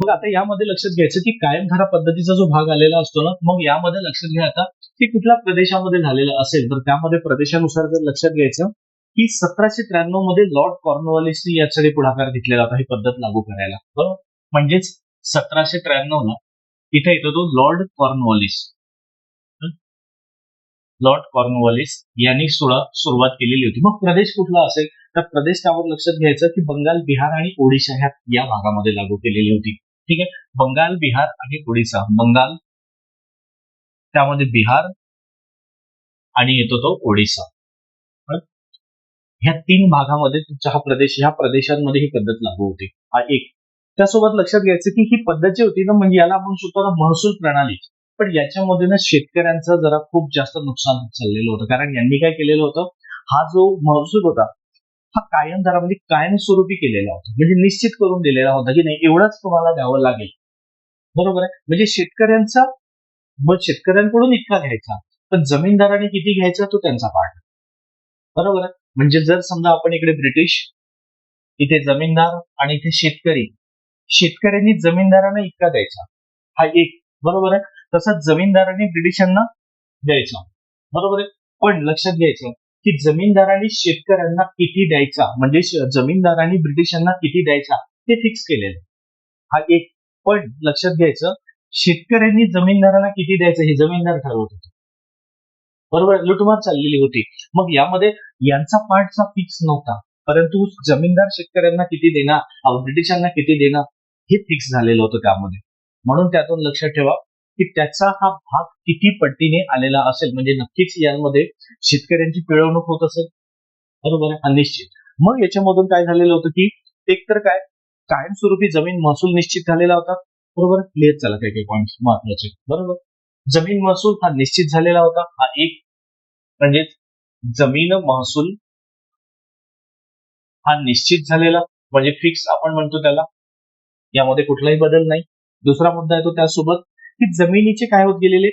मग आता यामध्ये लक्षात घ्यायचं की कायमधारा पद्धतीचा जो भाग आलेला असतो ना, मग यामध्ये लक्षात घ्या आता की कुठल्या प्रदेशामध्ये झालेलं असेल तर त्यामध्ये प्रदेशानुसार जर लक्षात घ्यायचं की 1793 मध्ये लॉर्ड कॉर्नवॉलिसने यासाठी पुढाकार घेतलेला होता ही पद्धत लागू करायला, बरोबर. म्हणजेच 1793 ला इथे येतो तो लॉर्ड कॉर्नवॉलिस. लॉर्ड कॉर्नवॉलिस यांनी सुरुवात केलेली होती. मग प्रदेश कुठला असेल तर प्रदेश त्यावर लक्षात घ्यायचं की बंगाल, बिहार आणि ओडिशा या भागामध्ये लागू केलेली होती. ठीक आहे. बंगाल, बिहार आणि ओडिशा. बंगाल, त्यामध्ये बिहार आणि येतो तो ओडिशा. ह्या 3 भागामध्ये तुमचा हा प्रदेश, ह्या प्रदेशांमध्ये ही पद्धत लागू होती. हा एक. त्यासोबत लक्षात घ्यायचं की ही पद्धत जी होती ना, म्हणजे याला आपण सुद्धा महसूल प्रणाली, पण याच्यामध्ये ना शेतकऱ्यांचं जरा खूप जास्त नुकसान होत चाललेलं होतं. कारण यांनी काय केलेलं होतं, हा जो महसूल होता हा कायम दरामध्ये कायमस्वरूपी केलेला होता. म्हणजे निश्चित करून दिलेला होता की नाही एवढंच तुम्हाला द्यावं लागेल, बरोबर आहे. म्हणजे शेतकऱ्यांचा, मग शेतकऱ्यांकडून इतका घ्यायचा, पण जमीनदाराने किती घ्यायचा तो त्यांचा पार्ट, बरोबर आहे. म्हणजे जर समजा आपण इकडे ब्रिटिश, इथे जमीनदार आणि इथे शेतकरी, शेतकऱ्यांनी जमीनदारांना इतका द्यायचा, हा एक, बरोबर आहे. तसंच जमीनदारांनी ब्रिटिशांना द्यायचा, बरोबर आहे. पण लक्षात घ्यायचं की जमीनदारांनी शेतकऱ्यांना किती द्यायचा, म्हणजे जमीनदारांनी ब्रिटिशांना किती द्यायचा ते फिक्स केलेलं, हा एक. पण लक्षात घ्यायचं शेतकऱ्यांनी जमीनदारांना किती द्यायचं हे जमीनदार ठरवत होते, बरोबर. लुटमार चाललेली होती. मग यामध्ये यांचा पार्टचा फिक्स नव्हता, परंतु जमीनदार शेतकऱ्यांना किती देणार, ब्रिटिशांना किती देणार हे फिक्स झालेलं होतं त्यामध्ये. म्हणून त्यातून लक्षात ठेवा की त्याचा हा भाग किती पट्टीने आलेला असेल, म्हणजे नक्कीच यामध्ये शेतकऱ्यांची पिळवणूक होत असेल, बरोबर आहे, निश्चित. मग याच्यामधून काय झालेलं होतं की एकतर काय कायमस्वरूपी जमीन महसूल निश्चित झालेला होता, बरोबर. लिहित चला काही काही पॉईंट महत्वाचे, बरोबर. जमीन महसूल हा निश्चित झालेला होता, हा एक. म्हणजे जमीन महसूल हा निश्चित झालेला, म्हणजे फिक्स आपण म्हणतो त्याला, यामध्ये कुठलाही बदल नाही. दुसरा मुद्दा येतो त्यासोबत की जमिनीचे काय होत गेलेले,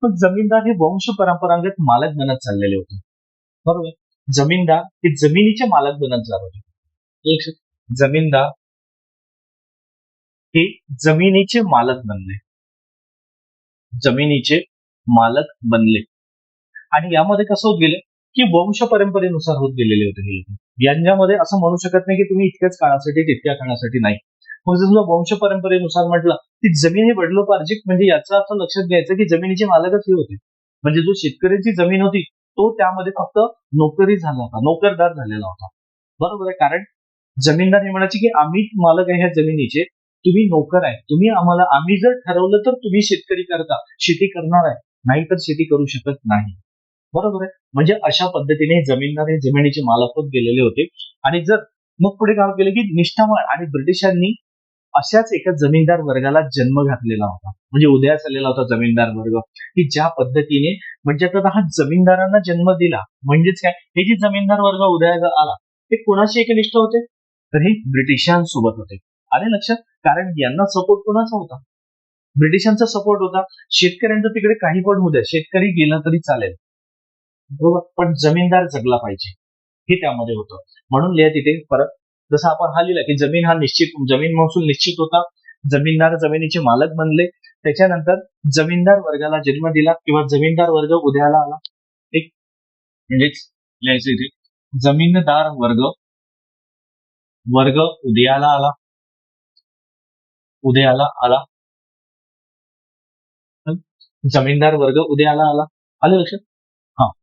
पण जमीनदार हे वंश परंपरागत मालक बनत चाललेले होते, बरोबर. जमीनदार हे जमिनीचे मालक बनत जात होते. जमीनदार हे जमिनीचे मालक बनले, जमिनीचे मालक बनले. आणि यामध्ये कसं होत गेले की वंश परंपरेनुसार होत गेलेले होते हे लोक. यांच्यामध्ये असं म्हणू शकत नाही की तुम्ही इतक्याच काळासाठी तितक्या काळासाठी नाही. मग जर वंश परंपरेनुसार म्हटलं की जमीन ही वडिलोपार्जित, म्हणजे याचा अर्थ लक्षात घ्यायचं की जमिनीचे मालकच हे होते. म्हणजे जो शेतकऱ्याची जमीन होती तो त्यामध्ये फक्त नोकरी झाला होता, नोकरदार झालेला होता, बरोबर आहे. कारण जमीनदार हे म्हणायचे की आम्ही मालक आहे ह्या जमिनीचे, तुम्ही नोकर आहे, तुम्ही आम्हाला, आम्ही जर ठरवलं तर तुम्ही शेतकरी करता, शेती करणार आहे, नाही तर शेती करू शकत नाही, बरोबर आहे. म्हणजे अशा पद्धतीने जमीनदार हे जमिनीचे मालक होत गेलेले होते. आणि जर मग पुढे काय केलं की निष्ठावान आणि ब्रिटिशांनी अशाच एका जमीनदार वर्गाला जन्म घातलेला होता, म्हणजे उदयास आलेला होता जमीनदार वर्ग, की ज्या पद्धतीने, म्हणजे आता हा जमीनदारांना जन्म दिला, म्हणजेच काय, हे जे जमीनदार वर्ग उदयास आला ते कोणाशी एकनिष्ठ होते, तर हे ब्रिटिशांसोबत होते. आले लक्षात. कारण यांना सपोर्ट कोणाचा होता, ब्रिटिशांचा सपोर्ट होता. शेतकऱ्यांचं तिकडे काही पण होऊ द्या, शेतकरी गेला तरी चालेल, बरोबर, पण जमीनदार जगला पाहिजे हे त्यामध्ये होतं. म्हणून लिहा तिथे परत, जसं आपण हा लिहिला की जमीन हा निश्चित, जमीन महसूल निश्चित होता, जमीनदार जमिनीचे मालक बनले, त्याच्यानंतर जमीनदार वर्गाला जन्म दिला किंवा जमीनदार वर्ग उदयाला आला, एक. म्हणजेच लिहायचं इथे जमीनदार वर्ग उदयाला आला, उदयाला आला, जमीनदार वर्ग उदयाला आला. आलं लक्षात. हा.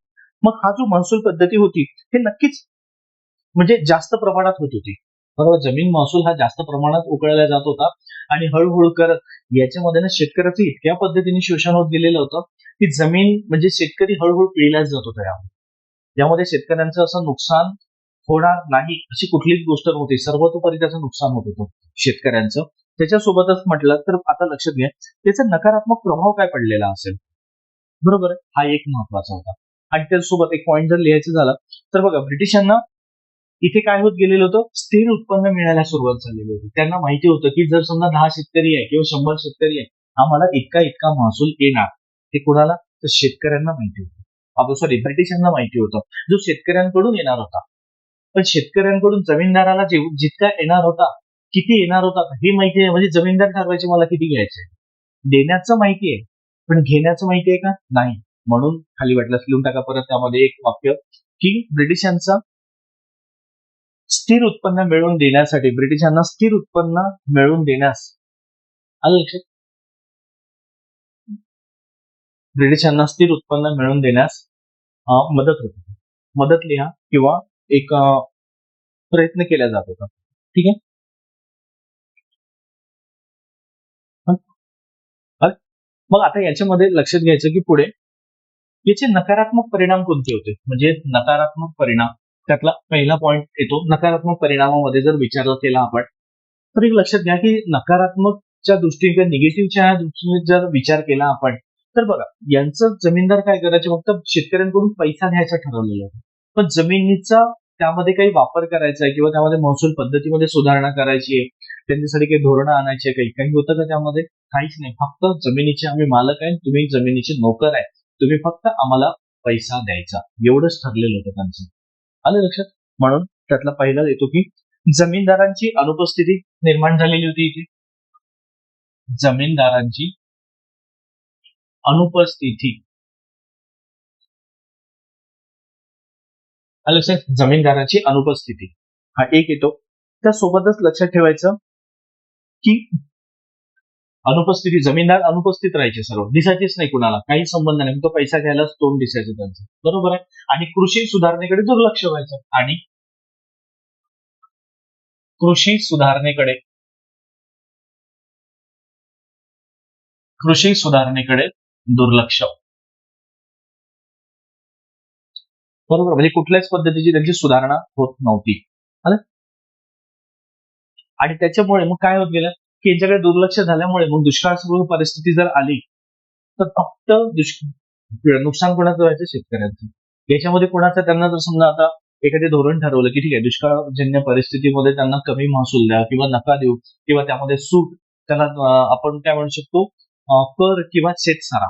मग हा जो महसूल पद्धती होती हे नक्कीच म्हणजे जास्त प्रमाणात होत होती, बरोबर. जमीन महसूल हा जास्त प्रमाणात उकळला जात होता आणि हळूहळू करत याच्यामध्ये ना शेतकऱ्याचं इतक्या पद्धतीने शोषण होत गेलेलं होतं की जमीन, म्हणजे शेतकरी हळूहळू पिळल्याच जात होता. यामध्ये शेतकऱ्यांचं असं नुकसान होणार नाही अशी कुठलीच गोष्ट नव्हती, सर्वतोपरी त्याचं नुकसान होत होतं शेतकऱ्यांचं. त्याच्यासोबतच म्हटलं तर आता लक्षात घ्या त्याचा नकारात्मक प्रभाव काय पडलेला असेल, बरोबर आहे, हा एक महत्वाचा होता. आणि त्यासोबत एक पॉईंट जर लिहायचं झालं तर बघा, ब्रिटिशांना इथे काय होत गेलेलं होतं, स्थिर उत्पन्न मिळायला सुरुवात झालेली होती. त्यांना माहिती होतं की जर समजा 10 शेतकरी आहे किंवा 100 शेतकरी आहे, आम्हाला इतका इतका महसूल येणार, ते कोणाला, तर शेतकऱ्यांना माहिती होतं, सॉरी ब्रिटिशांना माहिती होतं, जो शेतकऱ्यांकडून येणार होता. पण शेतकऱ्यांकडून जमीनदाराला जितका येणार होता किती येणार होता हे माहिती आहे, म्हणजे जमीनदार ठरवायचे मला किती घ्यायचे. देण्याचं माहिती आहे, पण घेण्याचं माहिती आहे का? नाही. म्हणून खाली वाटल्यास लिहून टाका परत त्यामध्ये एक वाक्य, की ब्रिटिशांचा स्थिर उत्पन्न मिळवून देण्यासाठी, ब्रिटिशांना स्थिर उत्पन्न मिळवून देण्यास, आलं लक्षात? ब्रिटिशांना स्थिर उत्पन्न मिळवून देण्यास मदत होती. मदत लिहा किंवा एक प्रयत्न केला जात होता. ठीक आहे. मग आता याच्यामध्ये लक्षात घ्यायचं की पुढे याचे नकारात्मक परिणाम कोणते होते, म्हणजे नकारात्मक परिणाम, त्यातला पहिला पॉइंट येतो. नकारात्मक परिणामामध्ये जर विचार केला आपण, तर एक लक्षात घ्या की नकारात्मकच्या दृष्टीने किंवा निगेटिव्हच्या दृष्टीने जर विचार केला आपण, तर बघा यांचं जमीनदार काय करायचे, फक्त शेतकऱ्यांकडून पैसा घ्यायचा ठरवलेलं होतं. पण जमिनीचा त्यामध्ये काही वापर करायचा आहे किंवा त्यामध्ये महसूल पद्धतीमध्ये सुधारणा करायची आहे, त्यांच्यासाठी काही धोरणं आणायची, काही होतं का त्यामध्ये? काहीच नाही. फक्त जमिनीचे आम्ही मालक आहे, तुम्ही जमिनीचे नोकर आहे, तुम्ही फक्त आम्हाला पैसा द्यायचा, एवढंच ठरलेलं होतं त्यांचं. आलं लक्षात? म्हणून त्यातला पहिला येतो की जमीनदारांची अनुपस्थिती निर्माण झालेली होती इथे. जमीनदारांची अनुपस्थिती, आलं लक्षात? जमीनदारांची अनुपस्थिती हा एक येतो. त्यासोबतच लक्षात ठेवायचं की अनुपस्थिती, जमीनदार अनुपस्थित राहायचे, सर्व दिसायचेच नाही कुणाला, काही संबंध नाही, तो पैसा घ्यायलाच तोंड दिसायचं त्यांचं, बरोबर आहे. आणि कृषी सुधारणेकडे दुर्लक्ष व्हायचं, आणि कृषी सुधारणेकडे दुर्लक्ष, बरोबर, म्हणजे कुठल्याच पद्धतीची त्यांची सुधारणा होत नव्हती. आणि त्याच्यामुळे मग काय होत गेलं की यांच्याकडे दुर्लक्ष झाल्यामुळे मग दुष्काळ परिस्थिती जर आली तर फक्त नुकसान कोणाचं व्हायचं? शेतकऱ्यांचं. याच्यामध्ये कोणाचं, त्यांना जर समजा आता एखादे धोरण ठरवलं की ठीक आहे, दुष्काळजन्य परिस्थितीमध्ये त्यांना कमी महसूल द्या किंवा नका देऊ किंवा त्यामध्ये सूट, त्याला आपण काय म्हणू शकतो, कर किंवा शेतसारा,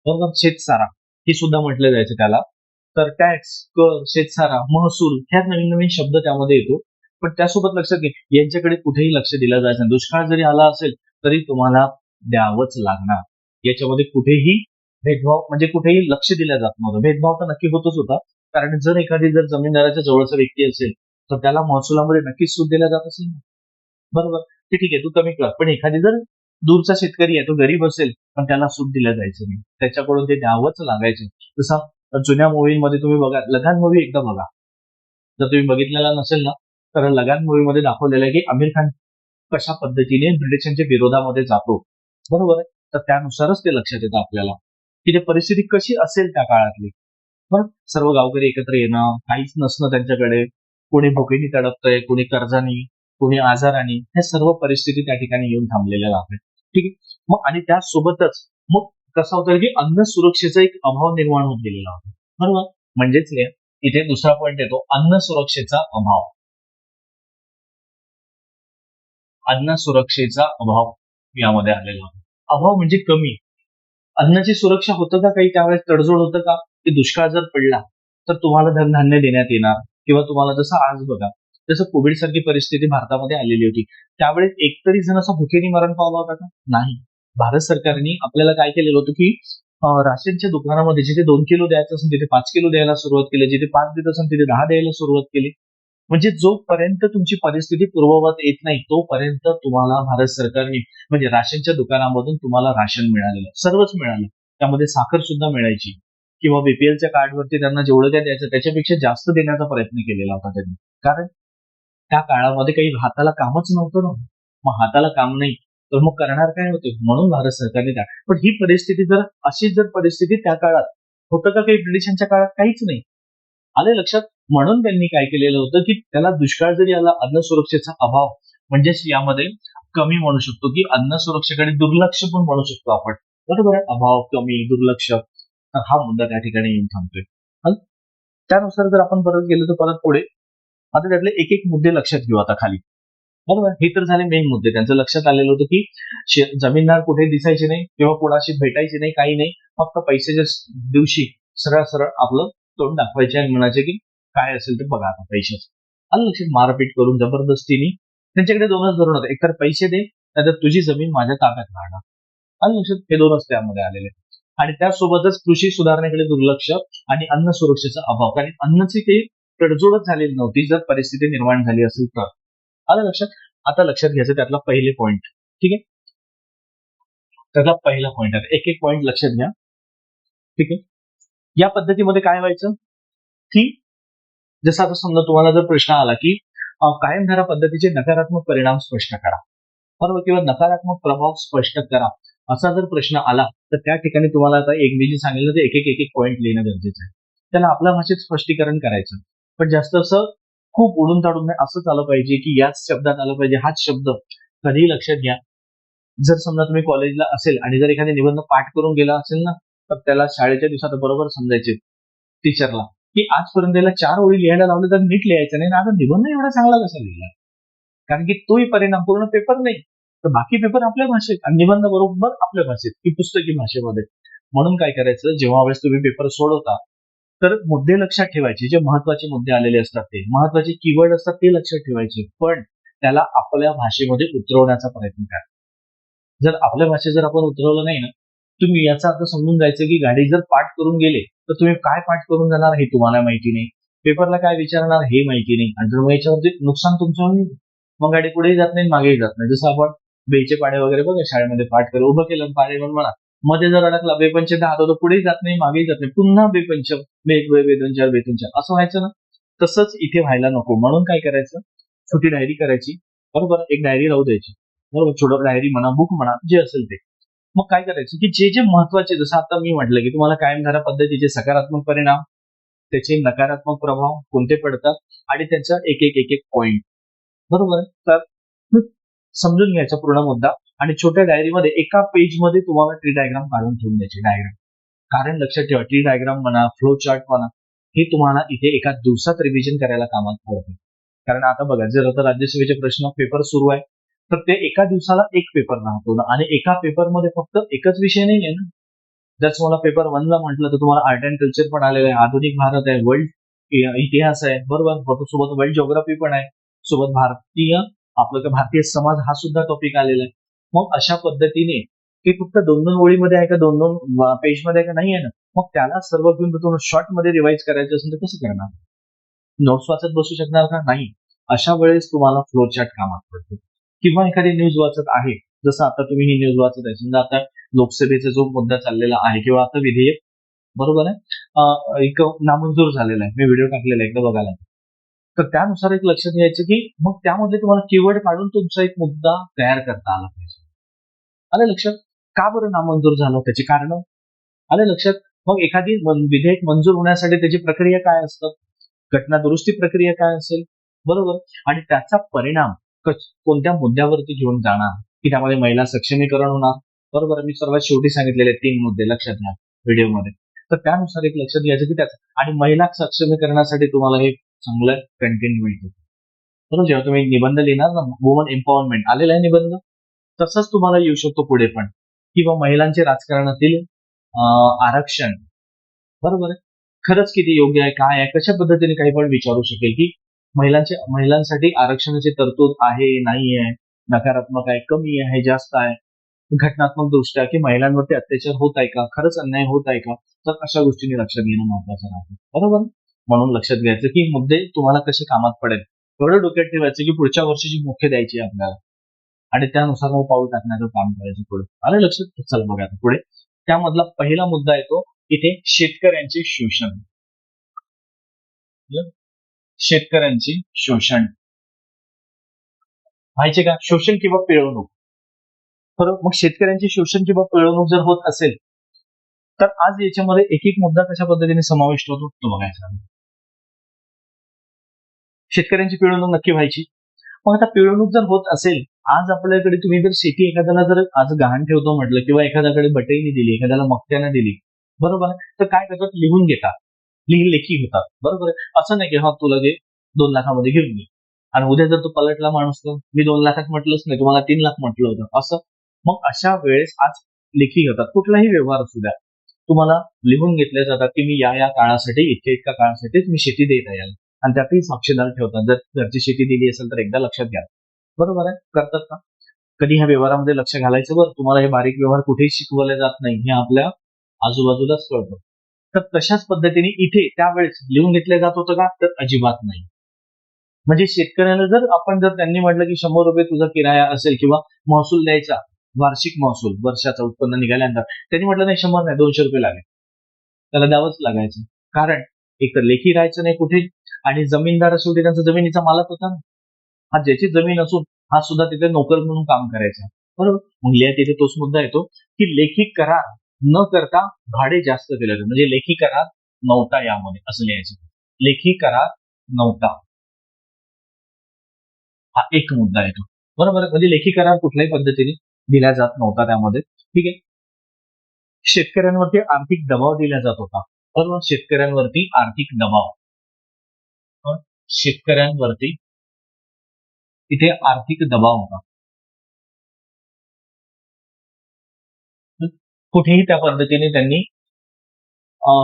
बरोबर, शेतसारा हे सुद्धा म्हटलं जायचं त्याला. तर टॅक्स, कर, शेतसारा, महसूल ह्या नवीन नवीन शब्द त्यामध्ये येतो. पण त्यासोबत लक्षात घे, यांच्याकडे कुठेही लक्ष दिलं जायचं नाही. दुष्काळ जरी आला असेल तरी तुम्हाला द्यावंच लागणार. याच्यामध्ये कुठेही भेदभाव, म्हणजे कुठेही लक्ष दिलं जात नव्हतं. भेदभाव तर नक्की होतच होता, कारण जर एखादी जर जमीनदाराच्या जवळचा व्यक्ती असेल तर त्याला महसुलामध्ये नक्कीच सूट दिल्या जात असेल, बरोबर, ते ठीक आहे तू कमी कर. पण एखादी जर दूरचा शेतकरी आहे, तो गरीब असेल, पण त्याला सूट दिल्या जायचं नाही, त्याच्याकडून ते द्यावंच लागायचं. जसं जुन्या मूवीमध्ये तुम्ही बघा, लगान मूवी एकदा बघा, जर तुम्ही बघितलेला नसेल ना, तर लगान मूवीमध्ये दाखवलेलं आहे की आमिर खान कशा पद्धतीने ब्रिटिशांच्या विरोधामध्ये जातो, बरोबर आहे. तर त्यानुसारच ते लक्षात येतं आपल्याला की ते परिस्थिती कशी असेल त्या काळातली. पण सर्व गावकरी एकत्र येणं, काहीच नसणं त्यांच्याकडे, कोणी भुकेनी तडपतंय, कोणी कर्जानी, कोणी आजारानी, हे सर्व परिस्थिती त्या ठिकाणी येऊन थांबलेल्या आहेत. ठीक आहे. मग आणि त्यासोबतच मग कसं होतं की अन्न सुरक्षेचा एक अभाव निर्माण होत गेलेला होता, बरोबर. म्हणजेच इथे दुसरा पॉईंट येतो, अन्न सुरक्षेचा अभाव. अन्न सुरक्षेचा अभाव यामध्ये आलेला होता. अभाव म्हणजे कमी. अन्नाची सुरक्षा होतं का काही त्यावेळेस? तडजोड होतं का? की दुष्काळ जर पडला तर तुम्हाला धनधान्य देण्यात येणार, किंवा तुम्हाला जसं आज बघा, जसं कोविड सारखी परिस्थिती भारतामध्ये आलेली होती, त्यावेळेस एकतरी जण असं भुकेने मरण पावला होता का? नाही. भारत सरकारने आपल्याला काय केलेलं होतं की राशनच्या दुकानामध्ये जिथे 2 किलो द्यायचं असेल तिथे 5 किलो द्यायला सुरुवात केली, जिथे 5 देत असेल तिथे 10 द्यायला सुरुवात केली. म्हणजे जोपर्यंत तुमची परिस्थिती पूर्ववत येत नाही तोपर्यंत तुम्हाला भारत सरकारने, म्हणजे राशनच्या दुकानामधून तुम्हाला राशन मिळालेलं, सर्वच मिळालं. त्यामध्ये साखर सुद्धा मिळायची, किंवा बीपीएलच्या कार्डवरती त्यांना जेवढं काय द्यायचं त्याच्यापेक्षा जास्त देण्याचा प्रयत्न केलेला होता त्यांनी. कारण त्या काळामध्ये काही हाताला कामच नव्हतं ना. मग हाताला काम नाही तर मग करणार काय होते, म्हणून भारत सरकारने त्या, पण ही परिस्थिती जर अशी जर परिस्थिती त्या काळात होतं का काही ब्रिटिशांच्या काळात? काहीच नाही. आले लक्षात? म्हणून त्यांनी काय केलेलं होतं की त्याला दुष्काळ जरी आला, अन्न सुरक्षेचा अभाव, म्हणजेच यामध्ये कमी म्हणू शकतो की अन्न सुरक्षेकडे दुर्लक्ष पण म्हणू शकतो आपण, बरोबर आहे. अभाव, कमी, दुर्लक्ष, तर हा मुद्दा त्या ठिकाणी येऊन थांबतोय. त्यानुसार जर आपण परत गेलो तर परत पुढे आता त्यातले एक एक मुद्दे लक्षात घेऊ आता खाली, बरोबर. हे तर झाले मेन मुद्दे. त्यांचं लक्षात आलेलं होतं की जमीनदार कुठे दिसायचे नाही किंवा कोणाशी भेटायचे नाही, काही नाही, फक्त पैशाच्या दिवशी सरळ सरळ आपलं तोंड दाखवायचे आणि म्हणायचे की काय असेल ते बघा आता पैशाचं. आलं लक्षात? मारपीट करून जबरदस्तीने त्यांच्याकडे दोनच धोरण होते, एकतर पैसे दे नाहीतर तुझी जमीन माझ्या ताब्यात राहणार. आणि लक्षात हे दोनच त्यामध्ये आलेले. आणि त्यासोबतच कृषी सुधारणेकडे दुर्लक्ष आणि अन्न सुरक्षेचा अभाव, कारण अन्नाची काही तडजोडच झालेली नव्हती जर परिस्थिती निर्माण झाली असेल तर. आलं लक्षात. आता लक्षात घ्यायचं त्यातला पहिले पॉईंट. ठीक आहे, त्यातला पहिला पॉईंट आहे, एक एक पॉईंट लक्षात घ्या. ठीक आहे, या पद्धतीमध्ये काय व्हायचं की जसं आता समजा तुम्हाला जर प्रश्न आला की कायमधारा पद्धतीचे नकारात्मक परिणाम स्पष्ट करा, बरोबर, किंवा नकारात्मक प्रभाव स्पष्ट करा, असा जर प्रश्न आला तर त्या ठिकाणी तुम्हाला आता एक मी जे सांगितलं ते एक एक पॉईंट लिहिणं गरजेचं आहे. त्याला आपल्या भाषेत स्पष्टीकरण करायचं, पण जास्त असं खूप उडून ताडून नाही, असंच आलं पाहिजे की याच शब्दात आलं पाहिजे. हाच शब्द कधीही लक्षात घ्या. जर समजा तुम्ही कॉलेजला असेल आणि जर एखादी निबंध पाठ करून गेला असेल ना, तर त्याला शाळेच्या दिवसात बरोबर समजायचे टीचरला की आजपर्यंत त्याला 4 ओळी लिहायला लावले तर नीट लिहायचं नाही ना, आता निबंध एवढा चांगला कसा लिहिला, कारण की तोही परिणाम पूर्ण पेपर नाही तर बाकी पेपर आपल्या भाषेत आणि निबंध बरोबर आपल्या भाषेत की पुस्तकी भाषेमध्ये. म्हणून काय करायचं, जेव्हा वेळेस तुम्ही पेपर सोडवता तर मुद्दे लक्षात ठेवायचे, जे महत्वाचे मुद्दे आलेले असतात ते महत्वाचे कीवर्ड असतात ते लक्षात ठेवायचे, पण त्याला आपल्या भाषेमध्ये उतरवण्याचा प्रयत्न करा. जर आपल्या भाषेत जर आपण उतरवलं नाही ना, तुम्ही याचा अर्थ समजून जायचं की गाडी जर पाठ करून गेले तर तुम्ही काय पाठ करून जाणार हे तुम्हाला माहिती नाही, पेपरला काय विचारणार हे माहिती नाही, आणि जर याच्यावरती नुकसान तुमचं होईल, मग गाडी पुढेही जात नाही मागेही जात नाही. जसं आपण बेचे पाडे वगैरे बघा शाळेमध्ये पाठ करून उभं केलं पाडे म्हणा, मध्ये जर अडकला बेपंचम हात होतो, पुढेही जात नाही मागेही जात नाही, पुन्हा बेपंचम बेदोन चार असं व्हायचं ना. तसंच इथे व्हायला नको, म्हणून काय करायचं, छोटी डायरी करायची, बरोबर, एक डायरी राहू द्यायची, बरोबर, छोटं डायरी म्हणा बुक म्हणा जे असेल ते. मग काय करायचं की जे जे महत्वाचे, जसं आता मी म्हटलं की तुम्हाला कायमधारा पद्धतीचे सकारात्मक परिणाम, त्याचे नकारात्मक प्रभाव कोणते पडतात आणि त्यांचा एक एक पॉईंट, बरोबर. तर समजून घ्यायचा पूर्ण मुद्दा आणि छोट्या डायरीमध्ये एका पेजमध्ये तुम्हाला ट्री डायग्राम काढून ठेवून द्यायची डायग्राम. कारण लक्षात ठेवा, ट्री डायग्राम म्हणा फ्लो चार्ट म्हणा हे तुम्हाला इथे एका दिवसात रिव्हिजन करायला कामात पडते. कारण आता बघा, जर आता राज्यसभेचे प्रश्न पेपर सुरू आहे तर ते एका दिवसाला एक पेपर राहतो ना, आणि एका पेपरमध्ये फक्त एकच विषय नाही आहे ना. जर तुम्हाला पेपर 1 ला म्हटलं तर तुम्हाला आर्ट अँड कल्चर पण आलेलं आहे, आधुनिक भारत आहे, वर्ल्ड इतिहास आहे, बरोबर, सोबत वर्ल्ड जिओग्राफी पण आहे, सोबत भारतीय समाज हा सुद्धा टॉपिक आलेला आहे. मग अशा पद्धतीने ते फक्त 2-2 ओळीमध्ये आहे का 2-2 पेजमध्ये आहे का, नाही आहे ना. मग त्याला सर्व घेऊन तुम्हाला शॉर्ट मध्ये रिवाइज करायचं असेल तर कसं करणार, नोट्स वाचत बसू शकणार का, नाही. अशा वेळेस तुम्हाला फ्लो चार्ट कामात पडतो. किंवा एखादी न्यूज वाचत आहे, जसं आता तुम्ही ही न्यूज वाचत आहे, समजा आता लोकसभेचा जो मुद्दा चाललेला आहे किंवा आता विधेयक, बरोबर आहे, एक नामंजूर झालेला आहे, मी व्हिडिओ टाकलेला आहे एकदा बघायला. तर त्यानुसार एक लक्षात घ्यायचं की मग त्यामध्ये तुम्हाला कीवर्ड काढून तुमचा एक मुद्दा तयार करता आला पाहिजे. आलं लक्षात. का बरं नामंजूर झालं, त्याची कारण आलं लक्षात. मग एखादी विधेयक मंजूर होण्यासाठी त्याची प्रक्रिया काय असतात, घटना दुरुस्ती प्रक्रिया काय असेल, बरोबर, आणि त्याचा परिणाम कोणत्या मुद्द्यावरती घेऊन जाणार, की त्यामध्ये महिला सक्षमीकरण होणार, बरोबर. मी सर्वात शेवटी सांगितलेले 3 मुद्दे लक्षात घ्या व्हिडिओमध्ये. तर त्यानुसार एक लक्षात घ्यायचं की त्याचं, आणि महिला सक्षमीकरणासाठी तुम्हाला हे चांगलं कंटेंट मिळतं, बरोबर. जेव्हा तुम्ही निबंध लिहिणार ना, वुमन एम्पॉवरमेंट आलेला आहे निबंध, तसंच तुम्हाला येऊ शकतो पुढे पण, किंवा महिलांचे राजकारणातील आरक्षण, बरोबर आहे, खरंच किती योग्य आहे, काय आहे, कशा पद्धतीने काही पण विचारू शकेल की महिलांसाठी आरक्षणाची तरतूद आहे नाही आहे, नकारात्मक आहे, कमी आहे, जास्त आहे, घटनात्मक दृष्ट्या की महिलांवरती अत्याचार होत आहे का, खरंच अन्याय होत आहे का, तर अशा गोष्टींनी लक्षात घेणं महत्वाचं राहतं, बरोबर. म्हणून लक्षात घ्यायचं की मुद्दे तुम्हाला कसे कामात पडेल, एवढं डोक्यात ठेवायचं की पुढच्या वर्षीची मुख्य द्यायची आपल्याला, आणि त्यानुसार मग पाऊल टाकण्याचं काम करायचं पुढे. आलं लक्षात. चल बघा आता पुढे, त्यामधला पहिला मुद्दा येतो इथे शेतकऱ्यांचे शोषण. शेतकऱ्यांचे शोषण व्हायचे का, शोषण किंवा पिळवणूक, बरोबर. मग शेतकऱ्यांचे शोषण किंवा पिळवणूक जर होत असेल तर आज याच्यामध्ये एक एक मुद्दा कशा पद्धतीने समाविष्ट होतो तो बघायचा. शेतकऱ्यांची पिळवणूक नक्की व्हायची. मग आता पिळवणूक जर होत असेल, आज आपल्याकडे तुम्ही जर शेती एखाद्याला जर आज गहाण ठेवतो म्हटलं, किंवा एखाद्याकडे बटईने दिली, एखाद्याला मक्त्याने दिली, बरोबर, तर काय करतात, लिहून घेतात, लेखी होतात, बरोबर. असं नाही की हा तुला जे 2 लाखामध्ये घेऊन घे, आणि उद्या जर तो पलटला माणूस तर मी 2 लाखात म्हटलंच नाही, तुम्हाला 3 लाख म्हटलं होतं असं. मग अशा वेळेस आज लेखी होतात, कुठलाही व्यवहार असू द्या, तुम्हाला लिहून घेतले जातात की मी या काळासाठी इतक्या काळासाठीच मी शेती देत आहे, आणि त्यातही साक्षीदार ठेवतात. जर घरची शेती दिली असेल तर एकदा लक्षात घ्या, बरोबर आहे, करतात ना. कधी ह्या व्यवहारामध्ये लक्ष घालायचं, बरं तुम्हाला हे बारीक व्यवहार कुठेही शिकवले जात नाही, हे आपल्या आजूबाजूलाच कळतं. तर तशाच पद्धतीने इथे त्यावेळेस लिहून घेतलं जात होतं का? तर अजिबात नाही. म्हणजे शेतकऱ्याला जर आपण जर त्यांनी म्हटलं की 100 रुपये तुझा किराया असेल किंवा महसूल द्यायचा, वार्षिक महसूल वर्षाचं उत्पन्न निघाल्यानंतर, त्यांनी म्हटलं नाही 100 नाही 200 रुपये लागेल, त्याला द्यावंच लागायचं. कारण एक तर लेखी राहायचं नाही कुठे, आणि जमीनदार शेवटी त्यांचा जमिनीचा मालक होता ना. हा ज्याची जमीन असून हा सुद्धा तिथे नोकर म्हणून काम करायचा, बरोबर. मग तिथे तोच मुद्दा येतो की लेखी करार न करता भाडे जास्त दिले जाते. म्हणजे लेखी करार नव्हता यामध्ये, असं लिहायचं. लेखी करार नव्हता, हा एक मुद्दा येतो, बरोबर. म्हणजे लेखी करार कुठल्याही पद्धतीने दिला जात नव्हता त्यामध्ये. ठीक आहे. शेतकऱ्यांवरती आर्थिक दबाव दिला जात होता, बरोबर. शेतकऱ्यांवरती आर्थिक दबाव, शेतकऱ्यांवरती तिथे आर्थिक दबाव होता. कुठेही त्या पद्धतीने त्यांनी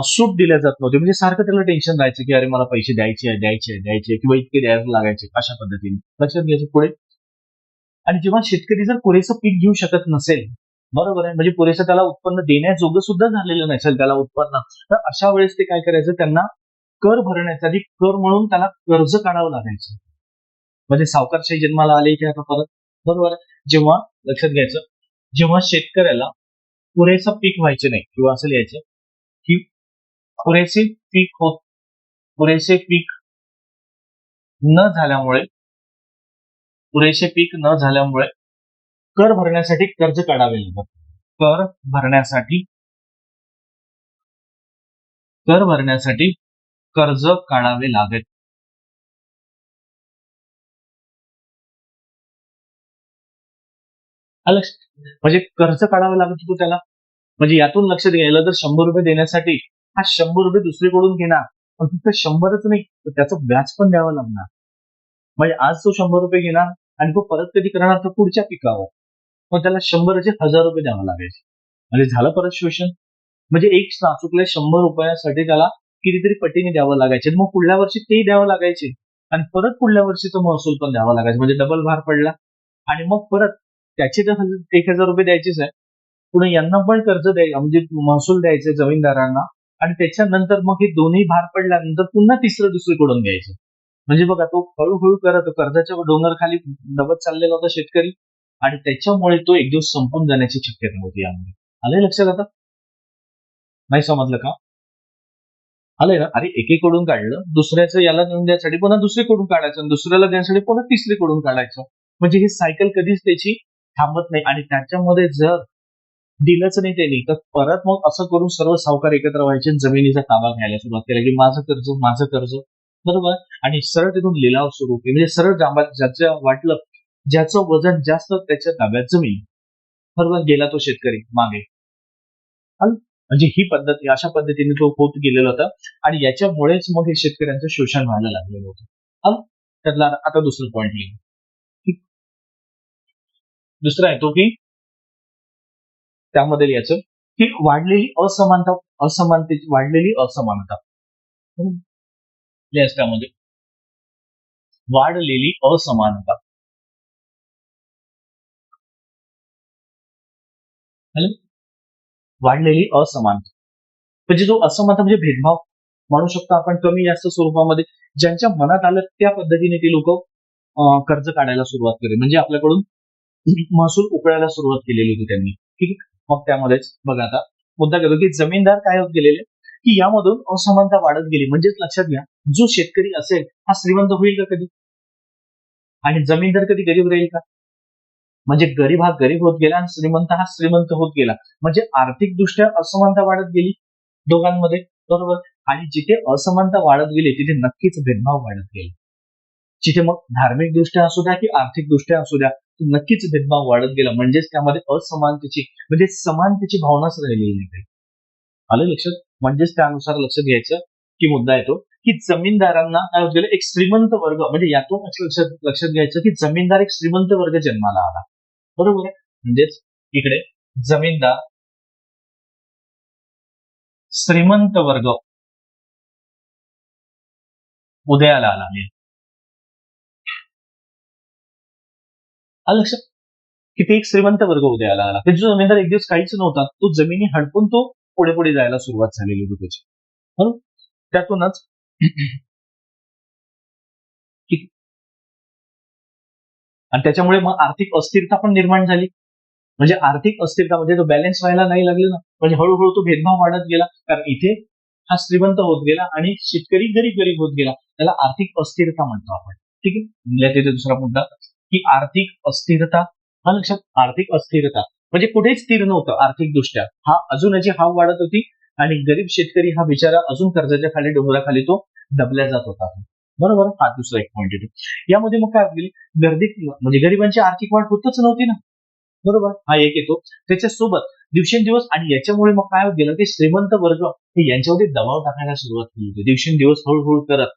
सूट दिल्या जात नव्हती. म्हणजे सारखं त्याला टेन्शन राहायचं की अरे मला पैसे द्यायचे किंवा इतके द्यायला लागायचे, अशा पद्धतीने लक्षात घ्यायचं पुढे. आणि जेव्हा शेतकरी जर पुरेसं पीक घेऊ शकत नसेल, बरोबर आहे, म्हणजे पुरेसं त्याला उत्पन्न देण्याजोगं सुद्धा झालेलं नसेल त्याला उत्पन्न, तर अशा वेळेस ते काय करायचं, त्यांना कर भरण्यासाठी कर म्हणून त्याला कर्ज काढावं लागायचं. म्हणजे सावकारशाही जन्माला आले की आता परत, बरोबर आहे. जेव्हा लक्षात घ्यायचं, जेव्हा शेतकऱ्याला पुरेसं पीक व्हायचे नाही, किंवा असं लिहायचं की पुरेसे पीक होत पुरेसे पीक न झाल्यामुळे पुरेसे पीक न झाल्यामुळे कर भरण्यासाठी कर्ज काढावे लागत. कर भरण्यासाठी कर भरण्यासाठी कर्ज काढावे लागत. आलं? म्हणजे कर्ज काढावं लागत होतं त्याला. म्हणजे यातून लक्षात घ्यायला, जर 100 रुपये देण्यासाठी हा 100 रुपये दुसरीकडून घेणार, पण फक्त 100च नाही, तर त्याचं व्याज पण द्यावं लागणार. म्हणजे आज तो 100 रुपये घेणार आणि तो परत कधी करणार, तर पुढच्या पिकावर. मग त्याला 100चे 1000 रुपये द्यावं लागायचे. म्हणजे झालं परत शोषण. म्हणजे एक चुकल्या 100 रुपयासाठी त्याला कितीतरी पटीने द्यावं लागायचे. मग पुढल्या वर्षी तेही द्यावं लागायचे आणि परत पुढल्या वर्षीचा महसूल पण द्यावा लागायचा. म्हणजे डबल भार पडला. आणि मग परत त्याचे तर 1000 रुपये द्यायचेच आहे, पुढे यांना पण कर्ज द्यायचं, म्हणजे महसूल द्यायचे जमीनदारांना. आणि त्याच्यानंतर मग हे दोन्ही भार पडल्यानंतर पुन्हा तिसरं दुसरीकडून द्यायचं. म्हणजे बघा, तो हळूहळू करत कर्जाच्या डोंगर खाली दबत चाललेला होता शेतकरी, आणि त्याच्यामुळे तो एक दिवस संपून जाण्याची शक्यता होती यामध्ये. आलंय लक्षात आता? नाही समजलं का? आलंय ना? अरे एकीकडून काढलं, दुसऱ्याचं याला नेऊन द्यायसाठी पुन्हा दुसरीकडून काढायचं, आणि दुसऱ्याला द्यायसाठी पुन्हा तिसरीकडून काढायचं. म्हणजे ही सायकल कधीच त्याची थांबत नाही. आणि त्याच्यामध्ये जर दिलंच नाही त्यांनी, तर परत मग असं करून सर्व सावकार एकत्र व्हायचे, जमिनीचा ताबा घ्यायला सुरुवात केली की माझं कर्ज, बरोबर. आणि सरळ तिथून लिलाव सुरू केले. म्हणजे सरळ ज्याचं वाटलं, ज्याचं वजन जास्त त्याच्या ताब्यात जमीन, बरोबर. गेला तो शेतकरी मागे. म्हणजे ही पद्धत, अशा पद्धतीने तो होत गेलेला होता. आणि याच्यामुळेच मग हे शेतकऱ्यांचं शोषण व्हायला लागलेलं होतं. आलं? त्यातला आता दुसरं पॉईंट लिहिलं. दुसरा आहे तो की त्यामध्ये याचं की वाढलेली असमानतेची वाढलेली असमानता. येस, त्यामध्ये वाढलेली असमानता. वाढलेली असमानता म्हणजे जो असमानता म्हणजे भेदभाव म्हणू शकतो आपण, कमी जास्त स्वरूपामध्ये ज्यांच्या मनात आलं त्या पद्धतीने ते लोक कर्ज काढायला सुरुवात केली. म्हणजे आपल्याकडून महसूल उकळायला सुरुवात केलेली होती त्यांनी. ठीक आहे. मग त्यामध्येच बघा आता मुद्दा करतो की जमीनदार काय होत गेलेले, की यामधून असमानता वाढत गेली. म्हणजेच लक्षात घ्या, जो शेतकरी असेल हा श्रीमंत होईल का कधी, आणि जमीनदार कधी गरीब राहील का? म्हणजे गरीब हा गरीब होत गेला आणि श्रीमंत हा श्रीमंत होत गेला. म्हणजे आर्थिकदृष्ट्या असमानता वाढत गेली दोघांमध्ये, बरोबर. आणि जिथे असमानता वाढत गेली तिथे नक्कीच भेदभाव वाढत गेले. जिथे मग धार्मिक दृष्ट्या असू द्या की आर्थिक दृष्ट्या असू द्या, नक्कीच भेदभाव वाढत गेला. म्हणजेच त्यामध्ये असमानतेची म्हणजे समानतेची भावनाच राहिलेली नाही. आलं लक्षात? म्हणजेच त्यानुसार लक्षात घ्यायचं की मुद्दा येतो की जमीनदारांना काय होत गेलं, एक श्रीमंत वर्ग, म्हणजे यातून लक्षात घ्यायचं की जमीनदार एक श्रीमंत वर्ग जन्माला आला, बरोबर आहे. म्हणजेच इकडे जमीनदार श्रीमंत वर्ग उदयाला आला. आलं लक्षात? की ते एक श्रीमंत वर्ग उदयाला आला. त्याचा जो जमीनदार एक दिवस काहीच नव्हता, तो जमिनी हडपून तो पुढे पुढे जायला सुरुवात झालेली होती त्याची. बरोबर? त्यातूनच की- आणि त्याच्यामुळे मग आर्थिक अस्थिरता पण निर्माण झाली. म्हणजे आर्थिक अस्थिरता म्हणजे तो बॅलन्स व्हायला नाही लागले ना, म्हणजे हळूहळू तो भेदभाव वाढत गेला. कारण इथे हा श्रीमंत होत गेला आणि शेतकरी गरीब गरीब होत गेला. त्याला आर्थिक अस्थिरता म्हणतो आपण. ठीक आहे. म्हणजे तिथे दुसरा मुद्दा की आर्थिक अस्थिरता. हा लक्षात, आर्थिक अस्थिरता म्हणजे कुठेच स्थिर नव्हतं आर्थिकदृष्ट्या. हा अजूनही हाव वाढत होती आणि गरीब शेतकरी हा बिचारा अजून कर्जाच्या खाली डोंगराखाली तो दबल्या जात होता. बरोबर. हा दुसरा एक पॉईंट येतो. यामध्ये मग काय होईल, गर्दी म्हणजे गरिबांची आर्थिक वाढ होतच नव्हती ना. बरोबर. हा एक येतो. त्याच्यासोबत दिवसेंदिवस आणि याच्यामुळे मग काय होत गेलं, ते श्रीमंत वर्ग हे यांच्यावरती दबाव टाकायला सुरुवात केली होती. दिवसेंदिवस हळूहळू करत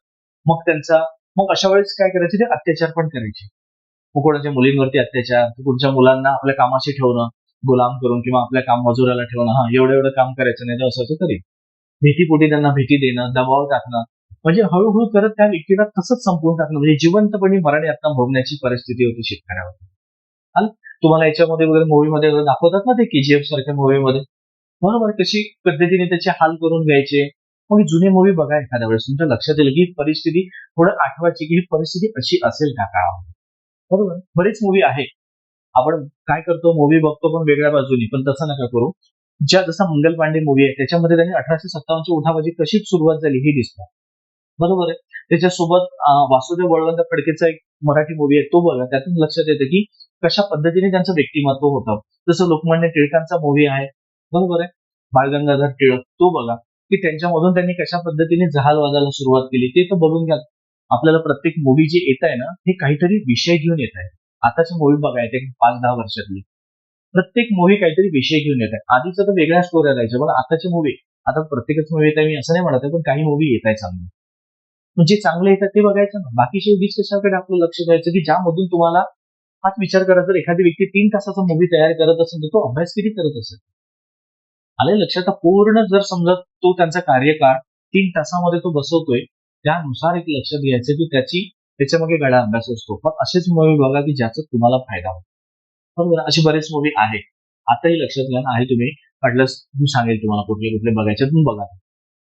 मग त्यांचा मग अशा वेळेस काय करायचे, ते अत्याचार पण करायचे. मग कोणाच्या मुलींवरती अत्याचार, कोणत्या मुलांना आपल्या कामाशी ठेवणं, गुलाम करून किंवा आपल्या काम मजुराला ठेवणं. हा एवढं एवढं काम करायचं नाही तर असं तरी भीतीपोटी त्यांना भीती देणं, दबाव टाकणं. म्हणजे हळूहळू करत त्या व्यक्तीला तसंच संपवून टाकणं, म्हणजे जिवंतपणे मरण यातना भोगण्याची परिस्थिती होती शेतकऱ्यावर. आलं? तुम्हाला याच्यामध्ये वगैरे मूवीमध्ये दाखवतात ना, ते केजीएफ सारख्या मूवीमध्ये. बरोबर. कशी पद्धतीने त्याचे हाल करून घ्यायचे. मग जुने मूवी बघा एखाद्या वेळेस तुमच्या लक्षात येईल की ही परिस्थिती थोडं आठवायची की ही परिस्थिती अशी असेल का काळामध्ये. बरोबर. बरेच मूवी आहे. आपण काय करतो, मूवी बघतो पण वेगळ्या बाजूनी, पण तसं नका करू. जसा मंगल पांडे मूवी आहे त्याच्यामध्ये त्यांनी 1857 उठावाची कशी सुरुवात झाली हे दिसतं. बरोबर आहे. त्याच्यासोबत वासुदेव बळवंत फडकेचा एक मराठी मूवी आहे, तो बघा. त्यातून लक्षात येतं की कशा पद्धतीने त्यांचं व्यक्तिमत्व होतं. जसं लोकमान्य टिळकांचा मूवी आहे. बरोबर आहे. बाळगंगाधर टिळक, तो बघा की त्यांच्यामधून त्यांनी कशा पद्धतीने जहाल वाजायला सुरुवात केली ते तर बघून घ्या. आपल्याला प्रत्येक मूवी जे येत आहे ना, हे काहीतरी विषय घेऊन येत आहे. आताची मूवी बघा येते 5-10 वर्षातली. प्रत्येक मूवी काहीतरी विषय घेऊन येत आहे. आधीचं तर वेगळ्या स्टोऱ्या राहायच्या, पण आताची मूवी, आता प्रत्येकच मूवी येत आहे मी असं नाही म्हणत आहे, पण काही मूवी येत आहे चांगली. म्हणजे चांगले येतात ते बघायचं ना. बाकीचे उगीच कशाकडे आपलं लक्ष द्यायचं की ज्यामधून तुम्हाला हाच विचार करा, जर एखादी व्यक्ती 3 तासाचा मूवी तयार करत असेल तर तो अभ्यास किती करत असेल. आलं लक्षात? पूर्ण जर समजा तो त्यांचा कार्यकाळ 3 तासामध्ये तो बसवतोय, त्यानुसार एक लक्षात घ्यायचं की त्याच्यामागे गळा अभ्यास असतो. पण असेच मूवी बघा की ज्याचा तुम्हाला फायदा होतो. बरोबर. अशी बरेच मूवी आहे. आताही लक्षात घ्या ना, आहे तुम्ही वाटलंच मी सांगेल तुम्हाला कुठले कुठले बघायचे तुम्ही बघा.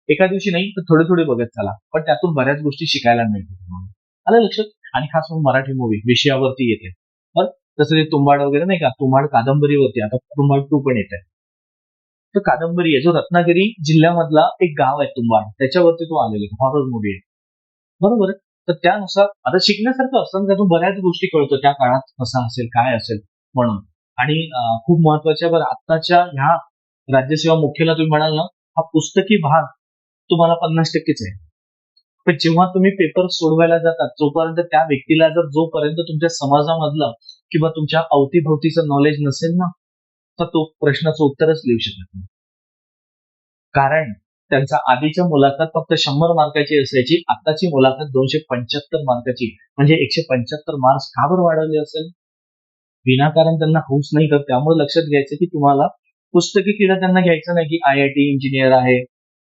एका दिवशी नाही तर थोडे थोडे बघत चला, पण त्यातून बऱ्याच गोष्टी शिकायला मिळतात तुम्हाला. आलं लक्षात? आणि खास करून मराठी मूवी विषयावरती येते. बरं. जसं ते तुंबाड वगैरे नाही का, तुंबाड कादंबरीवरती आता तुंबाड 2 पण येत आहे. तर कादंबरी आहे, जो रत्नागिरी जिल्ह्यामधला एक गाव आहे तुंबाड, त्याच्यावरती तो आलेला आहे. हॉरर मूवी आहे. बरोबर आहे. तर त्यानुसार आता शिकण्यासारखं असतं, त्यातून बऱ्याच गोष्टी कळतं त्या काळात कसं असेल, काय असेल म्हणून. आणि खूप महत्वाच्या बरं आत्ताच्या ह्या राज्यसेवा मुख्याला तुम्ही म्हणाल ना, हा पुस्तकी भाग तुम्हाला 50%च आहे. पण जेव्हा तुम्ही पेपर सोडवायला जातात, तोपर्यंत त्या व्यक्तीला जोपर्यंत तुमच्या समाजामधलं किंवा तुमच्या अवतीभोवतीचं नॉलेज नसेल ना, तर तो प्रश्नाचं उत्तरच लिहू शकत नाही. कारण त्यांचा आधीच्या मुलाखत फक्त 100 मार्काची असायची, आताची मुलाखत 275 मार्काची. म्हणजे 175 मार्क्स का बरं वाढवले असेल? विनाकारण त्यांना हौस नाही, तर त्यामुळे लक्षात घ्यायचं की तुम्हाला पुस्तकी किडा त्यांना घ्यायचं नाही की IIT इंजिनियर आहे,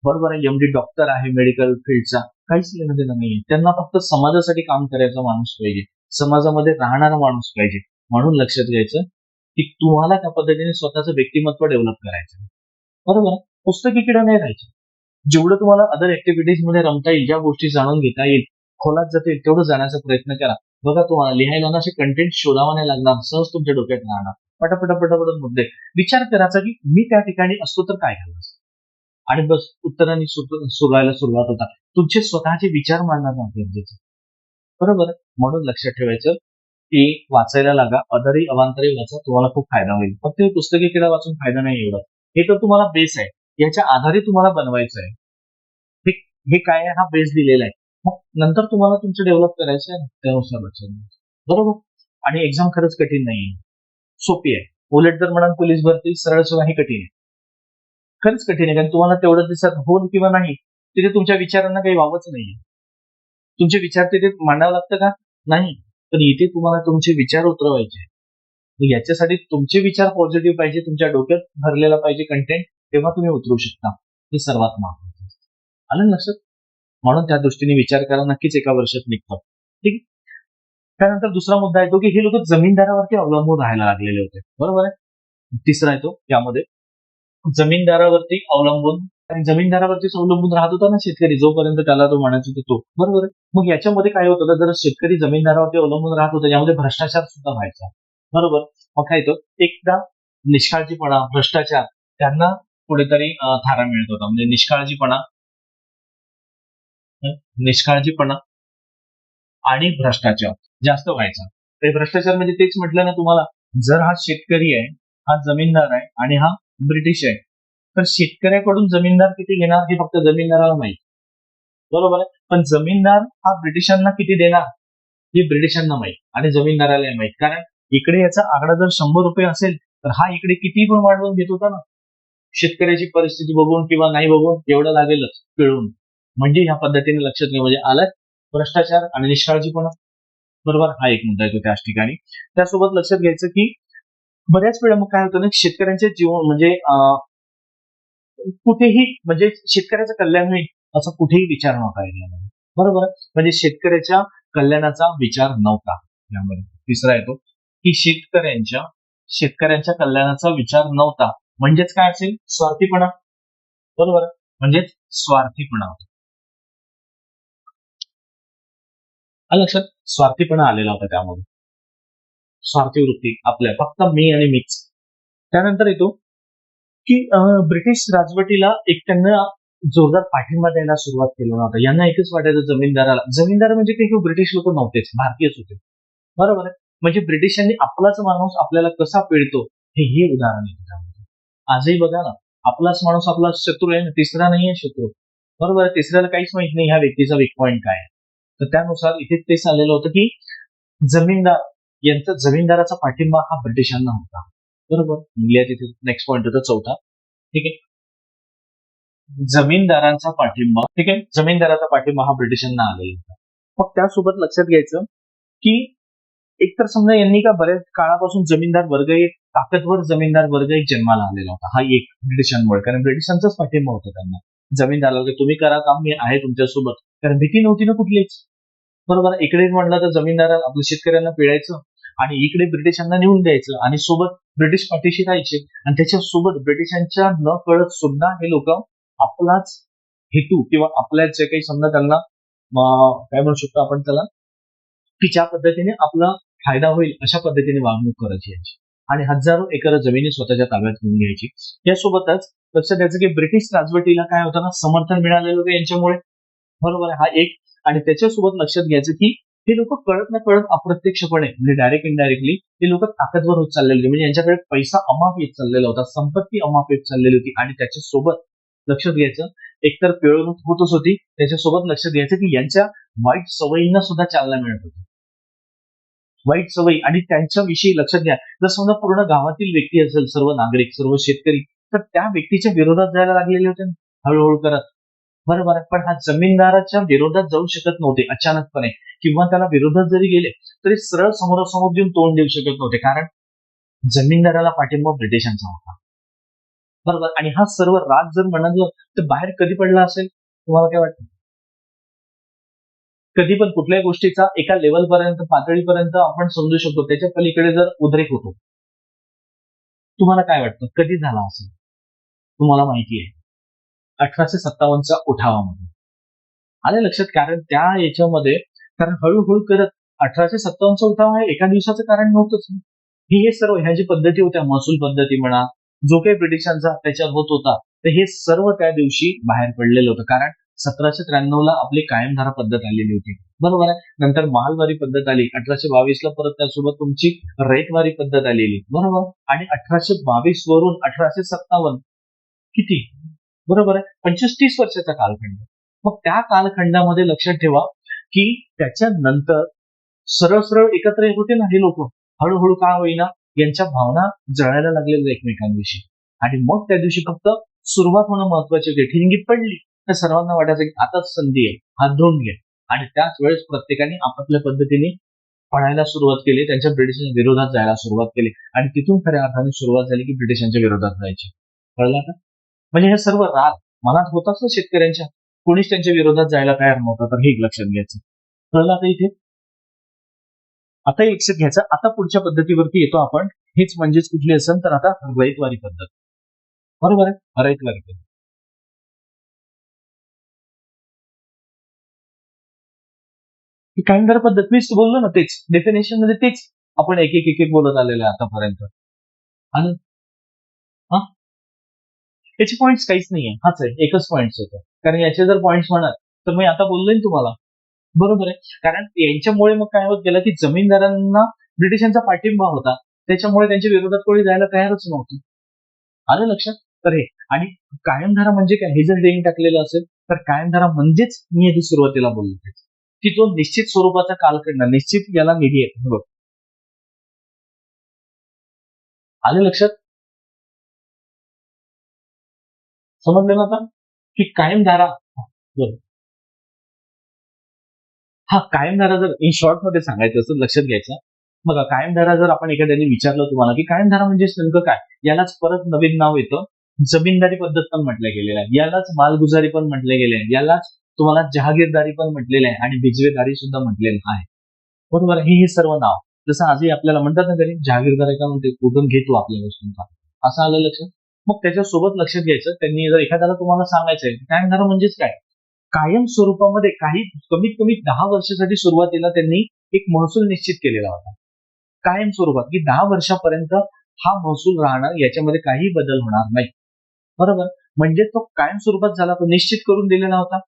बरोबर आहे, MD डॉक्टर आहे मेडिकल फील्डचा, काहीच घेणं देणं नाहीये. त्यांना फक्त समाजासाठी काम करायचा माणूस पाहिजे, समाजामध्ये राहणारा माणूस पाहिजे. म्हणून लक्षात घ्यायचं की तुम्हाला त्या पद्धतीने स्वतःचं व्यक्तिमत्व डेव्हलप करायचं. बरोबर आहे. पुस्तकी किडा नाही राहायचं. जेवढं तुम्हाला अदर ऍक्टिव्हिटीज मध्ये रमता येईल, ज्या गोष्टी जाणून घेता येईल, खोलात जाता येईल, तेवढं जाण्याचा प्रयत्न करा. बघा, तुम्हाला लिहायला ना असे कंटेंट शोधावा नाही लागणार, सहज तुमच्या डोक्यात राहणार. पटापट पटापट मुद्दे विचार करायचा की मी त्या ठिकाणी असतो तर काय झालं असतं. आणि बस उत्तरांनी सुरायला सुरुवात होता. तुमचे स्वतःचे विचार मांडणं गरजेचं. बरोबर आहे. म्हणून लक्षात ठेवायचं की वाचायला लागा, अधारी अवांतरी वाचा, तुम्हाला खूप फायदा होईल. फक्त हे पुस्तकी किडा वाचून फायदा नाही एवढा. हे तर तुम्हाला बेस आहे, याच्या आधारे तुम्हाला बनवायचं आहे. हे हे काय आहे, हा बेस दिलेला आहे. मग नंतर तुम्हाला तुमचं डेव्हलप करायचं आहे ना, त्यानुसार लक्षात घ्यायचं. बरोबर. आणि एक्झाम खरंच कठीण नाहीये, सोपी आहे. उलट जर म्हणाल पोलीस भरती सरळ सोपी, हे कठीण आहे. खरंच कठीण आहे, कारण तुम्हाला तेवढं दिसत हो किंवा नाही, तिथे तुमच्या विचारांना काही वावच नाहीये. तुमचे विचार तिथे मांडावं लागतं का? नाही. पण इथे तुम्हाला तुमचे विचार उतरवायचे. मग याच्यासाठी तुमचे विचार पॉझिटिव्ह पाहिजे, तुमच्या डोक्यात भरलेला पाहिजे कंटेंट, तेव्हा तुम्ही उतरू शकता. हे सर्वात महत्वाचं. आलं ना लक्षात? म्हणून त्या दृष्टीने विचार करा, नक्कीच एका वर्षात निघतो. ठीक आहे. त्यानंतर दुसरा मुद्दा येतो की हे लोक जमीनदारावरती अवलंबून राहायला लागलेले होते. बरोबर आहे. तिसरा येतो यामध्ये जमीनदारावरती अवलंबून, आणि जमीनदारावरतीच अवलंबून राहत होता ना शेतकरी, जोपर्यंत त्याला तो म्हणायचा तो. बरोबर आहे. मग याच्यामध्ये काय होत होतं, जर शेतकरी जमीनदारावरती अवलंबून राहत होता, यामध्ये भ्रष्टाचार सुद्धा व्हायचा. बरोबर. मग काय येतो, एकदा निष्काळजीपणा, भ्रष्टाचार त्यांना कुठेतरी थारा मिळत होता. म्हणजे निष्काळजीपणा आणि भ्रष्टाचार जास्त व्हायचा. ते भ्रष्टाचार म्हणजे तेच म्हटलं ना तुम्हाला, जर हा शेतकरी आहे, हा जमीनदार आहे आणि हा ब्रिटिश आहे, तर शेतकऱ्याकडून जमीनदार किती घेणार हे फक्त जमीनदाराला माहिती. बरोबर आहे. पण जमीनदार हा ब्रिटिशांना किती देणार हे ब्रिटिशांना माहित आणि जमीनदाराला माहित. कारण इकडे याचा आकडा जर 100 रुपये असेल, तर हा इकडे किती पण वाढवून घेत होता ना, शेतकऱ्याची परिस्थिती बघून किंवा नाही बघून एवढं लागेलच पिळून. म्हणजे ह्या पद्धतीने लक्षात घ्या, म्हणजे आलं भ्रष्टाचार आणि निष्काळजीपणा. बरोबर. हा एक मुद्दा येतो त्याच ठिकाणी. त्यासोबत लक्षात घ्यायचं की बऱ्याच वेळा मग काय होतं ना, शेतकऱ्यांचे जीवन म्हणजे कुठेही म्हणजे शेतकऱ्याचं कल्याण होईल असा कुठेही विचार नव्हता यामध्ये. बरोबर. म्हणजे शेतकऱ्याच्या कल्याणाचा विचार नव्हता यामध्ये. तिसरा येतो की शेतकऱ्यांच्या कल्याणाचा विचार नव्हता. म्हणजेच काय असेल, स्वार्थीपणा. बरोबर. म्हणजेच स्वार्थीपणा. लक्षात, स्वार्थीपणा आलेला होता त्यामध्ये. स्वार्थी वृत्ती, आपल्या फक्त मी आणि मीच. त्यानंतर येतो की ब्रिटिश राजवटीला एक त्यांना जोरदार पाठिंबा द्यायला सुरुवात केला होता. यांना एकच वाटायचं, जमीनदार म्हणजे काही ब्रिटिश लोक नव्हतेच, भारतीयच होते. बरोबर आहे. म्हणजे ब्रिटिशांनी आपलाच माणूस आपल्याला कसा पिळतो हे उदाहरण आहे त्यामध्ये. आजही बघा ना, आपलाच माणूस आपला शत्रू आहे, तिसरा नाही आहे शत्रू. बरोबर आहे. तिसऱ्याला काहीच माहित नाही ह्या व्यक्तीचा वीक पॉईंट काय आहे. तर त्यानुसार इथे ते चाललेलं होतं की जमीनदाराचा पाठिंबा हा ब्रिटिशांना होता. बरोबर. तिथे नेक्स्ट पॉईंट होता चौथा. ठीक आहे. जमीनदाराचा पाठिंबा हा ब्रिटिशांना आलेला होता. मग त्यासोबत लक्षात घ्यायचं की एकतर समजा यांनी का बऱ्याच काळापासून ताकदवर जमीनदार वर्ग एक जन्माला आलेला होता. हा एक ब्रिटिशांमुळे, कारण ब्रिटिशांचाच पाठिंबा होता त्यांना. जमीनदाराला तुम्ही करा काम, मी आहे तुमच्यासोबत, कारण भीती नव्हती ना कुठलीच. बरोबर. इकडे म्हटलं तर जमीनदाराला आपल्या शेतकऱ्यांना पिळायचं आणि इकडे ब्रिटिशांना नेऊन द्यायचं आणि सोबत ब्रिटिश पाठीशी राहायचे, आणि त्याच्यासोबत ब्रिटिशांच्या न कळत सुद्धा हे लोक आपलाच हेतू किंवा आपल्या जे काही समजा त्यांना काय म्हणू शकतो आपण त्याला, की ज्या पद्धतीने आपला फायदा होईल अशा पद्धतीने वागणूक करायची याची, आणि हजारो एकर जमिनी स्वतःच्या ताब्यात घेऊन घ्यायची. यासोबतच लक्षात द्यायचं की ब्रिटिश राजवटीला काय होतं ना, समर्थन मिळालेलं होतं यांच्यामुळे. बरोबर आहे. हा एक. आणि त्याच्यासोबत लक्षात घ्यायचं की हे लोक कळत न कळत अप्रत्यक्षपणे, म्हणजे डायरेक्ट इनडायरेक्टली हे लोक ताकदवर होत चाललेले होते. म्हणजे यांच्याकडे पैसा अमाप येत चाललेला होता, संपत्ती अमाप येत चाललेली होती, आणि त्याच्यासोबत लक्षात घ्यायचं एकतर पिळवणूक होतच होती, त्याच्यासोबत लक्षात घ्यायचं की यांच्या वाईट सवयींना सुद्धा चालना मिळत होती. वाईट सवयी आणि त्यांच्याविषयी लक्षात घ्या, जर समजा पूर्ण गावातील व्यक्ती असेल, सर्व नागरिक, सर्व शेतकरी, तर त्या व्यक्तीच्या विरोधात जायला लागलेले होते हळूहळू करत. बरोबर आहे. पण हा जमीनदाराच्या विरोधात जाऊ शकत नव्हते अचानकपणे, किंवा त्याला विरोधात जरी गेले तरी सरळ समोरासमोर देऊन तोंड देऊ शकत नव्हते, कारण जमीनदाराला पाठिंबा ब्रिटिशांचा होता. बरोबर. आणि हा सर्व राग जर म्हणाल तर बाहेर कधी पडला असेल, तुम्हाला काय वाटतं? कधी पण कुठल्याही गोष्टीचा एका लेवलपर्यंत, पातळीपर्यंत आपण समजू शकतो, त्याच्या पलीकडे जर उद्रेक होतो, तुम्हाला काय वाटतं कधी झाला असेल? तुम्हाला माहिती आहे 1857च्या उठावामध्ये आले लक्षात. कारण त्या याच्यामध्ये, कारण हळूहळू करत 1857चा उठाव हे एका दिवसाचं कारण नव्हतंच. हे सर्व ह्या जी पद्धती होत्या, महसूल पद्धती म्हणा, जो काही ब्रिटिशांचा अत्याचार होत होता, तर हे सर्व त्या दिवशी बाहेर पडलेलं होतं. कारण 1793ला आपली कायमधारा पद्धत आलेली होती. बरोबर आहे. नंतर महालवारी पद्धत आली 1822ला, परत त्यासोबत तुमची रयतवारी पद्धत आलेली. बरोबर. आणि 1822 वरून 1857 किती, बरोबर आहे, 25-30 वर्षाचा कालखंड. मग त्या कालखंडामध्ये लक्षात ठेवा की त्याच्यानंतर सरळ सरळ एकत्र येत होते ना हे लोक, हळूहळू का होईना यांच्या भावना जळायला लागलेल्या एकमेकांविषयी, आणि मग त्या दिवशी फक्त सुरुवात होणं महत्वाची होती. ठिणगी पडली तर सर्वांना वाटायचं की आताच संधी आहे, हात धुवून घ्या, आणि त्याच वेळेस प्रत्येकाने आपापल्या पद्धतीने पळायला सुरुवात केली, त्यांच्या ब्रिटिशांच्या विरोधात जायला सुरुवात केली, आणि तिथून खऱ्या अर्थाने सुरुवात झाली की ब्रिटिशांच्या विरोधात जायची. कळलं का? म्हणजे हे सर्व राग मनात होताच ना शेतकऱ्यांच्या, कोणीच त्यांच्या विरोधात जायला तयार नव्हतं, तर हे लक्षात घ्यायचं. कळलं आता इथे? आता एक लक्षात घ्यायचं. आता पुढच्या पद्धतीवरती येतो आपण. हेच म्हणजेच कुठली असेल तर आता रयतवारी पद्धत. बरोबर आहे, रयतवारी पद्धत. ही कायमधारा पद्धत मीच बोललो ना, तेच डेफिनेशन मध्ये तेच आपण एक एक एक एक बोलत आलेलो आहे आतापर्यंत. आणि हा याचे पॉईंट्स काहीच नाहीये, हाच आहे, एकच पॉईंट्स होतं. कारण याचे जर पॉईंट्स म्हणाल तर मी आता बोललोय ना तुम्हाला. बरोबर आहे. कारण यांच्यामुळे मग काय होत गेलं की जमीनदारांना ब्रिटिशांचा पाठिंबा होता, त्याच्यामुळे त्यांच्या विरोधात कोणी जायला तयारच नव्हतं. आलं लक्षात? तर हे आणि कायमधारा म्हणजे काय हे जर डेंग टाकलेलं असेल तर कायमधारा म्हणजेच मी आधी सुरुवातीला बोललो तेच, की तो निश्चित स्वरूपाचा कालखंड, निश्चित याला निधी आहे. बघ, आलं लक्षात? समजलं ना आता? की कायमधारा. बरं. हा कायमधारा जर इन शॉर्ट मध्ये सांगायचं असं लक्षात घ्यायचं. बघा, कायमधारा जर आपण एखाद्याने विचारलं तुम्हाला की कायमधारा म्हणजे नेमकं काय, यालाच परत नवीन नाव येतं जमीनदारी पद्धत पण म्हटलं गेलेलं आहे, यालाच मालगुजारी पण म्हटले गेले आहे, यालाच तुम्हाला जहागीरदारी पण म्हटलेलं आहे आणि बिजवेदारी सुद्धा म्हटलेलं आहे. बरोबर आहे? हे सर्व नाव जसं आजही आपल्याला म्हणतात ना तरी जहागीरदारी का म्हणते कुठून घेतो आपल्या वस्तूंचा, असं आलं लक्षात. मग त्याच्यासोबत लक्षात घ्यायचं, त्यांनी जर एखाद्याला तुम्हाला सांगायचंय कायमधारा म्हणजेच काय, कायम स्वरूपामध्ये काही कमीत कमी 10 वर्षासाठी सुरुवातीला त्यांनी एक महसूल निश्चित केलेला होता. कायम स्वरूपात की 10 वर्षापर्यंत हा महसूल राहणार, याच्यामध्ये काही बदल होणार नाही. बरोबर. म्हणजे तो कायम स्वरूपात झाला, तो निश्चित करून दिलेला होता.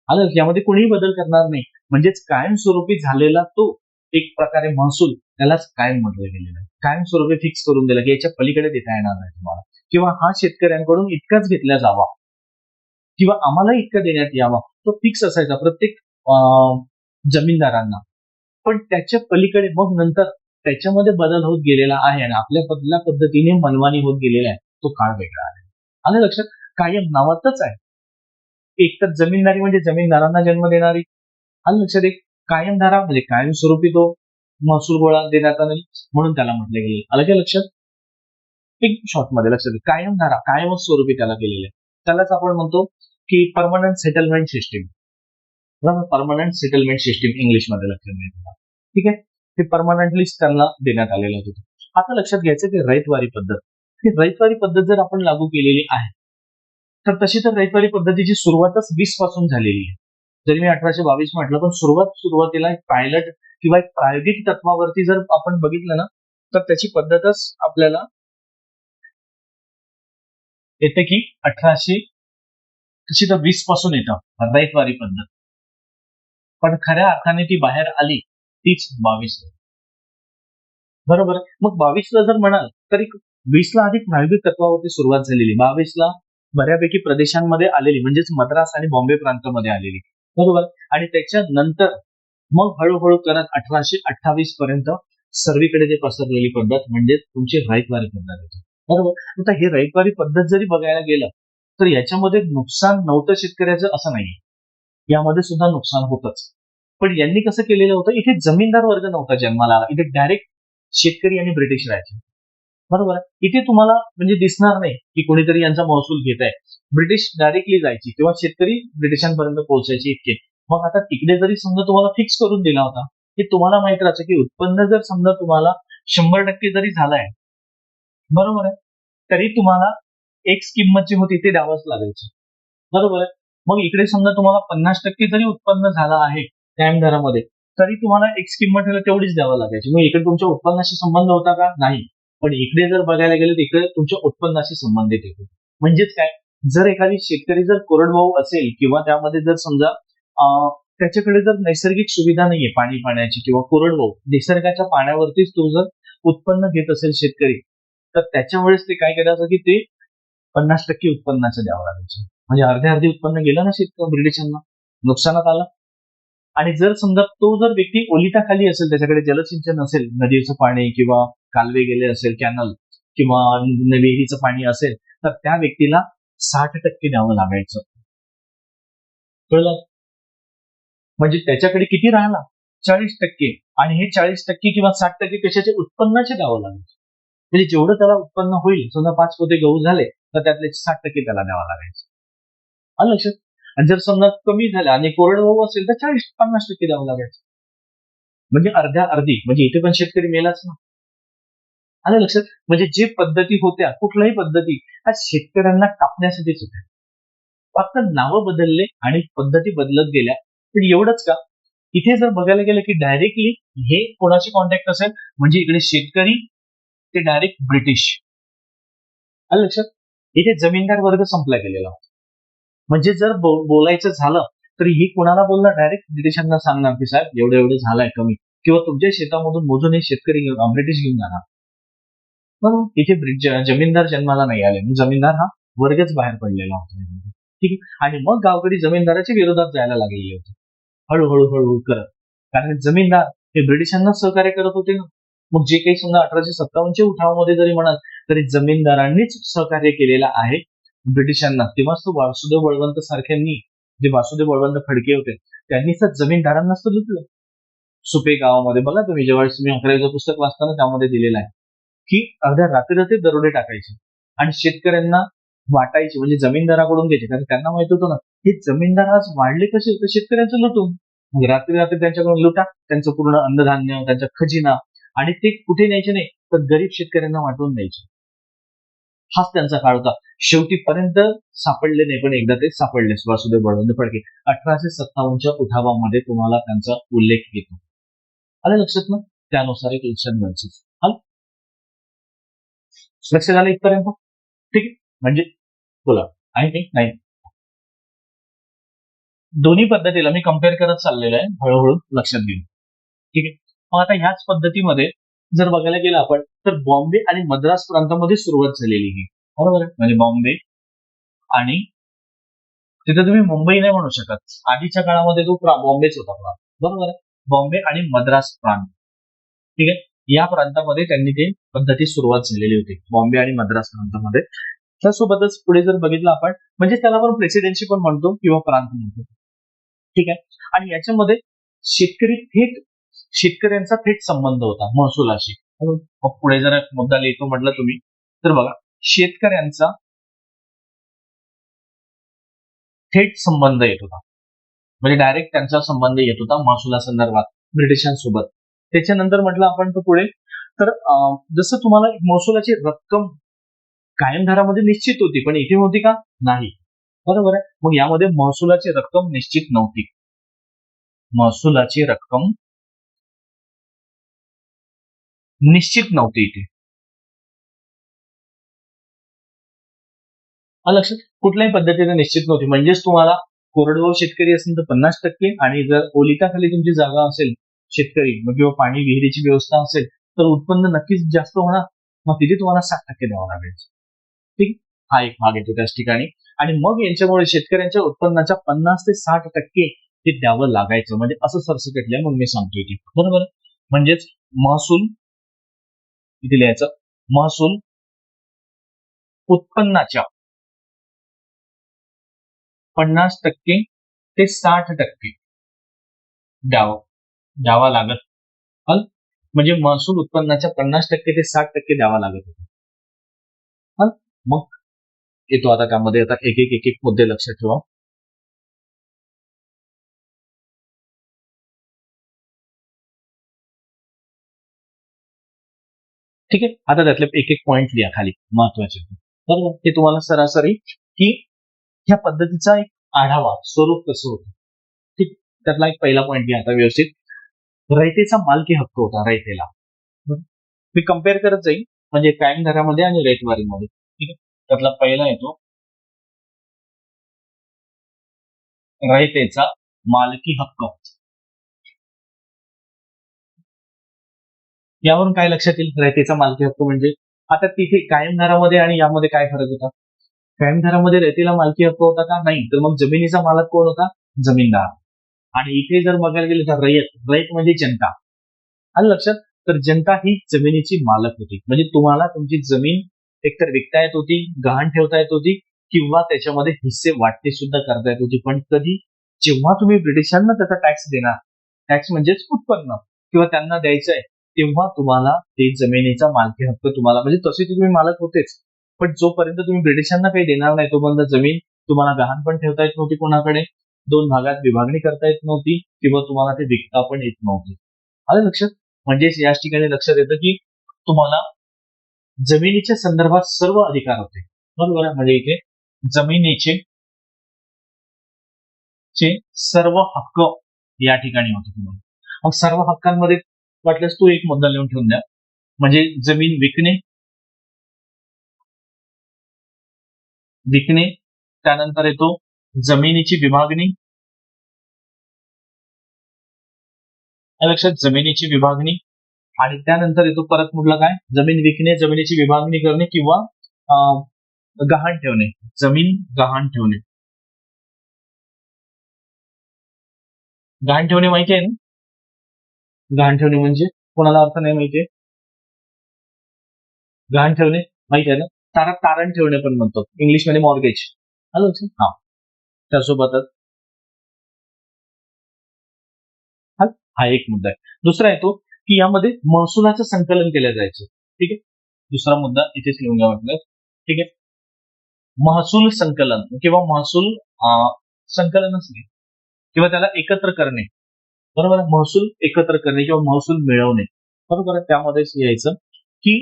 आलं, यामध्ये कोणीही बदल करणार नाही. म्हणजेच कायमस्वरूपी झालेला तो एक प्रकारे महसूल, त्यालाच कायम म्हटलं गेलेलं आहे. कायमस्वरूपी फिक्स करून दिलं की याच्या पलीकडे देता येणार नाही तुम्हाला, किंवा हा शेतकऱ्यांकडून इतकाच घेतला जावा किंवा आम्हाला इतकं देण्यात यावा, तो फिक्स असायचा प्रत्येक जमीनदारांना. पण त्याच्या पलीकडे मग नंतर त्याच्यामध्ये बदल होत गेलेला आहे आणि आपल्या पद्धतीने मनमानी होत गेलेला आहे, तो काळ वेगळा आहे. आलं लक्षात? कायम नावातच आहे. एक तर जमीनदारी म्हणजे जमीनदारांना जन्म देणारी. आलं लक्षात? एक कायमधारा म्हणजे कायमस्वरूपी तो महसूल गोळा देण्यात आला म्हणून त्याला म्हटले गेले. आलं का लक्षात? एक शॉर्ट मध्ये लक्षात घ्या. कायमधारा कायमच स्वरूपी त्याला केलेलं आहे. त्यालाच आपण म्हणतो की permanent settlement system. Permanent settlement system इंग्लिशमध्ये लक्षात घ्यायचं. ठीक आहे, ते परमनंटलीच त्यांना देण्यात आलेलं होतं. आता लक्षात घ्यायचं की रयतवारी पद्धत, ही रयतवारी पद्धत जर आपण लागू केलेली आहे तर तशी तर रयतवारी पद्धतीची सुरुवातच 20 पासून झालेली आहे. जरी मी 1822 म्हटलं, पण सुरुवातीला एक पायलट किंवा एक प्रायोगिक तत्वावरती जर आपण बघितलं ना तर त्याची पद्धतच आपल्याला येते की 1820 पासून येतं रयतवारी पद्धत. पण खऱ्या अर्थाने ती बाहेर आली तीच 22. बरोबर. मग 22ला जर म्हणाल तरी 20ला आधी प्रायोगिक तत्वावरती सुरुवात झालेली, 22ला बऱ्यापैकी प्रदेशांमध्ये आलेली, म्हणजेच मद्रास आणि बॉम्बे प्रांतामध्ये आलेली. बरोबर. आणि त्याच्यानंतर मग हळूहळू करत 1828 पर्यंत सर्वीकडे जे पसरलेली पद्धत म्हणजे तुमची रयतवारी पद्धत आहे. बरोबर. आता हे रयतवारी पद्धत जरी बघायला गेलं तर याच्यामध्ये नुकसान नव्हतं शेतकऱ्याचं असं नाही, यामध्ये सुद्धा नुकसान होतच. पण यांनी कसं केलेलं होतं, इथे जमीनदार वर्ग नव्हता जन्माला आला, इथे डायरेक्ट शेतकरी आणि ब्रिटिश राहायचे. बरोबर आहे. इथे तुम्हाला म्हणजे दिसणार नाही की कोणीतरी यांचा महसूल घेत आहे. ब्रिटिश डायरेक्टली जायची किंवा शेतकरी ब्रिटिशांपर्यंत पोहोचायचे इतके. मग आता तिकडे जरी समजा तुम्हाला फिक्स करून दिला होता की तुम्हाला माहित राहायचं की उत्पन्न जर समजा तुम्हाला 100% जरी झालाय, बरोबर आहे, तरी तुम्हाला एक किंमत जी होती ते द्यावंच लागायची. बरोबर आहे. मग इकडे समजा तुम्हाला 50% जरी उत्पन्न झालं आहे कायम दरामध्ये, तरी तुम्हाला एक्स किंमत तेवढीच द्यावं लागायची. मग इकडे तुमच्या उत्पन्नाशी संबंध होता का? नाही. पण इकडे जर बघायला गेलं तर इकडे तुमच्या उत्पन्नाशी संबंधित येतो. म्हणजेच काय, जर एखादी शेतकरी जर कोरडवाहू असेल किंवा त्यामध्ये जर समजा त्याच्याकडे जर नैसर्गिक सुविधा नाहीये पाण्याची किंवा कोरडवाहू निसर्गाच्या पाण्यावरतीच तो जर उत्पन्न घेत असेल शेतकरी, तर त्याच्या वेळेस ते काय करायचं की ते 50% उत्पन्नाचं द्यावं लागायचं. म्हणजे अर्धे उत्पन्न गेलं ना शेतकरी ब्रिटिशांना, नुकसानात आलं. आणि जर समजा तो जर व्यक्ती ओलिताखाली असेल, त्याच्याकडे जलसिंचन असेल, नदीचं पाणी किंवा कालवे गेले असेल, कॅनल किंवा विहिरीचं पाणी असेल, तर त्या व्यक्तीला 60% द्यावं लागायचं. कळलं? म्हणजे त्याच्याकडे किती राहिला? 40%. आणि हे 40% किंवा 60% कशाचे उत्पन्नाचे द्यावं लागायचं. म्हणजे जेवढं त्याला उत्पन्न होईल, समजा 5 पोते गहू झाले तर त्यातले 60% त्याला द्यावं लागायचं. आलं लक्षात? आणि जर समजा कमी झाला आणि कोरडवाहू असेल तर 50% द्यावं लागायचं. म्हणजे अर्ध्या अर्धी, म्हणजे इथे पण शेतकरी मेलाच ना. आलं लक्षात? म्हणजे जे पद्धती होत्या, कुठल्याही पद्धती ह्या शेतकऱ्यांना कापण्यासाठीच होत्या. फक्त नावं बदलले आणि पद्धती बदलत गेल्या. पण एवढंच का? इथे जर बघायला गेलं की डायरेक्टली हे कोणाशी कॉन्टॅक्ट असेल, म्हणजे इकडे शेतकरी ते डायरेक्ट ब्रिटिश. आलं लक्षात? इथे जमीनदार वर्ग संपला गेलेला होता. म्हणजे जर बोलायचं झालं तर ही कोणाला बोलणार? डायरेक्ट ब्रिटिशांना सांगणार की साहेब एवढं एवढं झालंय कमी, किंवा तुमच्या शेतामधून मोजून हे शेतकरी ब्रिटिश घेऊन जाणार. म्हणून इथे जमीनदार जन्माला नाही आले. जमीनदार हा वर्गच बाहेर पडलेला होता. ठीक आहे. आणि मग गावकरी जमीनदाराच्या विरोधात जायला लागलेले होते, हळूहळू हळूहळू करत. कारण जमीनदार हे ब्रिटिशांना सहकार्य करत होते ना. मग जे काही समजा 1857च्या उठावामध्ये जरी म्हणाल तरी जमीनदारांनीच सहकार्य केलेलं आहे ब्रिटिशांना. तेव्हाच तो वासुदेव बळवंत सारख्यांनी, जे वासुदेव बळवंत फडके होते, त्यांनीच जमीनदारांनाच तर लुटलं. सुपे गावामध्ये बघा तुम्ही, जेव्हा तुम्ही 11वीचं पुस्तक वाचताना त्यामध्ये दिलेलं आहे की अर्ध्या रात्री दरोडे टाकायचे आणि शेतकऱ्यांना वाटायचे, म्हणजे जमीनदाराकडून घ्यायचे. कारण त्यांना माहित होतं ना, हे जमीनदार आज वाढले कसे, तर शेतकऱ्यांचं लुटून. मग रात्री त्यांच्याकडून लुटा, त्यांचं पूर्ण अन्नधान्य, त्यांचा खजिना, आणि ते कुठे न्यायचे नाही तर गरीब शेतकऱ्यांना वाटून द्यायचे. हाच त्यांचा काळ होता. शेवटी पर्यंत सापडले नाही, पण एकदा ते सापडले वासुदेव बळवंत फडके. 1857च्या उठावामध्ये तुम्हाला त्यांचा उल्लेख येतो. आलं लक्षात ना? त्यानुसार एक लक्षात घ्यायचं. लक्ष झालं इथपर्यंत? ठीक आहे. म्हणजे बोला, आहे की नाही? दोन्ही पद्धतीला मी कम्पेअर करत चाललेलं आहे, हळूहळू लक्षात घेऊन. ठीक आहे. मग आता ह्याच पद्धतीमध्ये जर बघायला गेलं आपण तर बॉम्बे आणि मद्रास प्रांतामध्ये सुरुवात झालेली ही, बरोबर आहे? म्हणजे बॉम्बे आणि तिथे तुम्ही मुंबई नाही म्हणू शकत. आधीच्या काळामध्ये तो बॉम्बेच होता प्रांत, बरोबर आहे? बॉम्बे आणि मद्रास प्रांत, ठीक आहे. या प्रांतामध्ये त्यांनी ते पद्धती सुरुवात झालेली होती, बॉम्बे आणि मद्रास प्रांतामध्ये. त्यासोबतच पुढे जर बघितलं आपण, म्हणजे त्याला आपण प्रेसिडेन्सी पण म्हणतो किंवा प्रांत म्हणतो, ठीक आहे. आणि याच्यामध्ये शेतकऱ्यांचा थेट संबंध होता महसुलाशी. मग पुढे जर मुद्दा लिहितो म्हटलं तुम्ही तर बघा, शेतकऱ्यांचा थेट संबंध येत होता, म्हणजे डायरेक्ट त्यांचा संबंध येत होता महसुलासंदर्भात ब्रिटिशांसोबत. त्याच्यानंतर म्हटलं आपण तो पुढे, तर जसं तुम्हाला महसुलाची रक्कम कायम दरामध्ये निश्चित होती, पण इथे होती का? नाही, बरोबर आहे. मग यामध्ये महसुलाची रक्कम निश्चित नव्हती. महसुलाची रक्कम निश्चित नव्हती इथे. लक्षात? कुठल्याही पद्धतीने निश्चित नव्हती. म्हणजेच तुम्हाला कोरडवाहू शेतकरी असेल तर 50%, आणि जर ओलिताखाली तुमची जागा असेल शेतकरी किंवा पाणी विहिरीची व्यवस्था असेल तर उत्पन्न नक्कीच जास्त होणार. मग तिथे तुम्हाला 60% द्यावं लागेल. ठीक, हा एक भाग येतो त्याच ठिकाणी. आणि मग यांच्यामुळे शेतकऱ्यांच्या उत्पन्नाच्या 50 ते 60% ते द्यावं लागायचं. म्हणजे असं सरसकटलंय, मग मी सांगतो इथे, बरोबर. म्हणजेच महसूल इथे लिहायचं, महसूल उत्पन्नाच्या 50% ते 60% द्यावा लागत. म्हणजे महसूल उत्पन्नाच्या 50% ते 60% द्यावा लागत होता. मग येतो आता त्यामध्ये, आता एक एक मुद्दे लक्षात ठेवा. ठीक आहे. आता त्यातले एक एक पॉइंट लिहा खाली महत्वाचे, बरोबर. ते तुम्हाला सरासरी की ह्या पद्धतीचा एक आढावा, स्वरूप कसं होतं. ठीक, त्यातला एक पहिला पॉइंट लिहा आता व्यवस्थित. रयतेचा मालकी हक्क होता रयतेला. मी कम्पेअर करत जाईल, म्हणजे कायम दरामध्ये आणि रयतवारीमध्ये. ठीक आहे. त्यातला पहिला येतो रयतेचा मालकी हक्क. यावरून काय लक्षात येईल? रयतेचा मालकी हक्क म्हणजे आता तिथे कायम दरामध्ये आणि यामध्ये काय फरक होता? कायम दरामध्ये रयतेला मालकी हक्क होता का? नाही. तर मग जमिनीचा मालक कोण होता? जमीनदार. आणि इथे जर बघायला गेलं तर रयत म्हणजे जनता. आलं लक्षात? तर जनता ही जमिनीची मालक होती. म्हणजे तुम्हाला तुमची जमीन एकतर विकता येत होती, गहाण ठेवता येत होती, किंवा त्याच्यामध्ये हिस्से वाटते सुद्धा करता येत होती. पण कधी? जेव्हा तुम्ही ब्रिटिशांना त्याचा टॅक्स देणार, टॅक्स म्हणजेच उत्पन्न, किंवा त्यांना द्यायचंय, तेव्हा तुम्हाला ते जमिनीचा मालकी हक्क तुम्हाला, म्हणजे तसे तुम्ही मालक होतेच, पण जोपर्यंत तुम्ही ब्रिटिशांना काही देणार नाही तोपर्यंत जमीन तुम्हाला गहाण पण ठेवता येत नव्हती कोणाकडे, 2 भागात विभागणी करता येत नव्हती, किंवा तुम्हाला ते विकता पण येत नव्हती. आलं लक्षात? म्हणजे याच ठिकाणी लक्षात येतं की तुम्हाला जमिनीच्या संदर्भात सर्व अधिकार होते, बरोबर आहे? म्हणजे इथे जमिनीचे सर्व हक्क या ठिकाणी होते तुम्हाला. मग सर्व हक्कांमध्ये वाटल्यास तो एक मुद्दा लिहून ठेवून द्या, म्हणजे जमीन विकणे, त्यानंतर येतो जमिनीची विभागणी, लक्षात जमिनीची विभागणी, आणि त्यानंतर येतो परत म्हटलं काय, जमीन विकणे, जमिनीची विभागणी करणे किंवा गहाण ठेवणे, जमीन गहाण ठेवणे. गहाण ठेवणे माहिती आहे ना? गहाण ठेवणे म्हणजे कोणाला अर्थ नाही माहितीये? गहाण ठेवणे माहिती आहे ना? तारण ठेवणे पण म्हणतो, इंग्लिशमध्ये मॉर्गेज. आलं लक्षात? हा. त्यासोबतच हा एक मुद्दा आहे. दुसरा येतो की यामध्ये महसुलाचं संकलन केलं जायचं. ठीक आहे, दुसरा मुद्दा इथेच लिहून घ्या म्हटलं. ठीक आहे, महसूल संकलन किंवा महसूल संकलनच नाही किंवा त्याला एकत्र करणे, बरोबर आहे? महसूल एकत्र करणे किंवा महसूल मिळवणे, बरोबर आहे? त्यामध्येच यायचं की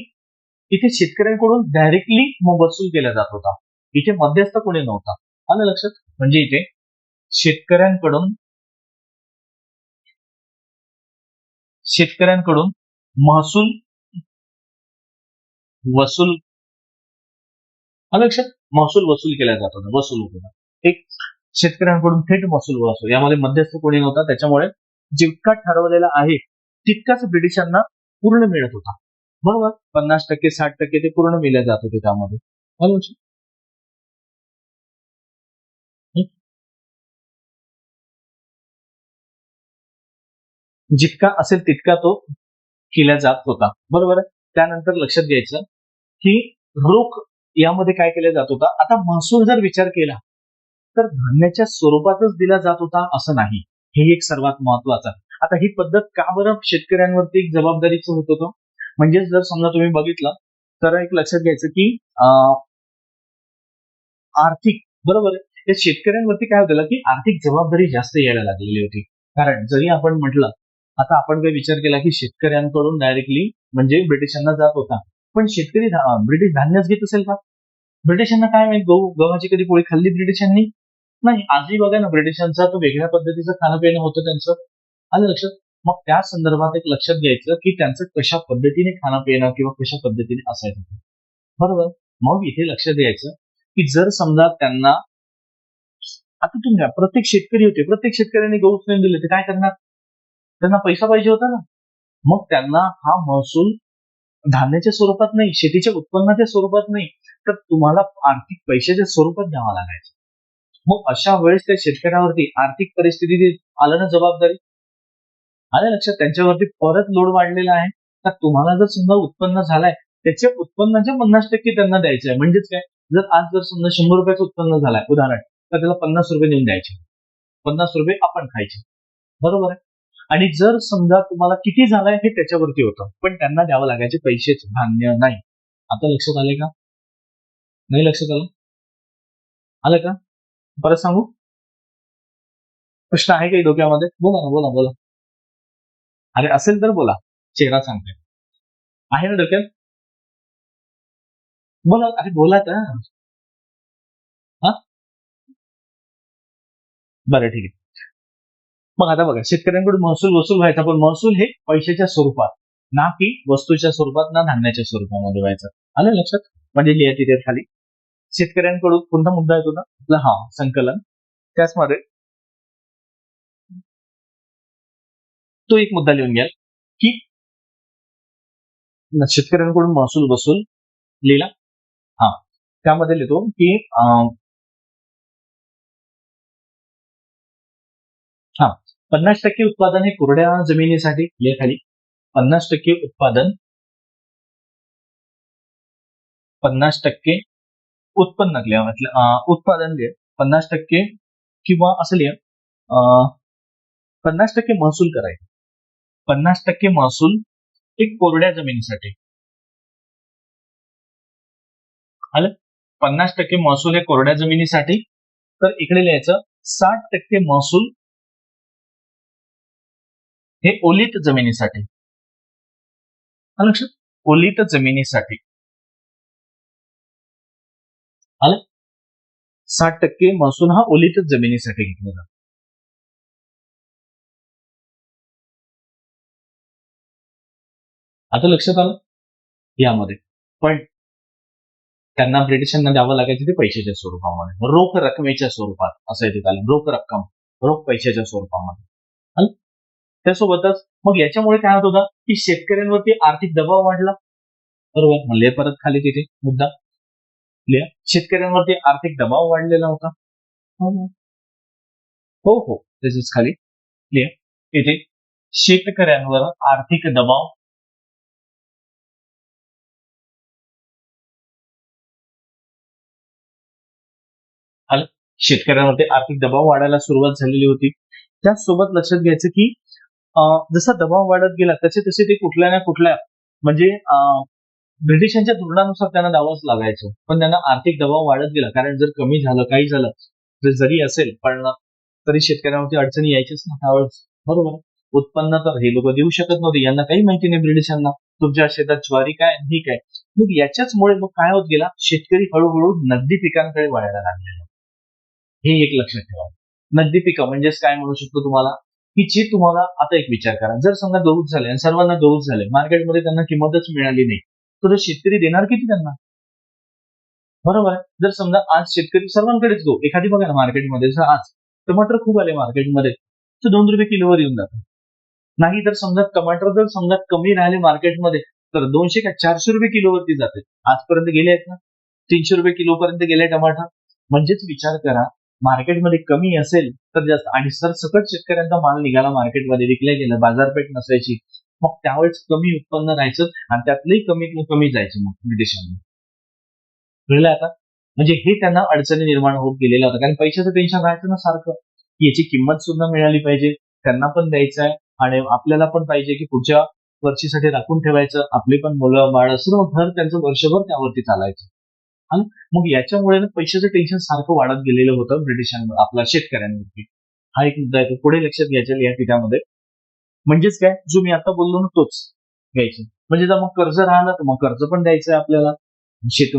इथे शेतकऱ्यांकडून डायरेक्टली महसूल केला जात होता, इथे मध्यस्थ कोणी नव्हता. आलं लक्षात? म्हणजे इथे शेतकऱ्यांकडून महसूल वसूल, लक्षात? महसूल वसूल केला जात होता, वसूल होता. एक शेतकऱ्यांकडून थेट महसूल वसूल, यामध्ये मध्यस्थ कोणी नव्हता, त्याच्यामुळे जितका ठरवलेला आहे तितकाच ब्रिटिशांना पूर्ण मिळत होता, बरोबर? 50%, 60% ते पूर्ण मिळले जात होते त्यामध्ये. जितका असेल तितका तो केला जात होता, बरोबर आहे? त्यानंतर लक्षात घ्यायचं की रोख यामध्ये काय केलं जात होता. आता महसूल जर विचार केला तर धान्याच्या स्वरूपातच दिला जात होता असं नाही, हे एक सर्वात महत्वाचं. आता ही पद्धत का बरं शेतकऱ्यांवरती एक जबाबदारीचं होत होतं, म्हणजे जर समजा तुम्ही बघितलं तर एक लक्षात घ्यायचं की आर्थिक, बरोबर आहे, या शेतकऱ्यांवरती काय होतं की आर्थिक जबाबदारी जास्त यायला लागलेली होती. कारण जरी आपण म्हटलं, आता आपण काही विचार केला की शेतकऱ्यांकडून डायरेक्टली म्हणजे ब्रिटिशांना जात होता, पण शेतकरी ब्रिटिश धान्यच घेत असेल का? ब्रिटिशांना काय माहित, गव्हाची कधी पोळी खाल्ली ब्रिटिशांनी? नाही. आजही बघा ना, ब्रिटिशांचा तो वेगळ्या पद्धतीचं खाणं पिणं होतं त्यांचं. आलं लक्षात? मग त्या संदर्भात एक लक्षात घ्यायचं की त्यांचं कशा पद्धतीने खाणं पिणं किंवा कशा पद्धतीने असायचं, बरोबर? मग इथे लक्षात द्यायचं की जर समजा त्यांना, आता तुम्ही प्रत्येक शेतकरी होते, प्रत्येक शेतकऱ्यांनी गहूच नाही दिले तर काय करणार? त्यांना पैसा पाहिजे होता ना. मग त्यांना हा महसूल धान्याच्या स्वरूपात नाही, शेतीच्या उत्पन्नाच्या स्वरूपात नाही, तर तुम्हाला आर्थिक पैशाच्या स्वरूपात द्यावा लागायचं. मग अशा वेळेस त्या शेतकऱ्यावरती आर्थिक परिस्थिती आलं ना, जबाबदारी आल्या लक्षात, त्यांच्यावरती परत लोड वाढलेला आहे. तर तुम्हाला जर समजा उत्पन्न झालाय, त्याच्या उत्पन्नाचे 50% त्यांना द्यायचं आहे. म्हणजेच काय, जर आज जर समजा 100 रुपयाचं उत्पन्न झालंय उदाहरण, तर त्याला 50 रुपये देऊन द्यायचे, 50 रुपये आपण खायचे, बरोबर आहे? आणि जर समजा तुम्हाला किती झालाय हे त्याच्यावरती होतं, पण त्यांना द्यावं लागायचे पैसेच, धान्य नाही. आता लक्षात आलंय का? नाही लक्षात आलं का? परत सांगू? प्रश्न आहे काही डोक्यामध्ये? बोला ना, बोला बोला. अरे असेल तर बोला, चेहरा सांगते. आहे ना डोक्यात? बोला, अरे बोला तर. हा, बरं ठीक आहे. मग आता बघा, शेतकऱ्यांकडून महसूल वसूल व्हायचा, पण महसूल हे पैशाच्या स्वरूपात, ना की वस्तूच्या स्वरूपात, ना धान्याच्या स्वरूपामध्ये व्हायचं. आलं लक्षात? म्हणजे लिहा तिथे खाली, शेतकऱ्यांकडून कोणता मुद्दा येतो ना आपला, हा संकलन, त्याचमध्ये तो एक मुद्दा लिहून घ्या की शेतकऱ्यांकडून महसूल वसूल लिहिला. हा, त्यामध्ये लिहितो की हा 50% उत्पादन हे कोरड्या जमिनीसाठी, लिहा खाली 50% उत्पादन, 50% उत्पन्न लिहा, म्हटलं उत्पादन लिहा 50%, किंवा असं लिहा 50% महसूल करायचा, 50% महसूल एक कोरड्या जमिनीसाठी आलं. 50% महसूल हे कोरड्या जमिनीसाठी, तर इकडे लिहायचं 60% महसूल हे ओलीत जमिनीसाठी. आलं लक्षात? ओलीत जमिनीसाठी. आलं? 60% महसूल हा ओलीत जमिनीसाठी घेतला जातो. आता लक्षात आलं यामध्ये. पण त्यांना ब्रिटिशांना द्यावं लागायचं ते पैशाच्या स्वरूपामध्ये, रोख रकमेच्या स्वरूपात, असं येते त्याला, रोख रक्कम, रोख पैशाच्या स्वरूपामध्ये. आलं? त्यासोबतच मग याच्यामुळे काय होत होतं की शेतकऱ्यांवरती आर्थिक दबाव वाढला. बरोबर, म्हणले परत खाली तिथे मुद्दा लिहा. शेतकऱ्यांवरती आर्थिक दबाव वाढलेला होता. हो हो, त्याच्याच खाली लिहा इथे शेतकऱ्यांवर आर्थिक दबाव आलं. शेतकऱ्यांवरती आर्थिक दबाव वाढायला सुरुवात झालेली होती. त्याचसोबत लक्षात घ्यायचं की जसा दबाव वाढत गेला तसे तसे ते कुठल्या ना कुठल्या म्हणजे ब्रिटिशांच्या धोरणानुसार त्यांना द्यावंच लागायचं. पण त्यांना आर्थिक दबाव वाढत गेला, कारण जर कमी झालं काही झालं जरी असेल पण तरी शेतकऱ्यांवरती अडचणी यायचीच ना त्यावेळेस. बरोबर, उत्पन्न तर हे लोक देऊ शकत नव्हते, यांना काही माहिती नाही ब्रिटिशांना तुमच्या शेतात ज्वारी काय ही काय. मग याच्याचमुळे मग काय होत गेला, शेतकरी हळूहळू नगदी पिकांकडे वळायला लागलेला. हे एक लक्षात ठेवा. नगदी पिकं म्हणजेच काय म्हणू शकतो तुम्हाला, की जे तुम्हाला आता एक विचार करा, जर समजा गहूच झाले आणि सर्वांना गहूच झाले, मार्केटमध्ये त्यांना किंमतच मिळाली नाही, तर शेतकरी देणार किती त्यांना? बरोबर आहे. जर समजा आज शेतकरी सर्वांकडेच गहू, एखादी बघा ना मार्केटमध्ये, जर आज टमाटर खूप आले मार्केटमध्ये तर $2 किलोवर येऊन जातात. नाही तर समजा टमाटर जर समजा कमी राहिले मार्केटमध्ये तर 200 का 400 रुपये किलोवरती जाते. आजपर्यंत गेले आहेत ना, 300 रुपये किलोपर्यंत गेले टमाटर. म्हणजेच विचार करा, मार्केटमध्ये कमी असेल तर जास्त, आणि सरसकट शेतकऱ्यांचा माल निघाला मार्केटमध्ये, विकल्या गेला, बाजारपेठ नसायची, मग त्यावेळेस कमी उत्पन्न राहायचं आणि त्यातलंही कमीत कमी जायचं मग विदेशांना. कळलं आता? म्हणजे हे त्यांना अडचणी निर्माण होत गेलेल्या होत्या, कारण पैशाचं टेन्शन राहायचं ना सारखं, की याची किंमत सुद्धा मिळाली पाहिजे, त्यांना पण द्यायचं आहे आणि आपल्याला पण पाहिजे की पुढच्या वर्षीसाठी राखून ठेवायचं, आपली पण मुलं बाळ सर्व घर त्यांचं वर्षभर त्यावरती चालायचं. आणि मग याच्यामुळे ना पैशाचं टेन्शन सारखं वाढत गेलेलं होतं ब्रिटिशांवर, आपल्या शेतकऱ्यांवरती. हा एक मुद्दा आहे, पुढे लक्षात घ्यायचा या ठिकाणामध्ये. म्हणजेच काय, जो मी आता बोललो ना तोच घ्यायचं. म्हणजे जर मग कर्ज राहिलं तर मग कर्ज पण द्यायचं आहे आपल्याला,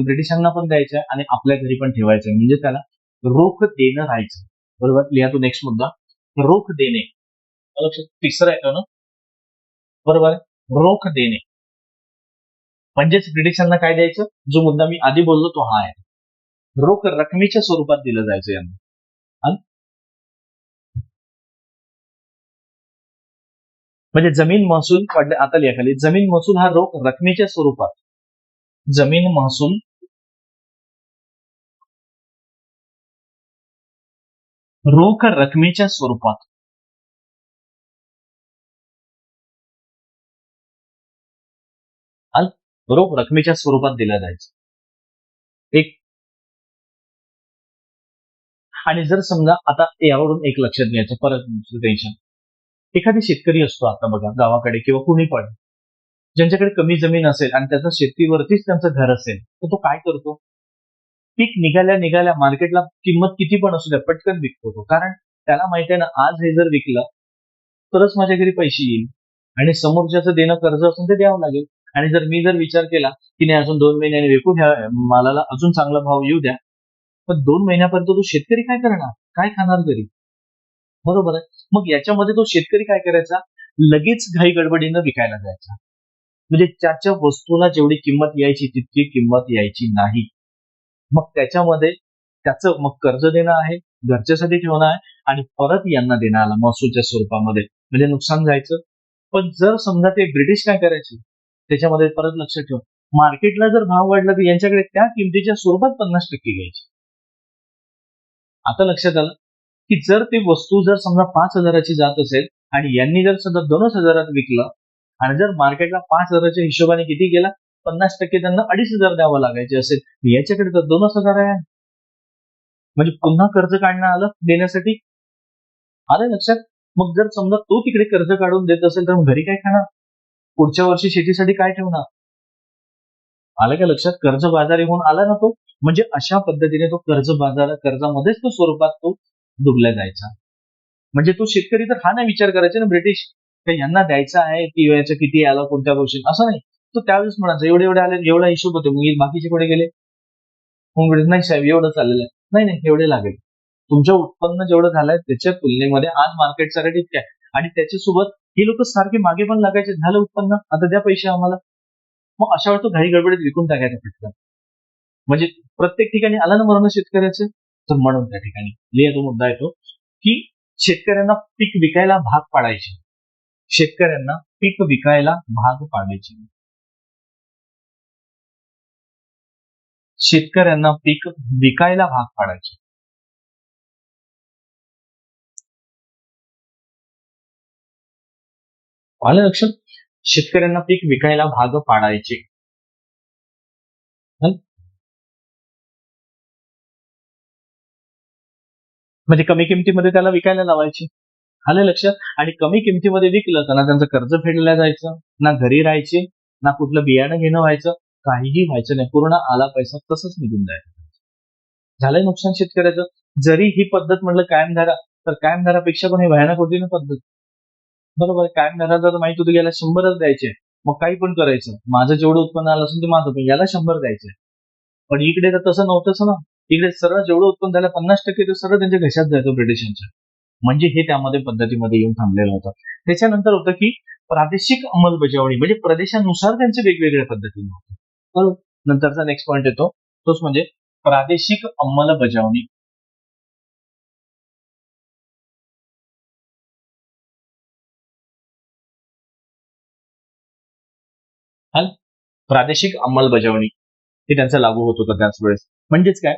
ब्रिटिशांना पण द्यायचं आहे आणि आपल्या घरी पण ठेवायचं आहे, म्हणजे त्याला रोख देणं राहायचं. बरोबर, लिहा तो नेक्स्ट मुद्दा, रोख देणे. लक्षात, तिसरा येतो ना, बरोबर आहे, रोख देणे. म्हणजेच ब्रिटिशांना काय द्यायचं, जो मुद्दा मी आधी बोललो तो हा आहे, रोख रकमेच्या स्वरूपात दिलं जायचं यांना. म्हणजे जमीन महसूल आता लिहा खाली, जमीन महसूल हा रोख रकमेच्या स्वरूपात, जमीन महसूल रोख रकमेच्या स्वरूपात, रोख रकमेच्या स्वरूपात दिला जायचं. एक, आणि जर समजा आता यावरून एक लक्षात घ्यायचं, परत टेन्शन, एखादी शेतकरी असतो आता बघा गावाकडे किंवा कुणी पण, ज्यांच्याकडे कमी जमीन असेल आणि त्याचं शेतीवरतीच त्यांचं घर असेल, तर तो काय करतो, पीक निघाल्या मार्केटला किंमत किती पण असू द्या पटकन विकतो तो, कारण त्याला माहिती आहे ना, आज हे जर विकलं तरच माझ्या घरी पैसे येईल आणि समोरच्याचं देणं कर्ज असून ते द्यावं लागेल. आणि जर मी जर विचार केला की नाही अजून 2 महिन्याने विकू द्या, मालाला अजून चांगला भाव येऊ द्या, पण 2 महिन्यापर्यंत तो शेतकरी काय करणार, काय खाणार घरी? बरोबर आहे. मग याच्यामध्ये तो शेतकरी काय करायचा, लगेच घाई गडबडीनं विकायला जायचा. म्हणजे त्याच्या वस्तूला जेवढी किंमत यायची तितकी किंमत यायची नाही. मग त्याच्यामध्ये त्याचं मग कर्ज देणं आहे, घरच्यासाठी ठेवणं आहे आणि परत यांना देणं आला महसूलच्या स्वरूपामध्ये, म्हणजे नुकसान जायचं. पण जर समजा ते ब्रिटिश काय करायचे, त्याच्यामध्ये परत लक्षात ठेवा, मार्केटला जर भाव वाढला तर यांच्याकडे त्या किमतीच्या स्वरूपात 50% घ्यायचे. आता लक्षात आलं की जर ती वस्तू जर समजा 5,000ची जात असेल आणि यांनी जर समजा 2,000 विकलं आणि जर मार्केटला 5,000च्या हिशोबाने किती गेला, 50% त्यांना 2,500 द्यावं लागायचे असेल, याच्याकडे तर 2,000 आहे, म्हणजे पुन्हा कर्ज काढणं आलं देण्यासाठी. आलं लक्षात? मग जर समजा तो तिकडे कर्ज काढून देत असेल तर मग घरी काय खाणार, पुढच्या वर्षी शेतीसाठी काय ठेवणार? आलं का लक्षात? कर्ज बाजारी होऊन आला ना तो, म्हणजे अशा पद्धतीने तो कर्जामध्येच तो स्वरूपात तो डुबला जायचा. म्हणजे तो शेतकरी तर हा नाही विचार करायचा ना ब्रिटिश, तर यांना द्यायचं आहे की याचं किती आलं कोणत्या गोष्टी असं नाही. तो त्यावेळेस म्हणायचं एवढे एवढे आले, एवढा हिशोब होते, मग बाकीचे कुठे गेले, मग नाही साहेब एवढं चाललेलं आहे, नाही नाही एवढे लागेल. तुमचं उत्पन्न जेवढं झालंय त्याच्या तुलनेमध्ये आज मार्केटचा रेट इतका आहे, आणि त्याच्यासोबत हे लोक सारखे मागे पण लागायचे, झालं उत्पन्न आता द्या पैसे आम्हाला. मग अशा वेळेस तो घाई गडबडीत विकून टाकायचा पटकन. म्हणजे प्रत्येक ठिकाणी आला ना मरण शेतकऱ्याचं. तर म्हणून त्या ठिकाणी लिहा तो मुद्दा येतो की शेतकऱ्यांना पीक विकायला भाग पाडायचे. शेतकऱ्यांना पीक विकायला भाग पाडायचे. शेतकऱ्यांना पीक विकायला भाग पाडायचे. आलं लक्षात? शेतकऱ्यांना पीक विकायला भाग पाडायचे. म्हणजे कमी किमतीमध्ये त्याला विकायला लावायचे. आलं लक्षात? आणि कमी किमतीमध्ये विकलं तर ना त्यांचं कर्ज फेडलं जायचं, ना घरी राहायचे, ना कुठलं बियाणं घेणं व्हायचं, काहीही व्हायचं नाही. पूर्ण आला पैसा तसंच निघून जायचा. झालंय नुकसान शेतकऱ्याचं. जरी ही पद्धत म्हटलं कायम धरा, तर कायम धरापेक्षा पण हे भयानक होती ना पद्धत. बरोबर आहे. कायम धरा जर माहिती होतं याला 100च द्यायचे, मग काही पण करायचं, माझं जेवढं उत्पन्न आलं असेल ते माझं, पण याला 100 द्यायचे. पण इकडे तर तसं नव्हतंच ना. इकडे सरळ जेवढं उत्पन्न झालं 50% तर सरळ त्यांच्या घशात जायचं ब्रिटिशांच्या. म्हणजे हे त्यामध्ये पद्धतीमध्ये येऊन थांबलेलं होतं. त्याच्यानंतर होतं की प्रादेशिक अंमलबजावणी, म्हणजे प्रदेशानुसार त्यांचे वेगवेगळ्या पद्धतीने होतं. बरोबर. नंतरचा नेक्स्ट पॉईंट येतो, तोच म्हणजे प्रादेशिक अंमलबजावणी. प्रादेशिक अंमलबजावणी हे त्यांचं लागू होत होतं त्याच वेळेस. म्हणजेच काय,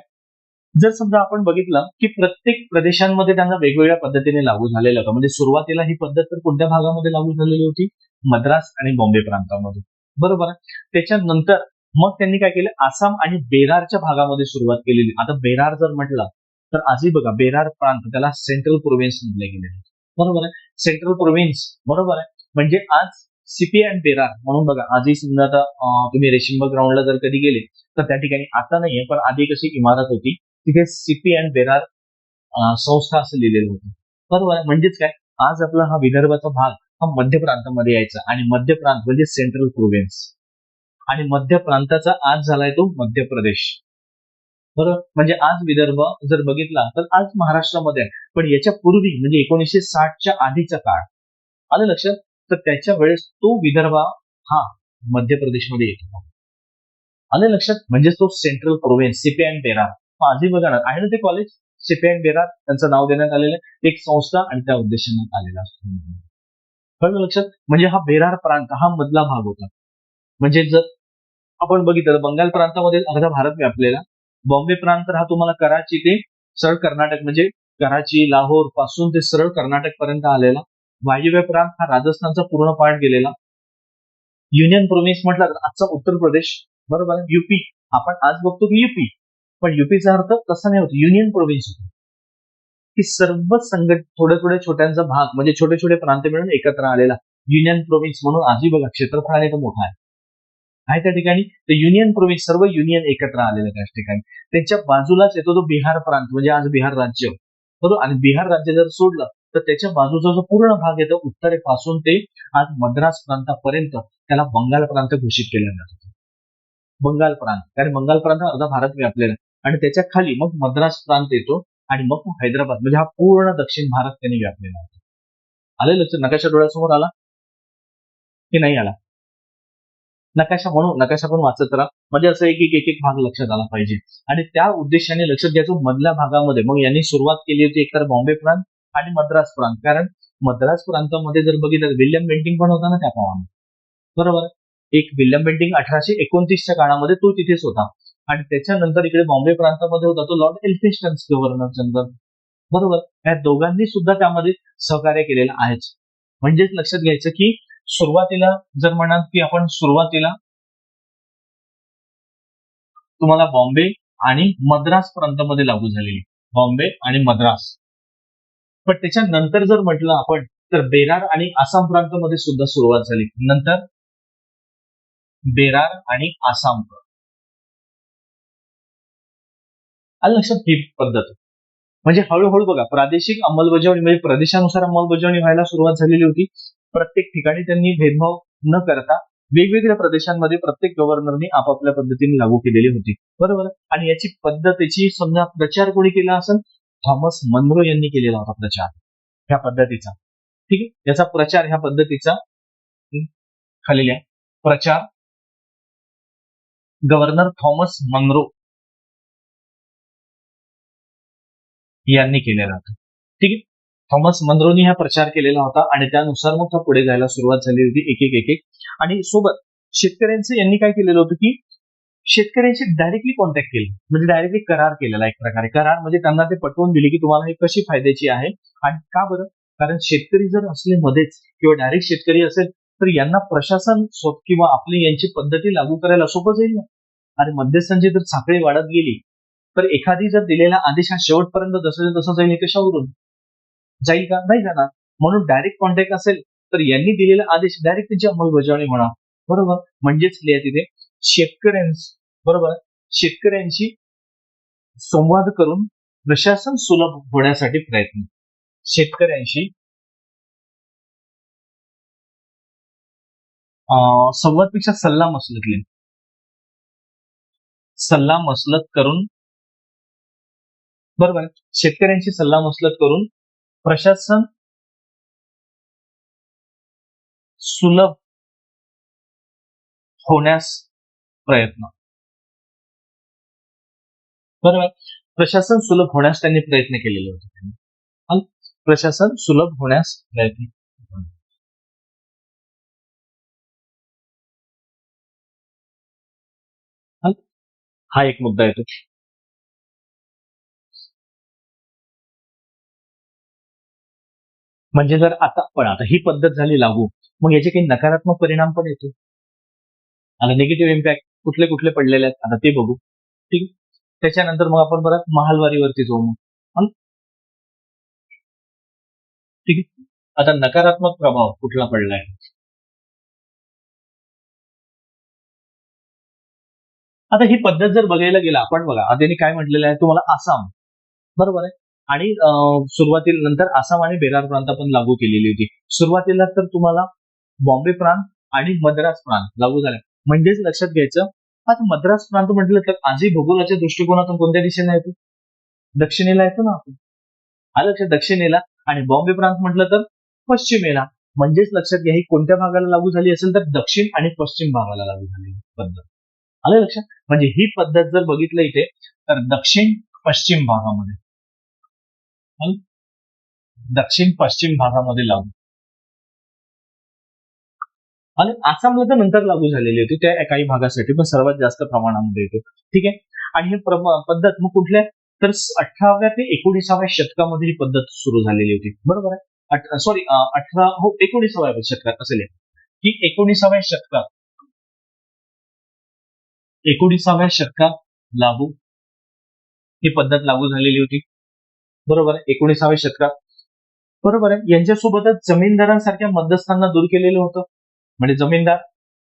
जर समजा आपण बघितलं की प्रत्येक प्रदेशांमध्ये त्यांना वेगवेगळ्या पद्धतीने लागू झालेलं होतं. म्हणजे सुरुवातीला ही पद्धत तर कोणत्या भागामध्ये लागू झालेली होती, मद्रास आणि बॉम्बे प्रांतामध्ये. बरोबर आहे. त्याच्यानंतर मग त्यांनी काय केलं, आसाम आणि बेरारच्या भागामध्ये सुरुवात केलेली. आता बेरार जर म्हटलं तर आजही बघा बेरार प्रांत त्याला सेंट्रल प्रोव्हिन्स म्हटले गेले. बरोबर आहे. सेंट्रल प्रोव्हिन्स बरोबर आहे. म्हणजे आज सीपी अँड बेरार म्हणून बघा, आजही समजा आता तुम्ही रेशिमबाग ग्राउंडला जर कधी गेले तर त्या ठिकाणी आता नाहीये, पण आधी कशी इमारत होती तिथे सीपी अँड बेरार संस्था असं लिहिलेलं होतं. बरोबर आहे. म्हणजेच काय, आज आपला हा विदर्भाचा भाग हा मध्य प्रांतामध्ये यायचा, आणि मध्य प्रांत म्हणजे सेंट्रल प्रोव्हिन्स, आणि मध्य प्रांताचा आज झालाय तो मध्य प्रदेश. बरोबर. म्हणजे आज विदर्भ जर बघितला तर आज महाराष्ट्रामध्ये आहे, पण याच्या पूर्वी म्हणजे 1960च्या आधीचा काळ आलं लक्षात, तर त्याच्या वेळेस तो विदर्भ हा मध्य प्रदेशमध्ये येतो. आलं लक्षात? म्हणजे तो central province CP and Berar. आजही बघा ना, आहे ना ते कॉलेज सीपी अँड बेरार, त्यांचं नाव देण्यात आलेलं आहे, एक संस्था आणि त्या उद्देशाने आलेला असतो. कळलं लक्षात? म्हणजे हा बेरार प्रांत हा मधला भाग होता. म्हणजे जर आपण बघितलं बंगाल प्रांतामध्ये अर्धा भारत व्यापलेला. बॉम्बे प्रांत हा तुम्हाला कराची ते सरळ कर्नाटक, म्हणजे कराची लाहोर पासून ते सरळ कर्नाटक पर्यंत आलेला. वायव्य प्रांत हा राजस्थानचा पूर्ण पार्ट गेलेला. युनियन प्रोव्हिन्स म्हटलं तर आजचा उत्तर प्रदेश, बरोबर आहे. युपी आपण आज बघतो की युपी, पण युपीचा अर्थ तसा नाही होत, युनियन प्रोव्हिन्स होतो. की सर्व संघट थोड्या थोड्या छोट्यांचा भाग म्हणजे छोटे छोटे प्रांत मिळून एकत्र आलेला युनियन प्रोव्हिन्स म्हणून आजही बघा क्षेत्रफळाने तो मोठा आहे त्या ठिकाणी. तर युनियन प्रोव्हिन्स सर्व युनियन एकत्र आलेलं त्याच ठिकाणी. त्यांच्या बाजूलाच येतो तो बिहार प्रांत, म्हणजे आज बिहार राज्य, बरोबर. आणि बिहार राज्य जर सोडलं तर त्याच्या बाजूचा जो पूर्ण भाग येतो उत्तरेपासून ते आज मद्रास प्रांतापर्यंत त्याला बंगाल प्रांत घोषित केला जातो. बंगाल प्रांत, कारण बंगाल प्रांत अर्धा भारत व्यापलेला, आणि त्याच्या खाली मग मद्रास प्रांत येतो, आणि मग हैदराबाद, म्हणजे हा पूर्ण दक्षिण भारत त्यांनी व्यापलेला होता. आले लक्षात? नकाशा डोळ्यासमोर आला की नाही आला? नकाशा म्हणून नकाशा पण वाचत राहा, म्हणजे असं एक एक एक भाग लक्षात आला पाहिजे. आणि त्या उद्देशाने लक्षात घ्यायचं मधल्या भागामध्ये मग यांनी सुरुवात केली होती एकतर बॉम्बे प्रांत आणि मद्रास प्रांत. कारण मद्रास प्रांतामध्ये जर बघितलं विल्यम बेंटिंग पण होता ना त्या काळामध्ये, बरोबर. एक विल्यम बेंटिंग 1829च्या काळामध्ये तो तिथेच होता, आणि त्याच्यानंतर इकडे बॉम्बे प्रांतामध्ये होता तो लॉर्ड एल्फिन्स्टन गव्हर्नर जनरल, बरोबर. या दोघांनी सुद्धा त्यामध्ये सहकार्य केलेलं आहेच. म्हणजेच लक्षात घ्यायचं की सुरुवातीला जर म्हणाल की आपण सुरुवातीला तुम्हाला बॉम्बे आणि मद्रास प्रांतामध्ये लागू झालेली, बॉम्बे आणि मद्रास. पण त्याच्यानंतर जर म्हटलं आपण तर बेरार आणि आसाम प्रांतामध्ये सुद्धा सुरुवात झाली. नंतर बेरार आणि आसाम. आलं लक्षात? ही पद्धत म्हणजे हळूहळू बघा प्रादेशिक अंमलबजावणी म्हणजे प्रदेशानुसार अंमलबजावणी व्हायला सुरुवात झालेली होती. प्रत्येक ठिकाणी त्यांनी भेदभाव न करता वेगवेगळ्या प्रदेशांमध्ये प्रत्येक गव्हर्नरनी आपापल्या पद्धतीने लागू केलेली होती. बरोबर. आणि याची पद्धतीची समजा प्रचार कोणी केला असेल, थॉमस मनरो यांनी केलेला होता प्रचार ह्या पद्धतीचा. ठीक आहे. याचा प्रचार ह्या पद्धतीचा खाली लिहा. प्रचार गव्हर्नर थॉमस मनरो यांनी केलेला होता. ठीक आहे. थॉमस मनरोनी हा प्रचार केलेला होता आणि त्यानुसार मग तो पुढे जायला सुरुवात झाली होती एक. आणि सोबत शेतकऱ्यांचं यांनी काय केलेलं होतं की शेतकऱ्यांशी डायरेक्टली कॉन्टॅक्ट केलं, म्हणजे डायरेक्टली करार केलेला एक प्रकारे. करार म्हणजे त्यांना ते पटवून दिले की तुम्हाला हे कशी फायद्याची आहे. आणि का बरं? कारण शेतकरी जर असले मध्येच किंवा डायरेक्ट शेतकरी असेल तर यांना प्रशासन किंवा आपली यांची पद्धती लागू करायला सोपं जाईल ना. आणि मध्यस्थांची जर साखळी वाढत गेली तर एखादी जर दिलेला आदेश हा शेवटपर्यंत जसं तसं जाईल, हे कशावरून जाईल का? नाही जाणार. म्हणून डायरेक्ट कॉन्टॅक्ट असेल तर यांनी दिलेला आदेश डायरेक्ट त्याची अंमलबजावणी म्हणा. बरोबर. म्हणजेच लिहा तिथे बरोबर, शेतकऱ्यांशी संवाद करून प्रशासन सुलभ होण्यासाठी प्रयत्न. शेतकऱ्यांशी संवादपेक्षा सल्ला मसलत करून बरोबर. शेतकऱ्यांशी सल्ला मसलत करून प्रशासन सुलभ होण्यास प्रयत्न. बरोबर. प्रशासन सुलभ होण्यास त्यांनी प्रयत्न केलेले होते. प्रशासन सुलभ होण्यास प्रयत्न. हा एक मुद्दा येतो. म्हणजे जर आता ही पद्धत झाली लागू, मग याचे काही नकारात्मक परिणाम पण येतो. आता निगेटिव्ह इम्पॅक्ट कुठले कुठले पडलेले आहेत आता ते बघू. ठीक. त्याच्यानंतर मग आपण परत महालवारीवरती जाऊ मग. ठीक आहे. आता नकारात्मक प्रभाव कुठला पडलाय? आता ही पद्धत जर बघायला गेला आपण, बघा आता त्यांनी काय म्हटलेलं आहे तुम्हाला, आसाम. बरोबर आहे. आणि सुरुवातीला नंतर आसाम आणि बेरार प्रांत पण लागू केलेली होती. सुरुवातीला तर तुम्हाला बॉम्बे प्रांत आणि मद्रास प्रांत लागू झाला. म्हणजेच लक्षात घ्यायचं, आता मद्रास प्रांत म्हटलं तर आजही भूगोलाच्या दृष्टिकोनातून कोणत्या दिशेने येतो? दक्षिणेला येतो ना आपण. आलं लक्षात? दक्षिणेला. आणि बॉम्बे प्रांत म्हटलं तर पश्चिमेला. म्हणजेच लक्षात घ्या ही कोणत्या भागाला लागू झाली असेल तर दक्षिण आणि पश्चिम भागाला लागू झालेली पद्धत. आलं लक्षात? म्हणजे ही पद्धत जर बघितलं इथे तर दक्षिण पश्चिम भागामध्ये, दक्षिण पश्चिम भागामध्ये लागू. आणि आसामला तर नंतर लागू झालेली होती त्या काही भागासाठी, पण सर्वात जास्त प्रमाणामध्ये येतो. ठीक आहे. आणि ही पद्धत मग कुठल्या तर 18व्या ते 19व्या शतकामध्ये ही पद्धत सुरू झालेली होती. बरोबर आहे. 19व्या शतकात असेल की 19व्या शतकात लागू ही पद्धत लागू झालेली होती. बरोबर आहे. 19व्या शतकात. बरोबर आहे. यांच्यासोबतच जमीनदारांसारख्या मध्यस्थांना दूर केलेलं होतं. म्हणजे जमीनदार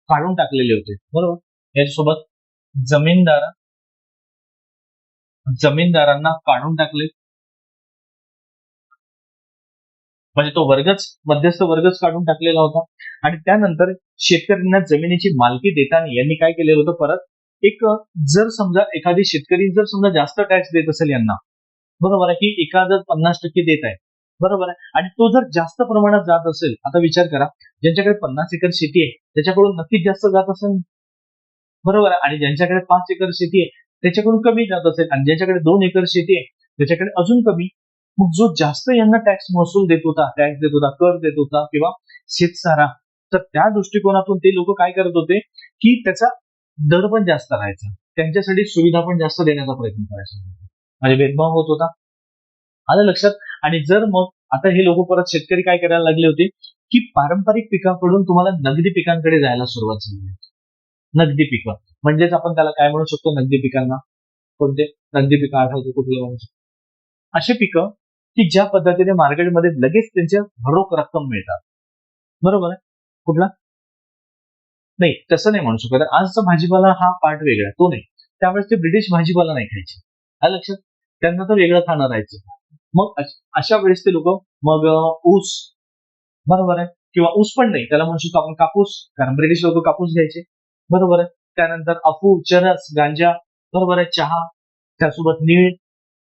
काढून टाकलेले होते. बरोबर. याच्यासोबत जमीनदारांना काढून टाकले. म्हणजे तो मध्यस्थ वर्गच काढून टाकलेला होता. आणि त्यानंतर शेतकऱ्यांना जमिनीची मालकी देताना यांनी काय केलेलं होतं, परत एक जर समजा एखादी शेतकरी जर समजा जास्त टॅक्स देत असेल यांना, बरोबर आहे, की एखादा 50% देत आहे, बरोबर आहे, आणि तो जर जास्त प्रमाणात जात असेल, आता विचार करा, ज्यांच्याकडे 50 एकर शेती आहे त्याच्याकडून नक्कीच जास्त जात असेल, बरोबर आहे, आणि ज्यांच्याकडे 5 एकर शेती आहे त्याच्याकडून कमी जात असेल, आणि ज्यांच्याकडे 2 एकर शेती आहे त्याच्याकडे अजून कमी. मग जो जास्त यांना टॅक्स महसूल देत होता, कर देत होता किंवा शेतसारा, तर त्या दृष्टिकोनातून ते लोक काय करत होते की त्याचा दर पण जास्त राहायचा, त्यांच्यासाठी सुविधा पण जास्त देण्याचा प्रयत्न करायचा, म्हणजे भेदभाव होत होता. आलं लक्षात? आणि जर मग आता हे लोक परत शेतकरी काय करायला लागले होते की पारंपरिक पिकाकडून तुम्हाला नगदी पिकांकडे जायला सुरुवात झाली. नगदी पिकं म्हणजेच आपण त्याला काय म्हणू शकतो, नगदी पिकांना कोणते नगदी पिकं आठवतो कुठले? असे पिकं की ज्या पद्धतीने मार्केटमध्ये लगेच त्यांच्या भरोक रक्कम मिळतात. बरोबर आहे. कुठला? नाही, तसं नाही म्हणू शकत. आजचा भाजीपाला हा पार्ट वेगळा, तो नाही. त्यावेळेस ते ब्रिटिश भाजीपाला नाही खायचे. आलं लक्षात? त्यांना तर वेगळं खाणं राहायचं. मग अशा वेळेस ते लोक मग ऊस, बरोबर आहे, किंवा ऊस पण नाही, त्याला म्हणू शकतो आपण कापूस, कारण ब्रिटिश लोक कापूस घ्यायचे. बरोबर आहे. त्यानंतर अफू, चरस, गांजा, बरोबर आहे, चहा, त्यासोबत नीळ.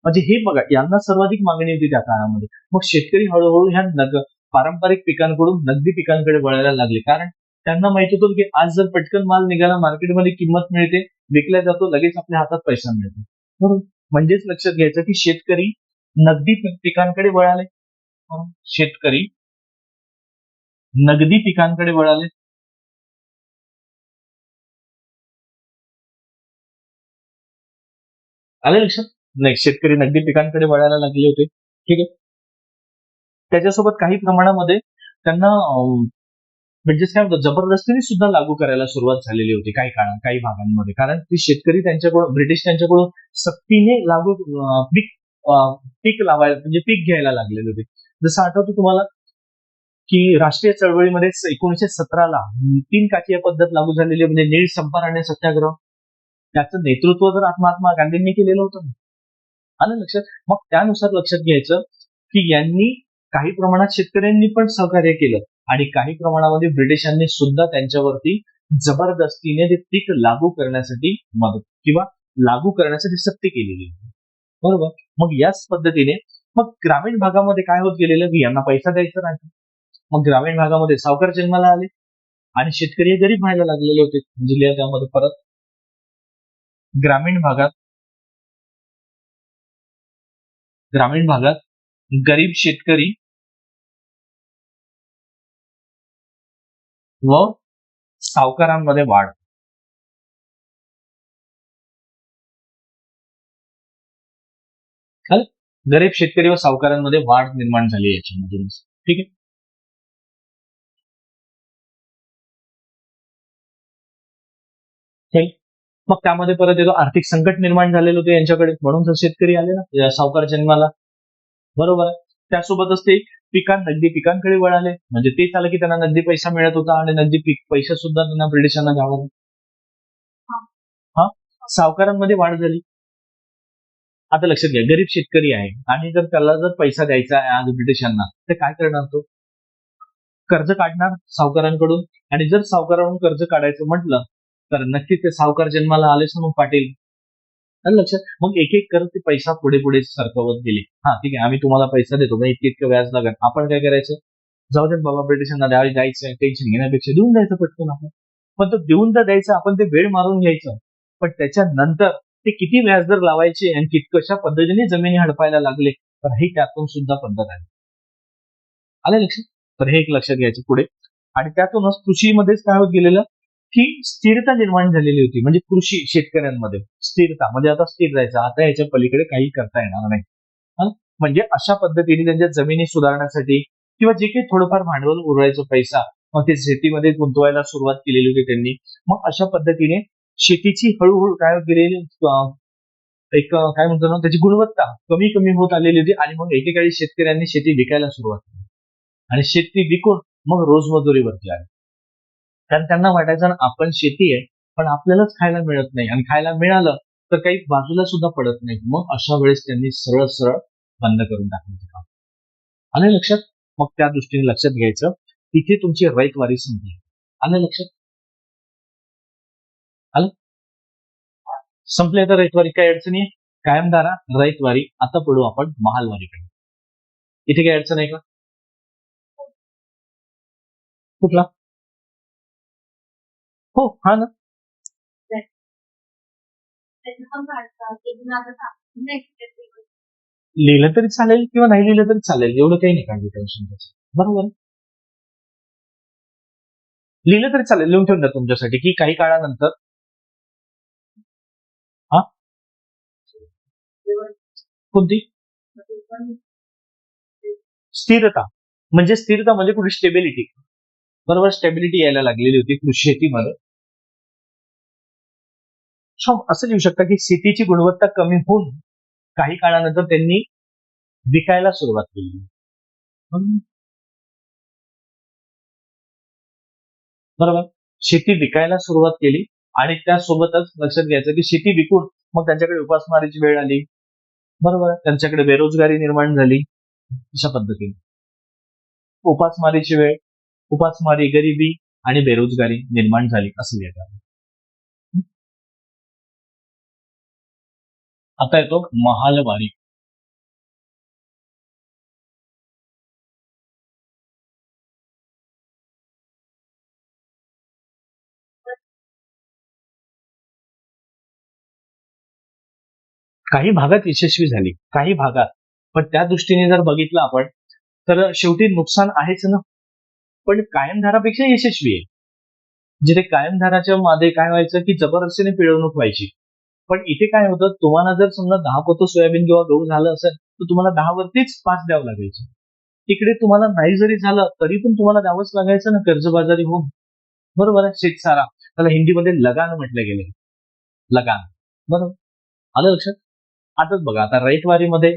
म्हणजे हे बघा, यांना सर्वाधिक मागणी होती त्या काळामध्ये. मग शेतकरी हळूहळू ह्या पारंपरिक पिकांकडून नगदी पिकांकडे वळायला लागले, कारण त्यांना माहित होतं की आज जर पटकन माल निघाला, मार्केटमध्ये किंमत मिळते, विकला जातो, लगेच आपल्या हातात पैसा मिळतो. बरोबर. म्हणजेच लक्षात घ्यायचं की शेतकरी नगदी पिकांकडे वळाले. शेतकरी नगदी पिकांकडे वळाले. आले लक्षात? नाही, शेतकरी नगदी पिकांकडे वळायला लागले होते. ठीक आहे. त्याच्यासोबत काही प्रमाणामध्ये त्यांना म्हणजे काय होतं, जबरदस्तीने सुद्धा लागू करायला सुरुवात झालेली होती काही भागांमध्ये, कारण ती शेतकरी त्यांच्याकडून, ब्रिटिश त्यांच्याकडून सक्तीने पीक लावायला, म्हणजे पीक घ्यायला लागलेले होते. जसं आठवतं तुम्हाला की राष्ट्रीय चळवळीमध्ये 1917ला 3 काठिया पद्धत लागू झालेली, म्हणजे नीळ संपारण्य सत्याग्रह. त्याचं नेतृत्व तर महात्मा गांधींनी केलेलं होतं. आलं लक्षात? मग त्यानुसार लक्षात घ्यायचं की यांनी काही प्रमाणात शेतकऱ्यांनी पण सहकार्य केलं, आणि काही प्रमाणामध्ये ब्रिटिशांनी सुद्धा त्यांच्यावरती जबरदस्तीने ते पीक लागू करण्यासाठी मदत किंवा लागू करण्यासाठी सक्ती केलेली. बरोबर. मग याच पद्धतीने मग ग्रामीण भागामध्ये काय होत गेलेलं की यांना पैसा द्यायचा नाही. मग ग्रामीण भागामध्ये सावकार जन्माला आले आणि शेतकरी गरीब व्हायला लागलेले होते. म्हणजे लिहा त्यामध्ये परत, ग्रामीण भागात गरीब शेतकरी व सावकारांमध्ये वाढ. गरीब शेतकरी व सावकारांमध्ये वाढ निर्माण झाली याच्यामध्ये. ठीक आहे. मग त्यामध्ये परत येतो आर्थिक संकट निर्माण झालेलं होतं यांच्याकडे, म्हणून तर शेतकरी आले ना सावकार जन्माला. बरोबर आहे. त्यासोबतच ते नगदी पिकांकडे वळाले, म्हणजे ते झालं की त्यांना नगदी पैसा मिळत होता, आणि नगदी पैसा सुद्धा त्यांना ब्रिटिशांना द्यावा. हा, सावकारांमध्ये वाढ झाली. आता लक्षात घ्या, गरीब शेतकरी आहे आणि जर त्याला जर पैसा द्यायचा आहे आज ब्रिटिशांना, तर काय करणार तो? कर्ज काढणार सावकारांकडून, आणि जर सावकारांकडून कर्ज काढायचं म्हटलं तर नक्कीच ते सावकार जन्माला आलेच ना मग पाटील. लक्षात. मग एक एक करत ते पैसा पुढे पुढे सरकवत गेले. हा ठीक आहे, आम्ही तुम्हाला पैसा देतो, मग इतकं व्याज लागत, आपण काय करायचं, जाऊ दे बाबा, ब्रिटिशांना द्यायचं, टेन्शन घेण्यापेक्षा देऊन द्यायचं पटकन आपण. पण तो देऊन तर द्यायचं, आपण ते वेळ मारून घ्यायचं, पण त्याच्यानंतर ते किती व्याजदर लावायचे आणि कशा पद्धतीने जमिनी हडपायला लागले, तर ही त्यातून सुद्धा पद्धत आहे. आले लक्षात? तर हे एक लक्षात घ्यायचं पुढे. आणि त्यातूनच कृषीमध्येच काय होत गेलेलं की स्थिरता निर्माण झालेली होती. म्हणजे कृषी शेतकऱ्यांमध्ये स्थिरता, म्हणजे आता स्थिर राहायचं, आता याच्या पलीकडे काही करता येणार नाही. म्हणजे अशा पद्धतीने त्यांच्या जमिनी सुधारण्यासाठी किंवा जे काही थोडंफार भांडवल उरवायचं पैसा, मग ते शेतीमध्ये गुंतवायला सुरुवात केलेली होती त्यांनी. मग अशा पद्धतीने शेतीची हळूहळू काय होत गेलेली, एक काय म्हणतो ना, त्याची गुणवत्ता कमी कमी होत आलेली होती. आणि मग एकेकाळी शेतकऱ्यांनी शेती विकायला सुरुवात केली, आणि शेती विकून मग रोजमजुरीवरती आले, कारण त्यांना वाटायचं ना आपण शेती आहे पण आपल्यालाच खायला मिळत नाही, आणि खायला मिळालं तर काही बाजूला सुद्धा पडत नाही. मग अशा वेळेस त्यांनी सरळ सरळ बंद करून टाकलं काम. आलं लक्षात? मग त्या दृष्टीने लक्षात घ्यायचं, तिथे तुमची रयतवारी संपली. आलं लक्षात? आलं? संपले तर रयतवारी काही अडचणी आहे? कायमधारा रयतवारी. आता पडू आपण महालवारीकडे. इथे काही अडचण आहे का? कुठला? हो, हा ना. लिहिलं तरी चालेल किंवा नाही लिहिलं तरी चालेल, एवढं काही नाही काळजी टेन्शन त्याचं. बरोबर. लिहिलं तरी चालेल, लिहून ठेवून द्या तुमच्यासाठी की काही काळानंतर. हा, कोणती? स्थिरता. म्हणजे कुठे स्टेबिलिटी. बरोबर, स्टेबिलिटी यायला लागलेली होती कृषी शेतीमध्ये. असं लिहू शकता की शेतीची गुणवत्ता कमी होऊन काही काळानंतर त्यांनी विकायला सुरुवात केली. बरोबर. शेती विकायला सुरुवात केली, आणि त्यासोबतच लक्षात घ्यायचं की शेती विकून मग त्यांच्याकडे उपासमारीची वेळ आली. बरोबर. त्यांच्याकडे बेरोजगारी निर्माण झाली. अशा पद्धतीने उपासमारीची वेळ, उपासमारी, गरिबी आणि बेरोजगारी निर्माण झाली असं येतात. आता येतो महालवारी. काही भागात यशस्वी झाली, काही भागात, पण त्या दृष्टीने जर बघितलं आपण तर शेवटी नुकसान आहेच ना. पण कायमधारापेक्षा यशस्वी आहे. जिथे कायमधाराच्या मध्ये काय व्हायचं की जबरदस्तीने पिळवणूक व्हायची. पण इथे काय होतं, तुम्हाला जर समजा 10 पोतं सोयाबीन किंवा गहू झालं असेल तर तुम्हाला 10 वरतीच 5 द्यावं लागायचं. तिकडे तुम्हाला नाही जरी झालं तरी पण तुम्हाला द्यावंच लागायचं ना, कर्जबाजारी होऊन. बरोबर आहे. शेतसारा, त्याला हिंदीमध्ये लगान म्हटलं गेलं. लगान. बरोबर. आलं लक्षात. आताच बघा, आता रयतवारीमध्ये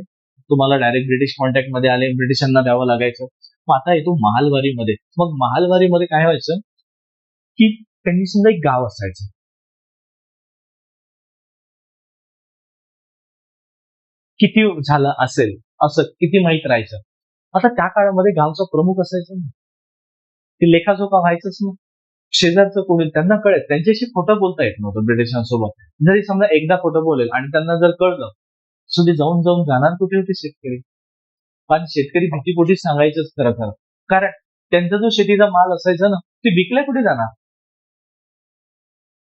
तुम्हाला डायरेक्ट ब्रिटिश कॉन्टॅक्टमध्ये आले, ब्रिटिशांना द्यावं लागायचं. मग आता येतो महालवारीमध्ये. मग महालवारीमध्ये काय व्हायचं की त्यांनी समजा एक गाव असायचं. किती झालं असेल असं किती माहित राहायचं. आता त्या काळामध्ये गावचा प्रमुख असायचा ना, ते लेखाजोखा व्हायचंच ना. शेजारचं कोणी त्यांना कळेल, त्यांच्याशी खोटं बोलता येत नव्हतं ब्रिटिशांसोबत. जरी समजा एकदा खोटं बोलेल आणि त्यांना जर कळलं शेवटी जाऊन जाऊन जाणार कुठे होते शेतकरी. पण शेतकरी भीतीपोटी सांगायचंच खरं खरं. कारण त्यांचा जो शेतीचा माल असायचा ना, ते विकल्या कुठे जाणार.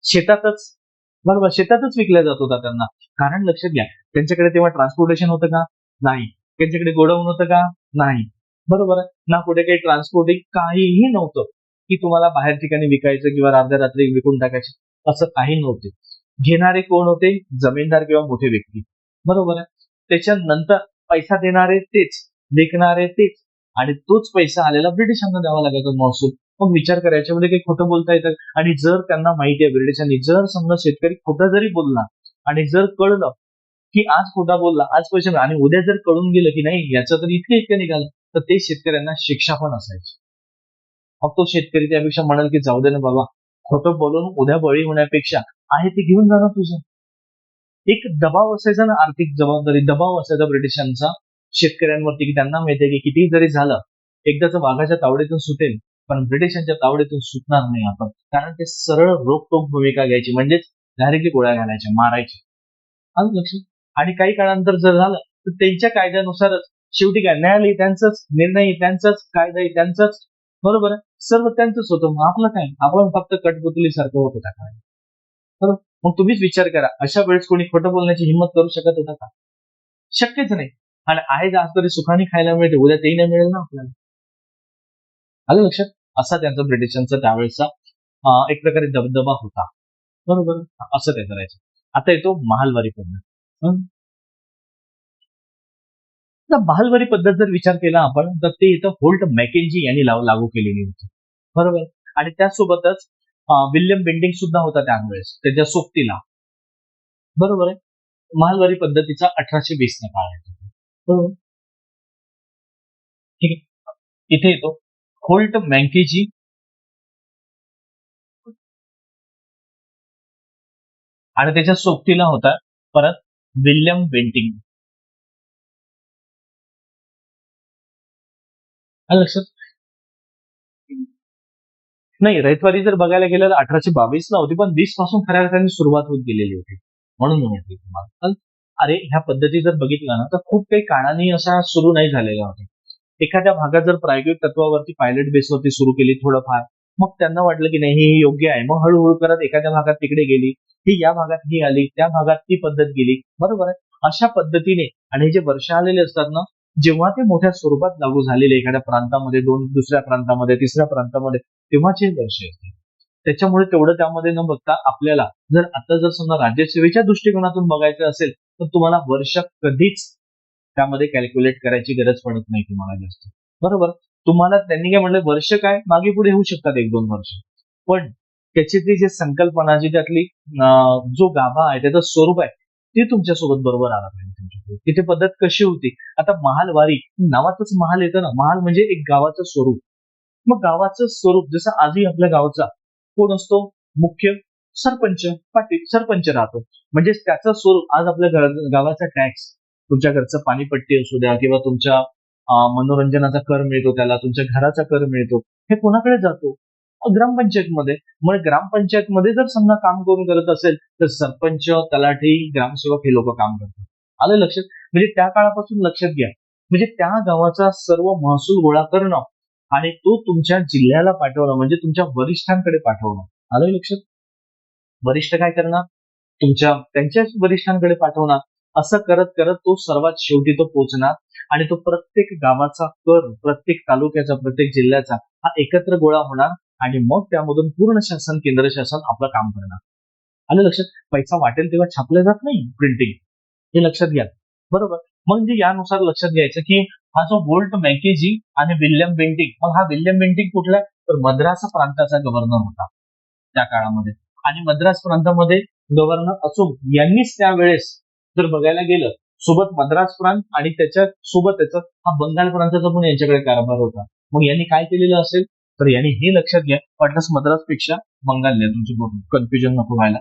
शेतातच. बरोबर, शेतातच विकल्या जात होता त्यांना. कारण लक्षात घ्या, त्यांच्याकडे तेव्हा ट्रान्सपोर्टेशन होतं का? नाही. त्यांच्याकडे गोडाऊन होतं का? नाही. बरोबर आहे ना. कुठे काही ट्रान्सपोर्टिंग काहीही नव्हतं की तुम्हाला बाहेर ठिकाणी विकायचं किंवा अर्ध्या रात्री विकून टाकायचं असं काही नव्हते. घेणारे कोण होते? जमीनदार किंवा मोठे व्यक्ती. बरोबर आहे. त्याच्यानंतर पैसा देणारे तेच, विकणारे तेच, आणि तोच पैसा आलेला ब्रिटिशांना द्यावा लागायचा महसूल. मग विचार करा, याच्यामध्ये काही खोटं बोलता येतं. आणि जर त्यांना माहिती आहे ब्रिटिशांनी, जर समजा शेतकरी खोटं जरी बोलला आणि जर कळलं की आज खोटा बोलला, आज पैसे आणि उद्या जर कळून गेलं की नाही याचं तर इतकं इतकं निघालं, तर ते शेतकऱ्यांना शिक्षा पण असायची. मग तो शेतकरी त्यापेक्षा म्हणाल की जाऊ दे ना बाबा, खोटं बोलून उद्या बळी होण्यापेक्षा आहे ते घेऊन जाणं तुझं. एक दबाव असायचा ना, आर्थिक जबाबदारी, दबाव असायचा ब्रिटिशांचा शेतकऱ्यांवरती की त्यांना माहितीये की कितीही जरी झालं, एकदाच वाघाच्या तावडीतून सुटेल, पण ब्रिटिशांच्या तावडीतून सुटणार नाही आपण. कारण ते सरळ रोखटोक भूमिका घ्यायची, म्हणजेच डायरेक्टली गोळ्या घालायच्या, मारायचे. आलं लक्षात. आणि काही काळानंतर जर झालं तर त्यांच्या कायद्यानुसारच शेवटी काय, न्यायालय त्यांचंच, निर्णय त्यांचाच, कायदाही त्यांचाच. बरोबर आहे. सर्व त्यांचंच होतं. मग आपलं काय, आपण फक्त कठपुतलीसारखं होत होता काय. बरोबर. मग तुम्हीच विचार करा, अशा वेळेस कोणी खोटं बोलण्याची हिंमत करू शकत होता का? शक्यच नाही. आणि आहे आज तरी सुखाने खायला मिळते, उद्या तेही नाही मिळेल ना आपल्याला. आलं लक्षात. असा त्यांचा ब्रिटिशांचा त्यावेळेचा एक प्रकारे दबदबा होता. बरोबर. असं ते करायचं. आता येतो महालवारी पद्धत. हं? तर महालवारी पद्धत जर विचार केला आपण तर ते इथं होल्ट मॅकेंजी यांनी लागू केलेली होती. बरोबर. आणि त्यासोबतच विल्यम बेंटिंग सुद्धा होता त्यावेळेस त्याच्या सोबतीला. बरोबर आहे. महालवारी पद्धतीचा 1820 ला काळ आहे. बरोबर. ठीक आहे. इथे येतो होल्ट मॅकेंजी आणि त्याच्या सोबतीला होता परत विल्यम बेंटिंग. आलं लक्षात. नाही, रयतवारी जर बघायला गेलं तर 1822 ला होती, पण 20 पासून खऱ्या अर्थाने सुरुवात होत गेलेली होती. म्हणून मी म्हटलं तुम्हाला. अरे ह्या पद्धती जर बघितल्या ना तर खूप काही काळाने अशा सुरू नाही झालेल्या होत्या. एखाद्या भागात जर प्रायोगिक तत्वावरती पायलट बेसवरती सुरू केली थोडंफार, मग त्यांना वाटलं की नाही हे योग्य आहे, मग हळूहळू करत एखाद्या भागात तिकडे गेली, ही या भागात ही आली, त्या भागात ती पद्धत गेली. बरोबर आहे. अशा पद्धतीने आणि हे जे वर्ष आलेले असतात ना, जेव्हा ते मोठ्या स्वरूपात लागू झालेले एखाद्या प्रांतामध्ये, दुसऱ्या प्रांतामध्ये, तिसऱ्या प्रांतामध्ये, तेव्हाचे वर्ष असते. त्याच्यामुळे तेवढं त्यामध्ये न बघता आपल्याला जर आता जर समजा राज्यसेवेच्या दृष्टिकोनातून बघायचं असेल तर तुम्हाला वर्ष कधीच त्यामध्ये कॅल्क्युलेट करायची गरज पडत नाही तुम्हाला जास्त. बरोबर. तुम्हाला त्यांनी काय म्हणलं, वर्ष काय मागे पुढे होऊ शकतात 1-2 वर्ष, पण त्याची जी संकल्पना जी त्यातली जो गाभा आहे त्याचं स्वरूप आहे ते तुमच्यासोबत बरोबर आला पाहिजे तुमच्याकडे. तिथे पद्धत कशी होती. आता महालवारी नावातच महाल येतं ना, महाल म्हणजे एक गावाचं स्वरूप. मग गावाचं स्वरूप जसं आजही आपल्या गावचा कोण असतो, मुख्य सरपंच, पाटील, सरपंच राहतो. म्हणजे त्याचं स्वरूप आज आपल्या गावाचा टॅक्स, तुमच्या घरचं पाणीपट्टी असू द्या किंवा तुमच्या मनोरंजनाचा कर मिळतो त्याला, तुमच्या घराचा कर मिळतो, हे कोणाकडे जातो? ग्रामपंचायतमध्ये. मग ग्रामपंचायतमध्ये जर समजा काम करून करत असेल तर सरपंच, तलाठी, ग्रामसेवक हे लोक काम करतात. आलं लक्षात? म्हणजे त्या काळापासून लक्षात घ्या, म्हणजे त्या गावाचा सर्व महसूल गोळा करणं आणि तो तुमच्या जिल्ह्याला पाठवणं म्हणजे तुमच्या वरिष्ठांकडे पाठवणं. आलं लक्षात? वरिष्ठ काय करणार? त्यांच्याच वरिष्ठांकडे पाठवणार. असं करत करत तो सर्वात शेवटी तो पोहोचणार आणि तो प्रत्येक गावाचा कर, प्रत्येक तालुक्याचा, प्रत्येक जिल्ह्याचा हा एकत्र गोळा होणार आणि मग त्यामधून पूर्ण शासन, केंद्र शासन आपलं काम करणार. आलं लक्षात? पैसा वाटेल तेव्हा छापला जात नाही प्रिंटिंग, हे लक्षात घ्या. बरोबर. म्हणजे यानुसार लक्षात घ्यायचं की हा जो वोल्ट मॅकेंझी आणि विल्यम बेंटिक, मग हा विल्यम बेंटिक कुठला? तर मद्रास प्रांताचा गव्हर्नर होता त्या काळामध्ये. आणि मद्रास प्रांतामध्ये गव्हर्नर असून यांनीच त्यावेळेस जर बघायला गेलं, सोबत मद्रास प्रांत आणि त्याच्या सोबतच हा बंगाल प्रांताचा पण यांच्याकडे कारभार होता. मग यांनी काय केलेलं असेल? तर यांनी हे लक्षात घ्या, वाटलंच मद्रास पेक्षा बंगाल लिहा, तुमचं कन्फ्युजन नको व्हायला.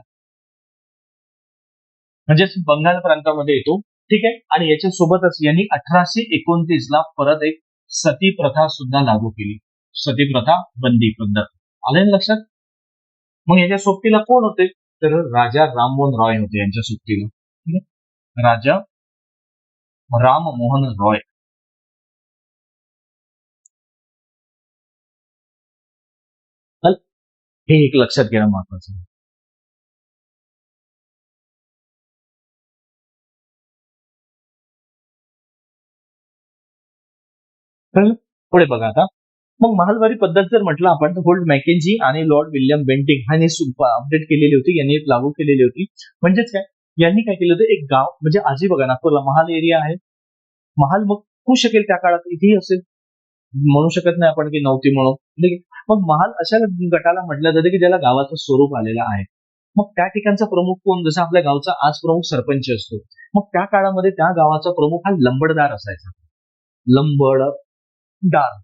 म्हणजेच बंगाल प्रांतामध्ये येतो. ठीक आहे. आणि याच्या सोबतच यांनी 1829 ला परत एक सती प्रथा सुद्धा लागू केली. सती प्रथा बंदी पद्धत. आलं ना लक्षात? मग याच्या सोबतीला कोण होते? तर राजा राममोहन रॉय होते यांच्या सोबतीला. ठीक आहे. राजा राममोहन रॉय. हे एक लक्षात घेणं महत्वाचं आहे. कळलं? पुढे बघा आता. मग महालवारी पद्धत जर म्हटलं आपण तर वोल्ट मॅकेंझी आणि लॉर्ड विल्यम बेंटिक ह्यांनी अपडेट केलेली होती, यांनी लागू केलेली होती. म्हणजेच काय, यांनी काय केलं होतं, एक गाव म्हणजे आजही बघा नागपूरला महाल एरिया आहे. महाल मग होऊ शकेल त्या काळात इथेही असेल, म्हणू शकत नाही आपण की नव्हती म्हणून. ठीक आहे. मग महाल अशा गटाला म्हटलं जातं की ज्याला गावाचं स्वरूप आलेलं आहे. मग त्या ठिकाणचा प्रमुख कोण? जसं आपल्या गावचा आज प्रमुख सरपंच असतो, मग त्या काळामध्ये त्या गावाचा प्रमुख हा लंबडदार असायचा. लंबडदार.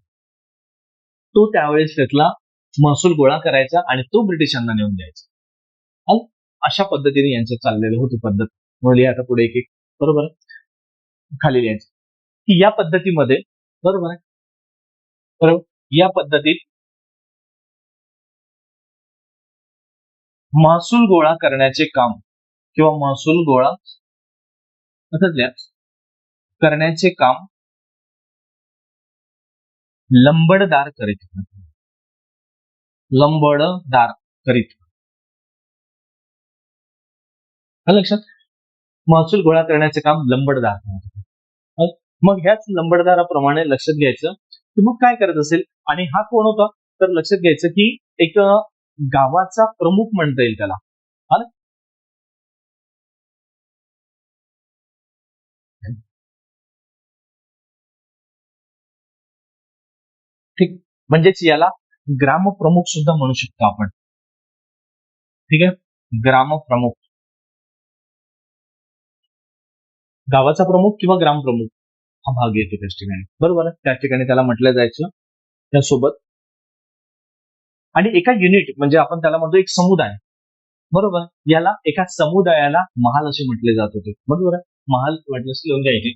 तो त्यावेळेस त्यातला महसूल गोळा करायचा आणि तो ब्रिटिशांना नेऊन द्यायचा. अशा पद्धतीने यांचं चाललेलं होती पद्धत. म्हणजे आता पुढे एक बरोबर खाली लिहायचं की या पद्धतीमध्ये, बरोबर आहे, बरोबर, या पद्धतीत महसूल गोळा करण्याचे काम किंवा महसूल गोळा करण्याचे काम लंबडदार करीत. लंबडदार करीत. लक्षात? महसूल गोळा करण्याचे काम लंबडदार करत. मग ह्याच लंबडदाराप्रमाणे लक्षात घ्यायचं की मग काय करत असेल, आणि हा कोण होता? तर लक्षात घ्यायचं की एक गावाचा प्रमुख म्हणता येईल त्याला. ठीक. म्हणजेच याला ग्रामप्रमुख सुद्धा म्हणू शकतो आपण. ठीक आहे. ग्रामप्रमुख, गावाचा प्रमुख किंवा ग्रामप्रमुख हा भाग येतो त्याच ठिकाणी. बरोबर आहे. त्या ठिकाणी त्याला म्हटलं जायचं. त्यासोबत आणि एका युनिट म्हणजे आपण त्याला म्हणतो एक समुदाय. बरोबर. याला एका समुदायाला महाल असे म्हटले जात होते. बरोबर आहे. महाल वाटल्यास लिहून घ्यायचे.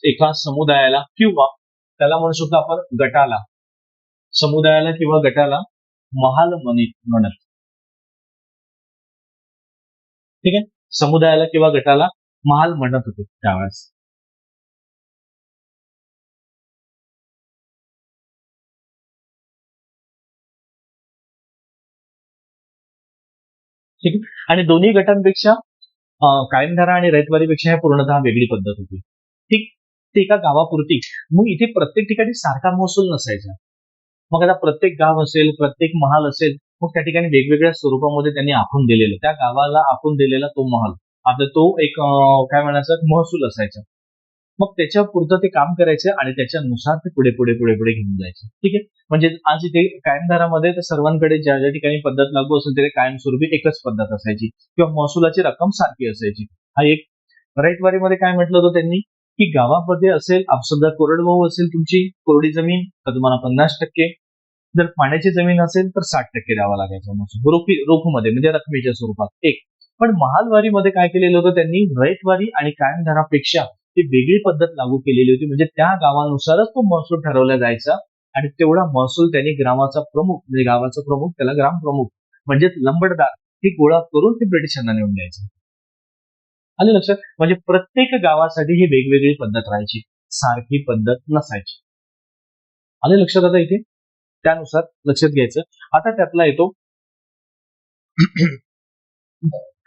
एका समुदायाला किंवा त्याला म्हणू शकतो आपण गटाला, समुदायाला किंवा गटाला महाल म्हणत. ठीक आहे. समुदायाला किंवा गटाला महाल म्हणत होते त्यावेळेस. ठीक आहे. आणि दोन्ही गटांपेक्षा कायमधारा आणि रयतवारीपेक्षा ह्या पूर्णतः वेगळी पद्धत होती. ठीक. ते एका गावापुरती. मग इथे प्रत्येक ठिकाणी सारखा महसूल नसायचा. मग आता प्रत्येक गाव असेल, प्रत्येक महाल असेल, मग त्या ठिकाणी वेगवेगळ्या स्वरूपामध्ये त्यांनी आखून दिलेलं, त्या गावाला आखून दिलेला तो महाल, आता तो एक काय म्हणायचं महसूल असायचा. मग त्याच्या पुरतं ते काम करायचे आणि त्याच्यानुसार ते पुढे पुढे पुढे पुढे घेऊन जायचे. ठीक आहे. म्हणजे आज इथे कायमधारामध्ये तर सर्वांकडे ज्या ज्या ठिकाणी पद्धत लागू असेल तिथे कायमस्वरूपी एकच पद्धत असायची किंवा महसुलाची रक्कम सारखी असायची. हा एक. रयतवारीमध्ये काय म्हटलं होतं त्यांनी की गावामध्ये असेल, समजा कोरडवाहू असेल तुमची कोरडी जमीन तर तुम्हाला 50%, जर पाण्याची जमीन असेल तर 60% द्यावा लागायचा महसूल रोखमध्ये म्हणजे रकमेच्या स्वरूपात. एक. पण महालवारीमध्ये काय केलेलं होतं त्यांनी, रयतवारी आणि कायमधारापेक्षा ती वेगळी पद्धत लागू केलेली होती. म्हणजे त्या गावानुसारच तो महसूल ठरवला जायचा आणि तेवढा महसूल त्यांनी ग्रामाचा प्रमुख, म्हणजे गावाचा प्रमुख, त्याला ग्रामप्रमुख म्हणजेच लंबडदार, ही गोळा करून ते ब्रिटिशांना नेऊन द्यायचं. आले लक्षात? म्हणजे प्रत्येक गावासाठी ही वेगवेगळी पद्धत राहायची, सारखी पद्धत नसायची. आले लक्षात आता इथे? त्यानुसार लक्षात घ्यायचं. आता त्यातला येतो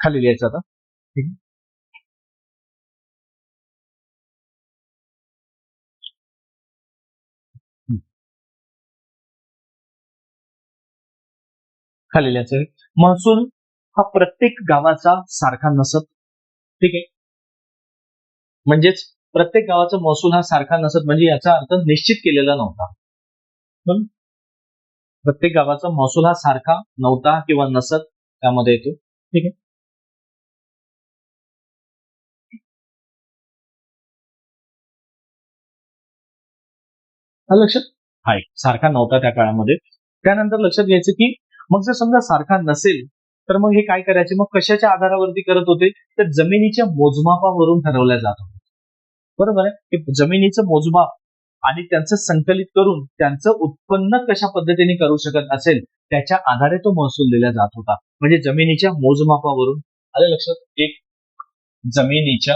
खाली लिहायचं आता. ठीक आहे. खाली लिहायचं. महसूल हा प्रत्येक गावाचा सारखा नसत. ठीक आहे. म्हणजेच प्रत्येक गावाचा महसूल हा सारखा नसत, म्हणजे याचा अर्थ निश्चित केलेला नव्हता. प्रत्येक गावाचा महसूल हा सारखा नव्हता किंवा नसत, त्यामध्ये येतो. ठीक आहे. लक्षात हाय सारखा नव्हता त्या काळामध्ये. त्यानंतर लक्षात घ्यायचं की मग जर समजा सारखा नसेल तर मग हे काय करायचे, मग कशाच्या आधारावरती करत होते, तर जमिनीच्या मोजमापावरून ठरवल्या जात होते. बरोबर आहे. जमिनीचं मोजमाप आणि त्यांचं संकलित करून त्यांचं उत्पन्न कशा पद्धतीने करू शकत असेल त्याच्या आधारे तो महसूल दिला जात होता. म्हणजे जमिनीच्या मोजमापावरून. आलं लक्षात? एक, जमिनीच्या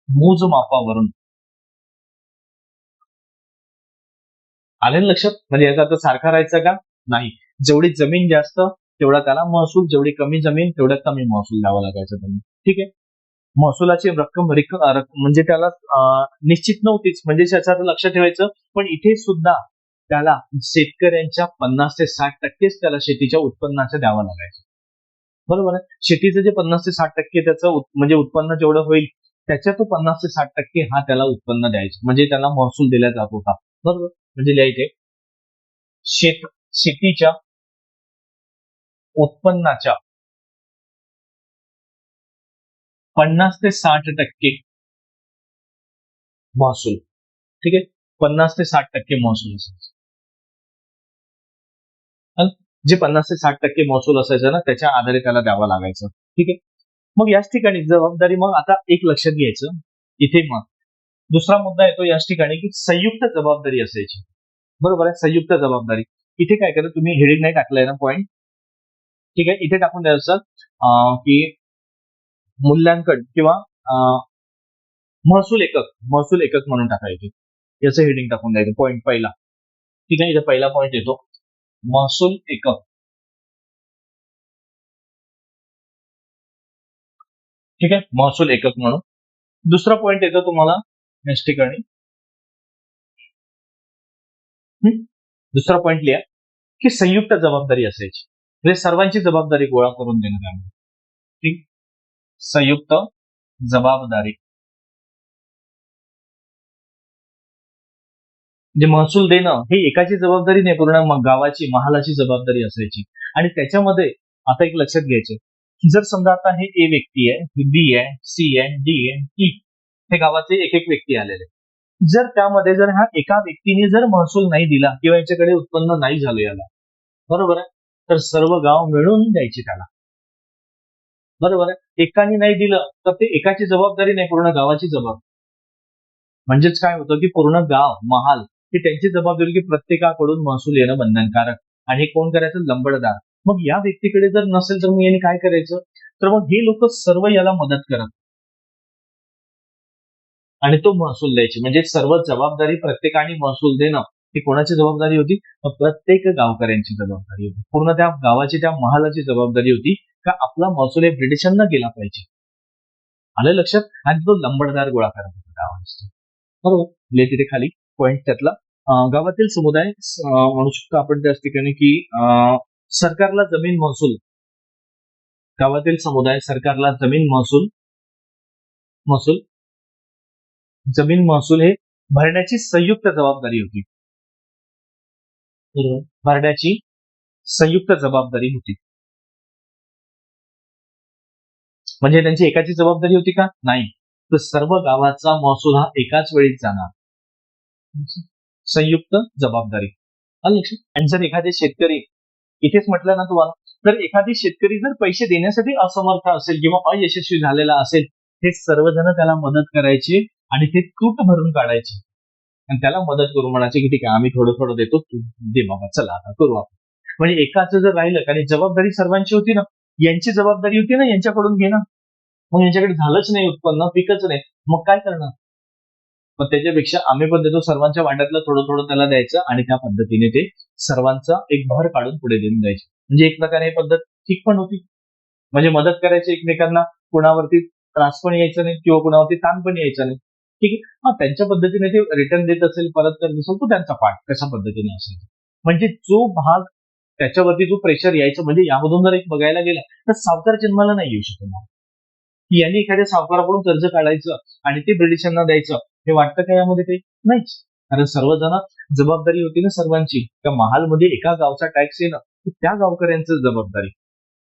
मोजमापावरून. आलं लक्षात? म्हणजे याचा अर्थ सारखा राहायचा का? नाही. जेवढी जमीन जास्त तेवढा त्याला महसूल, जेवढी कमी जमीन तेवढा कमी महसूल द्यावा लागायचा त्यांना. ठीक आहे. महसुलाची रक्कम म्हणजे त्याला निश्चित नव्हतीच, म्हणजे त्याचा अर्थ लक्षात ठेवायचं. पण इथे सुद्धा त्याला शेतकऱ्यांच्या 50 ते 60% त्याला शेतीच्या उत्पन्नाचं द्यावं लागायचं. बरोबर आहे. शेतीचं जे 50 ते 60% त्याचं म्हणजे उत्पन्न जेवढं होईल त्याच्या तो 50 ते 60% हा त्याला उत्पन्न द्यायचं, म्हणजे त्याला महसूल दिला जात होता. बरोबर. म्हणजे लिहायचे शेतीच्या उत्पन्नाच्या 50 ते 60% महसूल. ठीक आहे. 50 ते 60% महसूल असायचा. जे 50 ते 60% महसूल असायचा ना त्याच्या आधारे त्याला द्यावा लागायचं. ठीक आहे. मग याच ठिकाणी जबाबदारी, मग आता एक लक्षात घ्यायचं इथे, मग दुसरा मुद्दा येतो याच ठिकाणी की संयुक्त जबाबदारी असायची. बरोबर आहे. संयुक्त जबाबदारी. इथे काय करा, तुम्ही हेडिंग नाही टाकलंय ना पॉईंट, ठीक आहे, इथे टाकून द्यायचं की मूल्यांकन किंवा महसूल एकक म्हणून टाकायचे. याचं हेडिंग टाकून द्यायचं पॉईंट पहिला. ठीक आहे. इथे पहिला पॉईंट येतो महसूल एकक. ठीक आहे. महसूल एकक म्हणून. दुसरा पॉईंट येतो तुम्हाला नेक्स्ट ठिकाणी. दुसरा पॉईंट लिहा की संयुक्त जबाबदारी असायची, म्हणजे सर्वांची जबाबदारी गोळा करून देणं त्यामुळे. ठीक. संयुक्त जबाबदारी म्हणजे महसूल देणं हे एकाची जबाबदारी नाही, पूर्ण गावाची, महालाची जबाबदारी असायची. आणि त्याच्यामध्ये आता एक लक्षात घ्यायचं की जर समजा आता हे ए व्यक्ती आहे, बी आहे, सी आहे, डी आहे, ई, हे गावाचे एक एक व्यक्ती आलेले. जर त्यामध्ये जर हा एका व्यक्तीने जर महसूल नाही दिला किंवा याच्याकडे उत्पन्न नाही झालं याला, बरोबर आहे, तर सर्व गाव मिळून द्यायचे त्याला. बरोबर आहे. एकाने नाही दिलं तर ते एकाची जबाबदारी नाही, पूर्ण गावाची जबाबदारी. म्हणजेच काय होतं की पूर्ण गाव, महाल ही त्यांची जबाबदारी की प्रत्येकाकडून महसूल येणं बंधनकारक. आणि हे कोण करायचं? लंबडदार. मग या व्यक्तीकडे जर नसेल तर मग यांनी काय करायचं, तर मग हे लोक सर्व याला मदत करत आणि तो महसूल द्यायची. म्हणजे सर्व जबाबदारी प्रत्येकाने महसूल देणं ही कोणाची जबाबदारी होती? प्रत्येक गावकऱ्यांची जबाबदारी होती. पूर्ण त्या गावाची, त्या महालाची जबाबदारी होती का आपला महसूल हे ब्रिटिशांना गेला पाहिजे. आलं लक्षात? आणि तो लंबडदार गोळा करत होता गावाचा. बरोबर. तिथे खाली पॉईंट त्यातला गावातील समुदाय म्हणू शकतो आपण त्याच ठिकाणी की सरकारला जमीन महसूल, गावातील समुदाय सरकारला जमीन महसूल जमीन महसूल हे भरण्याची संयुक्त जबाबदारी होती. भरण्याची संयुक्त जबाबदारी होती. म्हणजे त्यांची एकाची जबाबदारी होती का? नाही. तर सर्व गावाचा महसूल हा एकाच वेळी जाणार. संयुक्त जबाबदारी. आणि जर एखादे शेतकरी, इथेच म्हटलं ना तुम्हाला तर एखादी शेतकरी जर पैसे देण्यासाठी असमर्थ असेल किंवा अयशस्वी झालेला असेल, हे सर्वजण त्याला मदत करायचे आणि ते तूट भरून काढायचे आणि त्याला मदत करून म्हणायचे की ठीक आहे, आम्ही थोडं थोडं देतो, तू दे बाबा, चला आता करू आपण. म्हणजे एकाचं जर राहिलं, कारण जबाबदारी सर्वांची होती ना, यांची जबाबदारी होती ना यांच्याकडून घे ना, मग यांच्याकडे झालंच नाही उत्पन्न, पिकच नाही, मग काय करणार? मग त्याच्यापेक्षा आम्ही पण देतो, सर्वांच्या वाट्यातलं थोडं थोडं त्याला द्यायचं आणि त्या पद्धतीने ते सर्वांचा एक भर काढून पुढे देऊन द्यायचे. म्हणजे एक प्रकारे ही पद्धत ठीक पण होती. म्हणजे मदत करायची एकमेकांना, कुणावरती त्रास पण यायचा नाही किंवा कुणावरती ताण पण यायचा नाही. ठीक आहे, हा त्यांच्या पद्धतीने ते रिटर्न देत असेल, परत करत असेल, तो त्यांचा पाठ कशा पद्धतीने असेल. म्हणजे जो भाग त्याच्यावरती जो प्रेशर यायचं, म्हणजे यामधून जर एक बघायला गेला तर सावकार जन्माला नाही येऊ शकणार. यांनी एखाद्या सावकाराकडून कर्ज काढायचं आणि ते ब्रिटिशांना द्यायचं, हे वाटतं का यामध्ये काही? नाहीच. कारण सर्वजण जबाबदारी होती ना सर्वांची. त्या महालमध्ये एका गावचा टॅक्स येणं, त्या गावकऱ्यांचं जबाबदारी.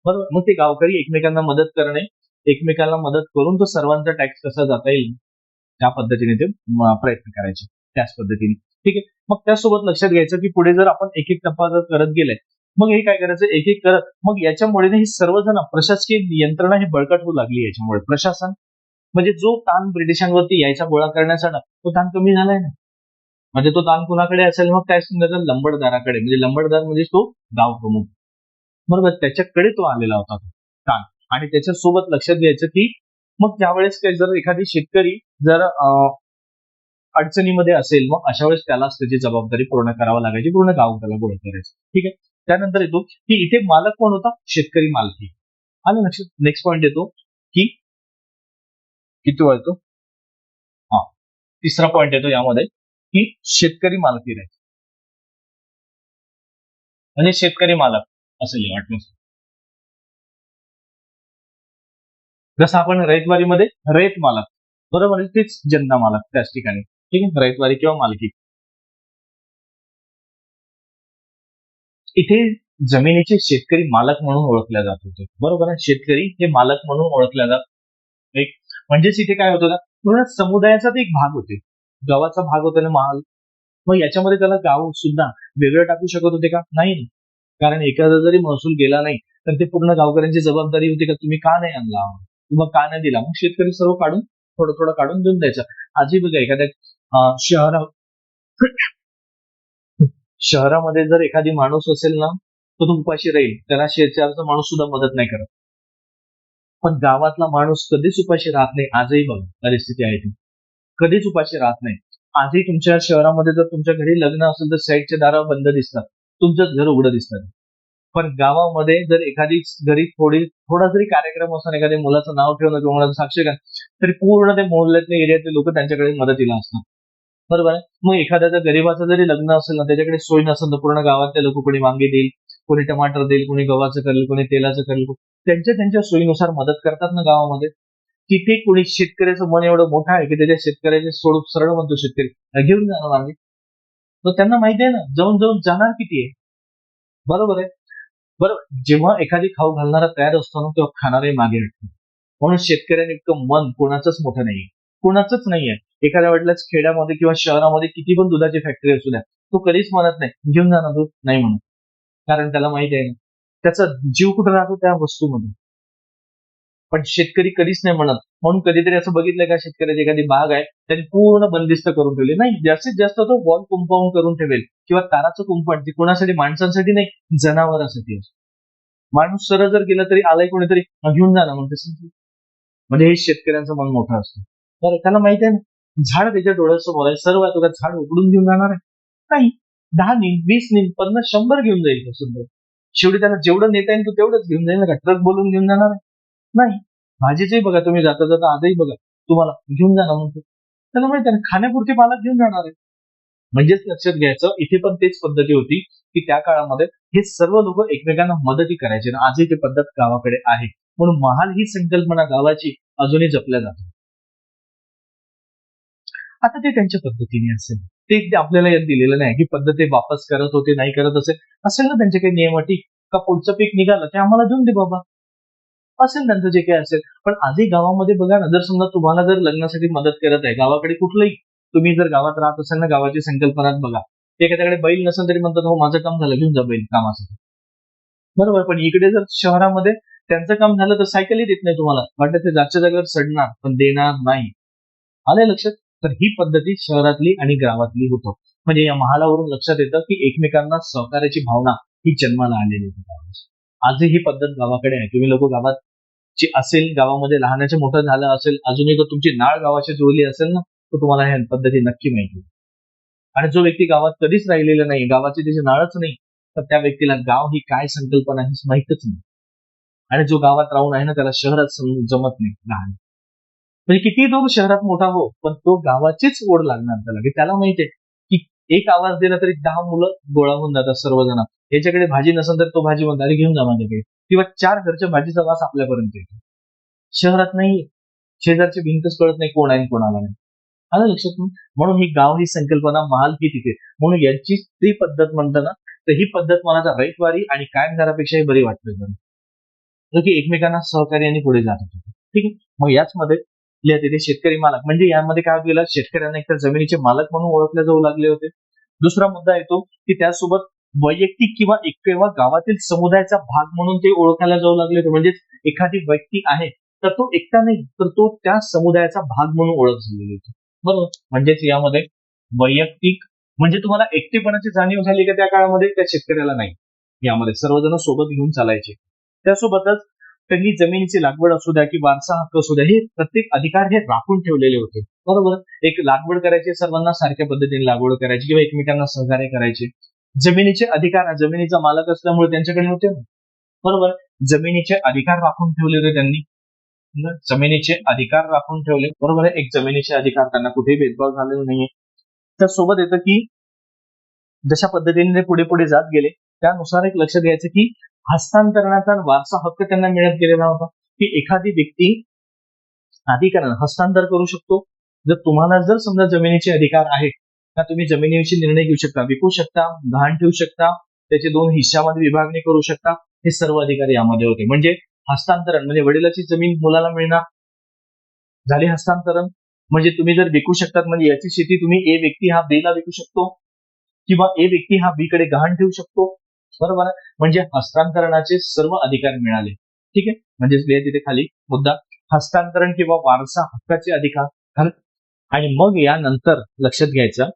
बरोबर. मग ते गावकरी एकमेकांना मदत करणे, एकमेकांना मदत करून तो सर्वांचा टॅक्स कसा जाता येईल त्या पद्धतीने ते प्रयत्न करायचे. त्याच पद्धतीने ठीक आहे. मग त्यासोबत लक्षात घ्यायचं की पुढे जर आपण एक एक टप्पा जर करत गेले, मग हे काय करायचं, एक एक करत, मग याच्यामुळे ही सर्वजण प्रशासकीय यंत्रणा ही बळकट होऊ लागली. याच्यामुळे प्रशासन, म्हणजे जो ताण ब्रिटिशांवरती यायचा गोळा करण्याचा, तो ताण कमी झालाय ना. म्हणजे तो ताण कुणाकडे असेल, मग काय समजायचं, लंबडदाराकडे. म्हणजे लंबडदार म्हणजे तो गाव प्रमुख, बरोबर, त्याच्याकडे तो आलेला होता तो ताण. आणि त्याच्यासोबत लक्षात घ्यायचं की मग त्यावेळेस काय, जर एखादी शेतकरी जर अडचणीमध्ये असेल, मग अशा वेळेस त्यालाच त्याची जबाबदारी पूर्ण करावी लागायची, पूर्ण गाव त्याला गोळा करायचं. ठीक आहे. त्यानंतर येतो की इथे मालक कोण होता? शेतकरी मालकी. आलं लक्षात. नेक्स्ट पॉईंट येतो की किती वेळ येतो, हा, तिसरा पॉईंट येतो यामध्ये की शेतकरी मालकी राहील. म्हणजे शेतकरी मालक असेल वाटलं. जसं आपण रयतवारीमध्ये रयत मालक, बरोबर आहे, तेच जनता मालक त्याच ठिकाणी. ठीक आहे. रयतवारी किंवा मालकी. इथे जमिनीचे शेतकरी मालक म्हणून ओळखल्या जात होते, बरोबर आहे. शेतकरी हे मालक म्हणून ओळखल्या जात. एक म्हणजेच इथे काय होतं ना, पूर्ण समुदायाचा ते एक भाग होते, गावाचा भाग होता ना महाल. मग याच्यामध्ये त्याला गाव सुद्धा वेगळं टाकू शकत होते का? नाही. कारण एखादा जरी महसूल गेला नाही तर ते पूर्ण गावकऱ्यांची जबाबदारी होती का तुम्ही का नाही आणला किंवा का नाही दिला. मग शेतकरी सर्व काढून थोडं थोडं काढून देऊन द्यायचं. आजही बघा एखाद्या शहरा शहरामध्ये जर एखादी माणूस असेल ना, तर तो उपाशी राहील, त्याला शेजारचा माणूस सुद्धा मदत नाही करत. पण गावातला माणूस कधीच उपाशी राहत नाही. आजही बघा परिस्थिती आहे ती, कधीच उपाशी राहत नाही. आजही तुमच्या शहरामध्ये जर तुमच्या घरी लग्न असेल तर साईडचे दार बंद दिसतात, तुमचंच घर उघडं दिसतं. पण गावामध्ये जर एखादी घरी थोडा जरी कार्यक्रम असेल, एखाद्या मुलाचं नाव ठेवणं किंवा मुलाचं साक्षीदार, तरी पूर्ण ते मोहल्ल्यातले एरियातले लोक त्यांच्याकडे मदतीला असतात, बरोबर आहे. मग एखाद्याचं गरीबाचं जरी लग्न असेल ना, त्याच्याकडे सोय नसेल तर पूर्ण गावातले लोक कोणी वांगे देईल, कोणी टमाटर देईल, कोणी गव्हाचं करेल, कोणी तेलाचं करेल, त्यांच्या त्यांच्या सोयीनुसार मदत करतात ना गावामध्ये. तिथे कोणी शेतकऱ्याचं मन एवढं मोठं आहे की त्याच्या शेतकऱ्याचे स्वरूप सरळ म्हणतो शेतकरी, घेऊन जाणार वांगे. तर त्यांना माहिती आहे ना, जाऊन जाऊन जाणार किती आहे, बरोबर आहे. बरोबर. जेव्हा एखादी खाऊ घालणारा तयार असतो ना, तेव्हा खाणारे मागे हटतो. म्हणून शेतकऱ्यांनी इतकं मन कोणाचंच मोठं नाहीये, कोणाचंच नाहीये. एखाद्या वाटल्याच खेड्यामध्ये किंवा शहरामध्ये किती पण दुधाची फॅक्टरी असू द्या, तो कधीच म्हणत नाही घेऊन जा ना दूध, नाही म्हणत. कारण त्याला माहिती आहे त्याचा जीव कुठे राहतो त्या वस्तूमध्ये. पण शेतकरी कधीच नाही म्हणत. म्हणून कधीतरी असं बघितलंय का, शेतकऱ्याची एखादी बाग आहे त्यांनी पूर्ण बंदिस्त करून ठेवली, नाही जास्तीत जास्त तो वॉल कंपाऊंड करून ठेवेल किंवा ताराचं कुंपण, ते कोणासाठी, माणसांसाठी नाही, जनावरांसाठी. माणूस सरळ जर गेला तरी आलाय कोणीतरी घेऊन जा ना म्हणते. म्हणजे हे शेतकऱ्यांचं मन मोठं असतं. तर त्याला माहिती आहे ना, झाड त्याच्या डोळ्यासमोर आहे, सर्व आहे, तुला झाड उघडून घेऊन जाणार आहे नाही. 10 नीम, 20 नीम, 50, 100 घेऊन जाईल तो सुद्धा. शेवटी त्याला जेवढं नेता येईल तो तेवढंच घेऊन जाईल ना. ट्रक बोलून घेऊन जाणार आहे नाही. भाजीचंही बघा तुम्ही, जाता जाता आजही बघा, तुम्हाला घेऊन जाणार म्हणतो, त्याला माहिती आहे खाण्यापुरती पालक घेऊन जाणार आहे. म्हणजेच लक्षात घ्यायचं, इथे पण तेच पद्धती होती की त्या काळामध्ये हे सर्व लोक एकमेकांना मदती करायचे. आजही ती पद्धत गावाकडे आहे. म्हणून महाल ही संकल्पना गावाची अजूनही जपल्या जाते. आता ते त्यांच्या पद्धतीने असेल, ते आपल्याला यात दिलेलं नाही की पद्धती वापस करत होते, नाही करत असेल ना त्यांचे काही नियम अटी, का पुढचं पीक निघालं ते आम्हाला देऊन दे बाबा, असेल त्यांचं जे काही असेल. पण आजही गावामध्ये बघा ना, जर समजा तुम्हाला जर लग्नासाठी मदत करत आहे गावाकडे, कुठलंही तुम्ही जर गावात राहत असाल ना, गावाची संकल्पना बघा, एखाद्याकडे बैल नसेल तरी म्हणतात हो माझं काम झालं, घेऊन जा बैल कामासाठी. बरोबर. पण इकडे जर शहरामध्ये त्यांचं काम झालं तर सायकलही देत नाही तुम्हाला. वाटतं ते जागच्या जागेवर सडणार, पण देणार नाही. आलंय लक्षात? तर ही पद्धती शहरातली आणि गावातली होतं. म्हणजे या महालावरून लक्षात येतं, की एकमेकांना सहकार्याची भावना ही जन्माला आलेली होती त्यावेळेस. आजही ही पद्धत गावाकडे आहे. तुम्ही लोक गावात जे असेल, गावामध्ये लहानाचे मोठं झालं असेल, अजूनही जर तुमची नाळ गावाची जुळली असेल ना, तर तुम्हाला ह्या पद्धती नक्की माहिती. आणि जो व्यक्ती गावात कधीच राहिलेला नाही, गावाची त्याची नाळच नाही, तर त्या व्यक्तीला गाव ही काय संकल्पना आहे हे माहितच नाही. आणि जो गावात राहून आहे ना, त्याला शहरात जमत नाही लहान. म्हणजे किती तो शहरात मोठा हो, पण तो गावाचीच ओढ लागणार त्याला, की त्याला माहितीये की एक आवाज दिला तरी 10 मुलं गोळा होऊन जातात सर्वजण. याच्याकडे भाजी नसेल तर तो भाजी म्हणतो, अरे घेऊन जा माझ्याकडे. किंवा 4 घरच्या भाजीचा वास आपल्यापर्यंत येतो. शहरात नाही. शेजारची भिंतच कळत नाही कोण आहे आणि कोणाला नाही. आलं लक्षात? म्हणून ही गाव ही संकल्पना महाल ही तिथे. म्हणून यांची ती पद्धत म्हणताना, तर ही पद्धत मला आता रविवारी आणि कायम घरापेक्षाही बरी वाटते. जो की एकमेकांना सहकार्याने पुढे जात होते. ठीक आहे. मग याचमध्ये तिथे शेतकरी मालक, म्हणजे यामध्ये काय केलं, शेतकऱ्यांना एकतर जमिनीचे मालक म्हणून ओळखले जाऊ लागले होते. दुसरा मुद्दा येतो की त्यासोबत वैयक्तिक किंवा एक किंवा गावातील समुदायाचा भाग म्हणून ते ओळखायला जाऊ लागले होते. म्हणजे एखादी व्यक्ती आहे तर तो एकटा नाही, तर तो त्या समुदायाचा भाग म्हणून ओळख झालेली होती. बरोबर. म्हणजेच यामध्ये वैयक्तिक म्हणजे तुम्हाला एकटेपणाची जाणीव झाली का त्या काळामध्ये, त्या शेतकऱ्याला नाही. यामध्ये सर्वजण सोबत घेऊन चालायचे. त्यासोबतच त्यांनी जमिनीची लागवड असू द्या की वारसा हक्क असू द्या, हे प्रत्येक अधिकार हे राखून ठेवलेले होते. बरोबर. एक लागवड करायची, सर्वांना सारख्या पद्धतीने लागवड करायची किंवा एकमेकांना सहकार्य करायचे. जमिनीचे अधिकार, जमिनीचा मालक असल्यामुळे त्यांच्याकडे होते ना. बरोबर. जमिनीचे अधिकार राखून ठेवले होते त्यांनी. जमिनीचे अधिकार राखून ठेवले. बरोबर आहे. एक जमिनीचे अधिकार, त्यांना कुठेही भेदभाव झालेला नाहीये. त्यासोबत येतं की जशा पद्धतीने ते पुढे पुढे जात गेले, त्यानुसार एक लक्षात घ्यायचं की हस्तांतरणाचा वारसा हक्क त्यांना मिळत गेलेला होता, की एखादी व्यक्ती अधिकारानं हस्तांतर करू शकतो. जर तुम्हाला जर समजा जमिनीचे अधिकार आहेत, तर तुम्ही जमिनीविषयी निर्णय घेऊ शकता, विकू शकता, गहाण ठेवू शकता, त्याचे 2 हिश्श्यामध्ये विभागणी करू शकता. हे सर्व अधिकार यामध्ये होते. म्हणजे हस्तांतरण म्हणजे वडिलाची जमीन मुलाला मिळणार, झाले हस्तांतरण. म्हणजे तुम्ही जर विकू शकतात, म्हणजे याची शेती तुम्ही ए व्यक्ती हा बी ला विकू शकतो किंवा ए व्यक्ती हा बी कडे गहाण ठेवू शकतो. बरोबर आहे. म्हणजे हस्तांतरणाचे सर्व अधिकार मिळाले. ठीक आहे. म्हणजे तिथे खाली मुद्दा हस्तांतरण किंवा वारसा हक्काचे अधिकार. आणि मग यानंतर लक्षात घ्यायचं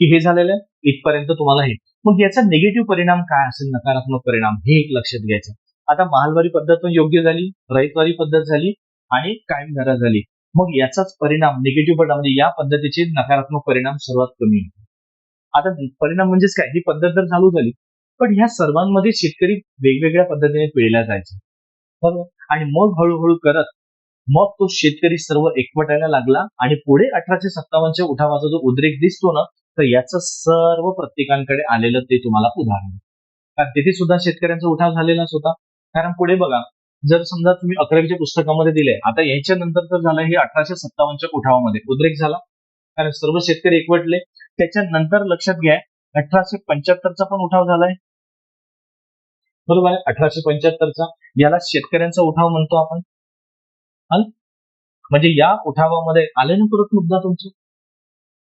की हे झालेलं आहे, इथपर्यंत तुम्हाला हे. मग याचा निगेटिव्ह परिणाम काय असेल, नकारात्मक परिणाम, हे एक लक्षात घ्यायचं. आता महालवारी पद्धत पण योग्य झाली, रयतवारी पद्धत झाली आणि कायम घरा झाली. मग याचाच परिणाम निगेटिव्ह परिणाम म्हणजे या पद्धतीचे नकारात्मक परिणाम सर्वात कमी होते. आता परिणाम म्हणजेच काय, ही पद्धत तर चालू झाली, पण ह्या सर्वांमध्ये शेतकरी वेगवेगळ्या पद्धतीने पिळला जायचा. बरोबर. आणि मग हळूहळू करत मग तो शेतकरी सर्व एकवटायला लागला आणि पुढे 1857च्या उठावाचा जो उद्रेक दिसतो ना, तर याचं सर्व प्रत्येकांकडे आलेलं ते तुम्हाला उदाहरण. कारण तिथे सुद्धा शेतकऱ्यांचा उठाव झालेलाच होता. कारण पुढे बघा, जर समजा तुम्ही 11वीच्या पुस्तकामध्ये दिले, आता याच्या नंतर तर झालं हे 1857च्या उठावामध्ये उद्रेक झाला, कारण सर्व शेतकरी एकवटले. त्याच्यानंतर लक्षात घ्या, 1875चा पण उठाव झालाय. बरोबर आहे. 1875चा, याला शेतकऱ्यांचा उठाव म्हणतो आपण. म्हणजे या उठावामध्ये आले ना परत मुद्दा तुमचा.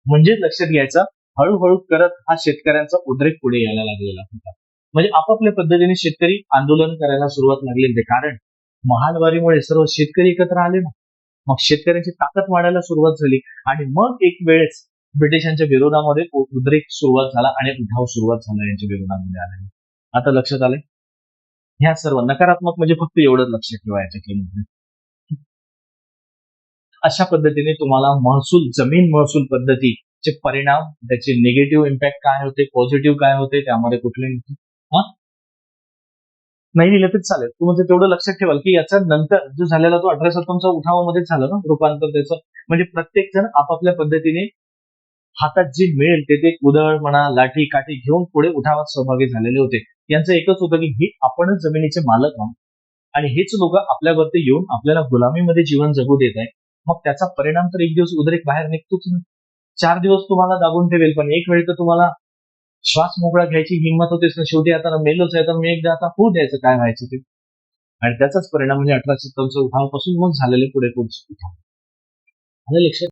म्हणजे लक्षात घ्यायचा, हळूहळू करत हा शेतकऱ्यांचा उद्रेक पुढे यायला लागलेला होता. म्हणजे आपापल्या पद्धतीने शेतकरी आंदोलन करायला सुरुवात लागली होती. कारण महालवारीमुळे सर्व शेतकरी एकत्र आले ना, मग शेतकऱ्यांची ताकद वाढायला सुरुवात झाली आणि मग एक वेळेस ब्रिटिशांच्या विरोधामध्ये उद्रेक सुरुवात झाला आणि उठाव सुरुवात झाला यांच्या विरोधामध्ये आल्याने. आता लक्षात आलंय. ह्या सर्व नकारात्मक म्हणजे फक्त एवढंच लक्षात ठेवायचं की अशा पद्धतीने तुम्हाला महसूल, जमीन महसूल पद्धतीचे परिणाम, त्याचे निगेटिव्ह इम्पॅक्ट काय होते, पॉझिटिव्ह काय होते, त्यामध्ये कुठले नाही लिहिलं तरी चालेल. तुम्ही तेवढं लक्षात ठेवाल की याच्या नंतर जो झालेला तो 1857चा उठावामध्येच झालं ना रूपांतर त्याचं. म्हणजे प्रत्येक जण आपापल्या पद्धतीने हातात जे मिळेल ते कुदळ म्हणा, लाठी काठी घेऊन पुढे उठावात सहभागी झालेले होते. यांचं एकच होतं की हे आपणच जमिनीचे मालक आहोत आणि हेच लोक आपल्यावरती येऊन आपल्याला गुलामीमध्ये जीवन जगू देत आहे. मग त्याचा परिणाम तर एक दिवस उद्रेक बाहेर निघतोच ना. 4 दिवस तुम्हाला दाबून ठेवेल, पण एक वेळ तर तुम्हाला श्वास मोकळा घ्यायची हिंमत होतेच ना. शेवटी आता मेलोच आहे, तर मी एकदा आता होऊ द्यायचं काय व्हायचं ते. आणि त्याचाच परिणाम म्हणजे 1857 उठावापासून मग झालेले पुढे पुढचे उठाव. आलं लक्षात.